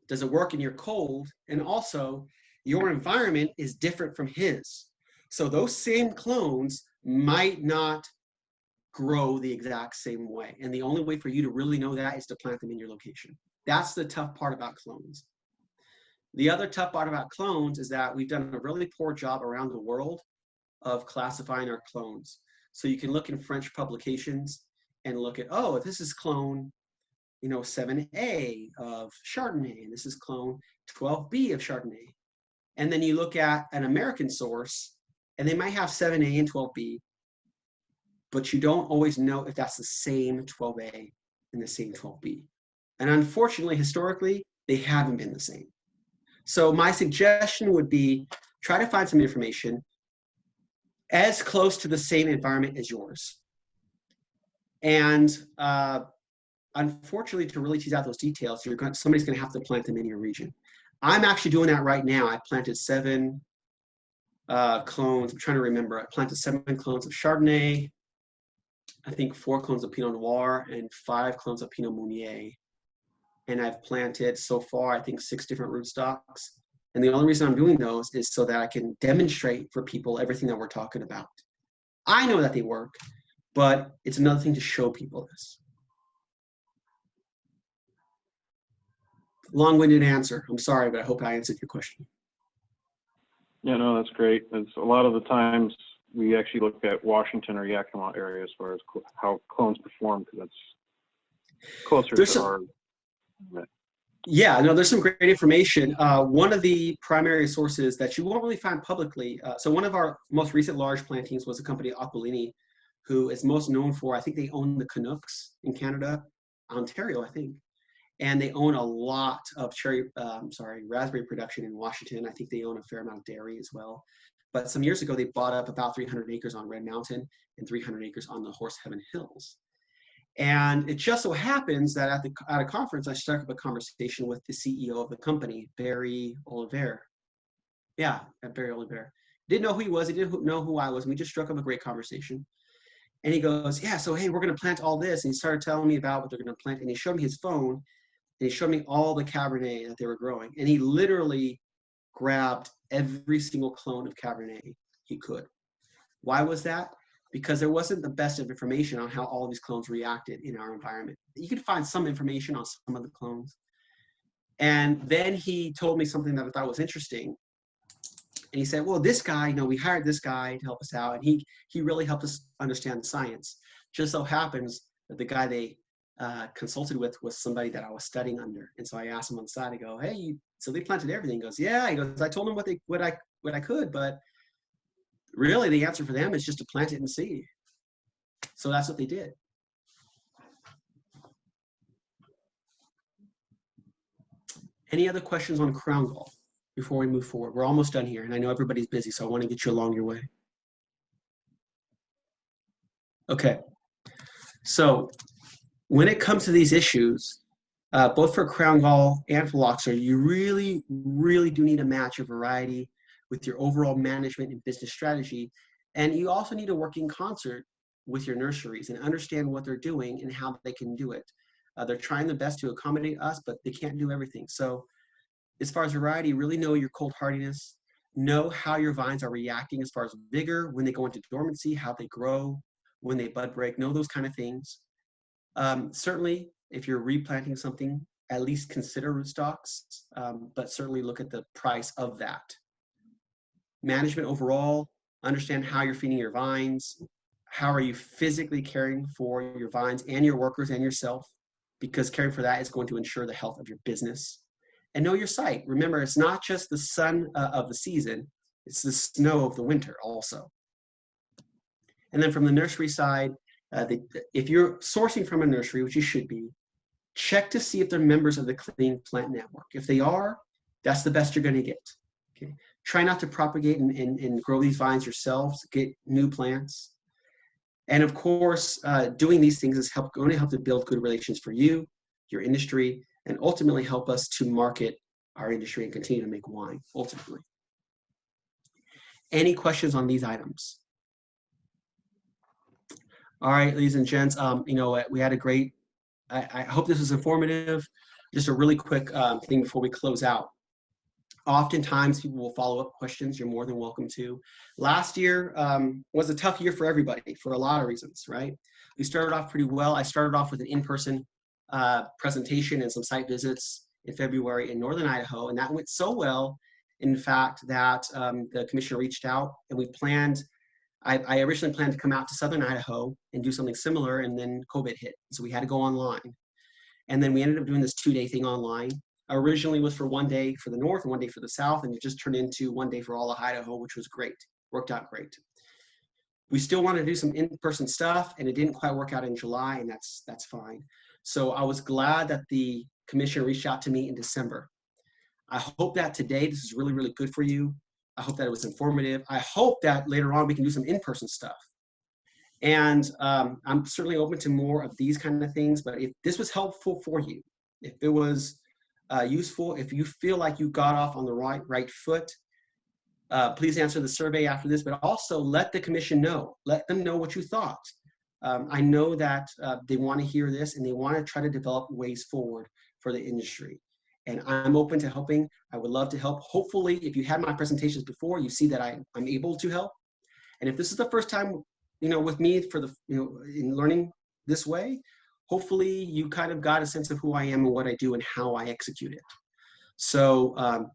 Does it work in your cold? And also, your environment is different from his. So those same clones might not grow the exact same way. And the only way for you to really know that is to plant them in your location. That's the tough part about clones. The other tough part about clones is that we've done a really poor job around the world of classifying our clones. So you can look in French publications and look at, oh, this is clone, 7A of Chardonnay, and this is clone 12B of Chardonnay. And then you look at an American source, and they might have 7A and 12B, but you don't always know if that's the same 12A and the same 12B. And unfortunately, historically, they haven't been the same. So my suggestion would be try to find some information as close to the same environment as yours. And unfortunately, to really tease out those details, somebody's going to have to plant them in your region. I'm actually doing that right now. I planted 7 clones. I'm trying to remember. I planted 7 clones of Chardonnay, I think 4 clones of Pinot Noir, and 5 clones of Pinot Meunier. And I've planted so far, I think 6 different rootstocks. And the only reason I'm doing those is so that I can demonstrate for people everything that we're talking about. I know that they work, but it's another thing to show people this. Long-winded answer. I'm sorry, but I hope I answered your question. Yeah, no, that's great. It's a lot of the times we actually look at Washington or Yakima area as far as how clones perform, because that's closer to our. Yeah, no, there's some great information. One of the primary sources that you won't really find publicly, so one of our most recent large plantings was a company, Aquilini, who is most known for, I think they own the Canucks in Canada, Ontario, I think. And they own a lot of raspberry production in Washington. I think they own a fair amount of dairy as well. But some years ago, they bought up about 300 acres on Red Mountain and 300 acres on the Horse Heaven Hills. And it just so happens that at a conference, I struck up a conversation with the CEO of the company, Barry Oliver. Yeah, Barry Oliver. Didn't know who he was. He didn't know who I was. We just struck up a great conversation. And he goes, yeah, so, hey, we're going to plant all this. And he started telling me about what they're going to plant. And he showed me his phone. And he showed me all the Cabernet that they were growing. And he literally grabbed every single clone of Cabernet he could. Why was that? Because there wasn't the best of information on how all of these clones reacted in our environment. You could find some information on some of the clones. And then he told me something that I thought was interesting. And he said, well, this guy, we hired this guy to help us out. And he really helped us understand the science. Just so happens that the guy they consulted with was somebody that I was studying under. And so I asked him on the side, I go, hey, so they planted everything. He goes, yeah. He goes, I told them what I could, but really the answer for them is just to plant it and see. So that's what they did. Any other questions on crown gall before we move forward? We're almost done here, and I know everybody's busy, so I want to get you along your way. Okay. So when it comes to these issues, both for crown gall and phylloxera, you really, really do need to match your variety with your overall management and business strategy. And you also need to work in concert with your nurseries and understand what they're doing and how they can do it. They're trying their best to accommodate us, but they can't do everything. So as far as variety, really know your cold hardiness, know how your vines are reacting as far as vigor, when they go into dormancy, how they grow, when they bud break, know those kind of things. Certainly, if you're replanting something, at least consider rootstocks, but certainly look at the price of that. Management overall, understand how you're feeding your vines, how are you physically caring for your vines and your workers and yourself, because caring for that is going to ensure the health of your business. And know your site. Remember, it's not just the sun of the season, it's the snow of the winter also. And then from the nursery side, if you're sourcing from a nursery, which you should be, check to see if they're members of the Clean Plant Network. If they are, that's the best you're going to get. Okay. Try not to propagate and grow these vines yourselves, get new plants. And of course, doing these things is going to help to build good relations for you, your industry, and ultimately help us to market our industry and continue to make wine, ultimately. Any questions on these items? All right, ladies and gents, you know, we had a great, I hope this was informative. Just a really quick thing before we close out. Oftentimes people will follow up questions. You're more than welcome to. Last year was a tough year for everybody for a lot of reasons, right? We started off pretty well. I started off with an in-person presentation and some site visits in February in Northern Idaho, and that went so well, in fact, that the commission reached out and we planned, I originally planned to come out to Southern Idaho and do something similar, and then COVID hit. So we had to go online. And then we ended up doing this 2-day thing online. Originally was for 1 day for the North and 1 day for the South, and it just turned into 1 day for all of Idaho, which was great. Worked out great. We still wanted to do some in-person stuff, and it didn't quite work out in July, and that's fine. So I was glad that the commission reached out to me in December. I hope that today this is really, really good for you. I hope that it was informative. I hope that later on we can do some in-person stuff. And I'm certainly open to more of these kind of things, but if this was helpful for you, if it was useful, if you feel like you got off on the right foot, please answer the survey after this, but also let the commission know. Let them know what you thought. I know that they want to hear this and they want to try to develop ways forward for the industry. And I'm open to helping. I would love to help. Hopefully, if you had my presentations before, you see that I'm able to help. And if this is the first time, you know, with me for the, you know, in learning this way, hopefully you kind of got a sense of who I am and what I do and how I execute it. So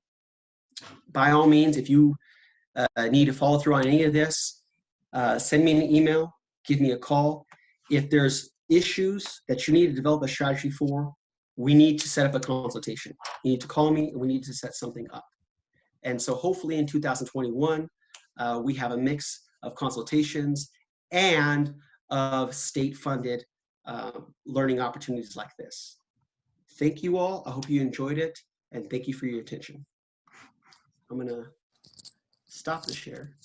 by all means, if you need to follow through on any of this, send me an email, give me a call. If there's issues that you need to develop a strategy for, we need to set up a consultation. You need to call me and we need to set something up. And so hopefully in 2021, we have a mix of consultations and of state-funded learning opportunities like this. Thank you all. I hope you enjoyed it, and thank you for your attention. I'm gonna stop the share.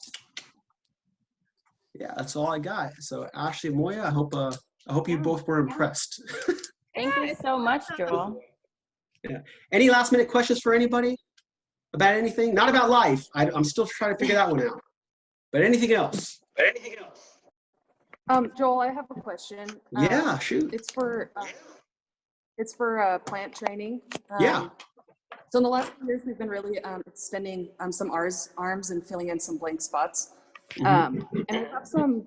Yeah, that's all I got. So Ashley, Moya, I hope you both were impressed. Thank you so much, Joel. Yeah. Any last minute questions for anybody about anything? Not about life. I'm still trying to figure that one out. But anything else? Joel, I have a question. Yeah, shoot. It's for plant training. Yeah. So in the last few years, we've been really extending some arms and filling in some blank spots. And we have some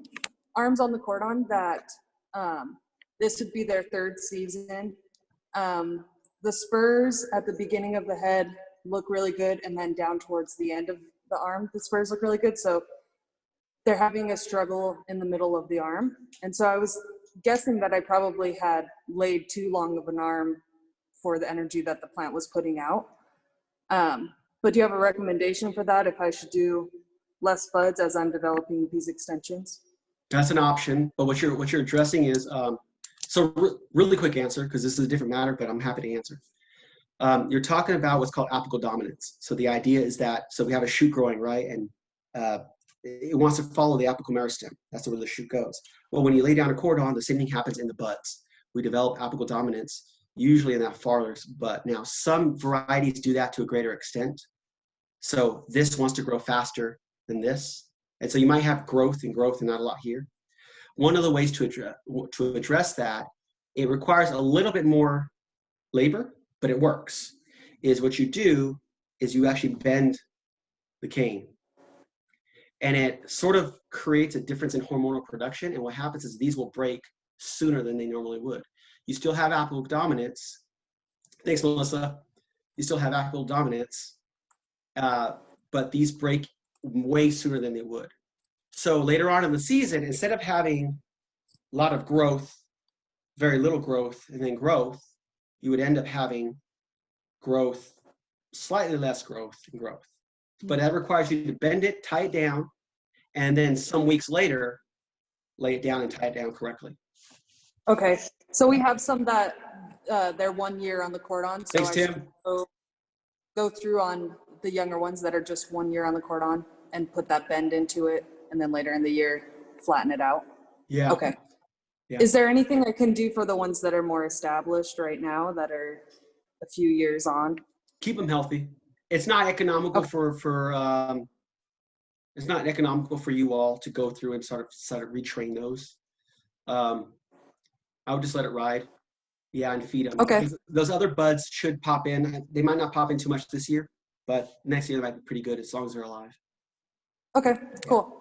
arms on the Cordon that this would be their 3rd season. The spurs at the beginning of the head look really good, and then down towards the end of the arm, the spurs look really good. So they're having a struggle in the middle of the arm. And so I was guessing that I probably had laid too long of an arm for the energy that the plant was putting out. But do you have a recommendation for that, if I should do less buds as I'm developing these extensions? That's an option, but what you're addressing is, really quick answer, because this is a different matter, but I'm happy to answer. You're talking about what's called apical dominance. So the idea is that, so we have a shoot growing, right? And it wants to follow the apical meristem. That's where the shoot goes. Well, when you lay down a cordon, the same thing happens in the buds. We develop apical dominance, usually in that farthest bud. Now, some varieties do that to a greater extent. So this wants to grow faster than this. And so you might have growth and not a lot here. One of the ways to address that, it requires a little bit more labor, but it works, is what you do is you actually bend the cane. And it sort of creates a difference in hormonal production. And what happens is these will break sooner than they normally would. You still have apical dominance. Thanks, Melissa. You still have apical dominance, but these break way sooner than they would. So later on in the season, instead of having a lot of growth, very little growth, and then growth, you would end up having growth, slightly less growth and growth. But that requires you to bend it, tie it down, and then some weeks later, lay it down and tie it down correctly. Okay, so we have some that they're 1 year on the Cordon. So thanks, Tim. Go through on the younger ones that are just 1 year on the Cordon and put that bend into it, and then later in the year, flatten it out. Yeah. Okay. Yeah. Is there anything I can do for the ones that are more established right now that are a few years on? Keep them healthy. It's not economical it's not economical for you all to go through and sort of retrain those. I would just let it ride. Yeah, and feed them. Okay. Those other buds should pop in. They might not pop in too much this year, but next year they might be pretty good as long as they're alive. Okay, cool.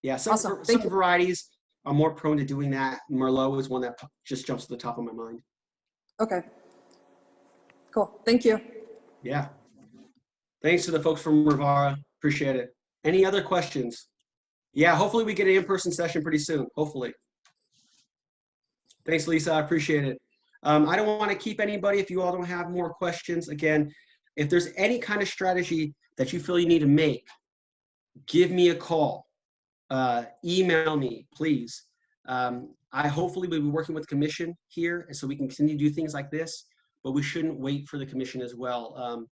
Yeah, some varieties are more prone to doing that. Merlot is one that just jumps to the top of my mind. Okay, cool. Thank you. Yeah. Thanks to the folks from Rivara. Appreciate it. Any other questions? Yeah, hopefully we get an in-person session pretty soon. Hopefully. Thanks, Lisa. I appreciate it. I don't want to keep anybody if you all don't have more questions. Again, if there's any kind of strategy that you feel you need to make, give me a call. Email me, please. I hopefully will be working with the commission here, and so we can continue to do things like this, but we shouldn't wait for the commission as well.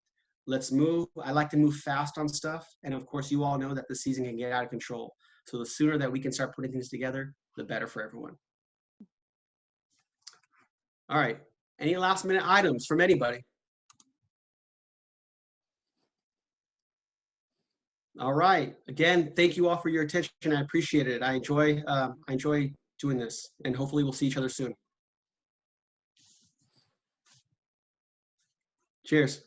Let's move. I like to move fast on stuff, and of course, you all know that the season can get out of control. So the sooner that we can start putting things together, the better for everyone. All right. Any last minute items from anybody? All right. Again, thank you all for your attention. I appreciate it. I enjoy doing this, and hopefully we'll see each other soon. Cheers.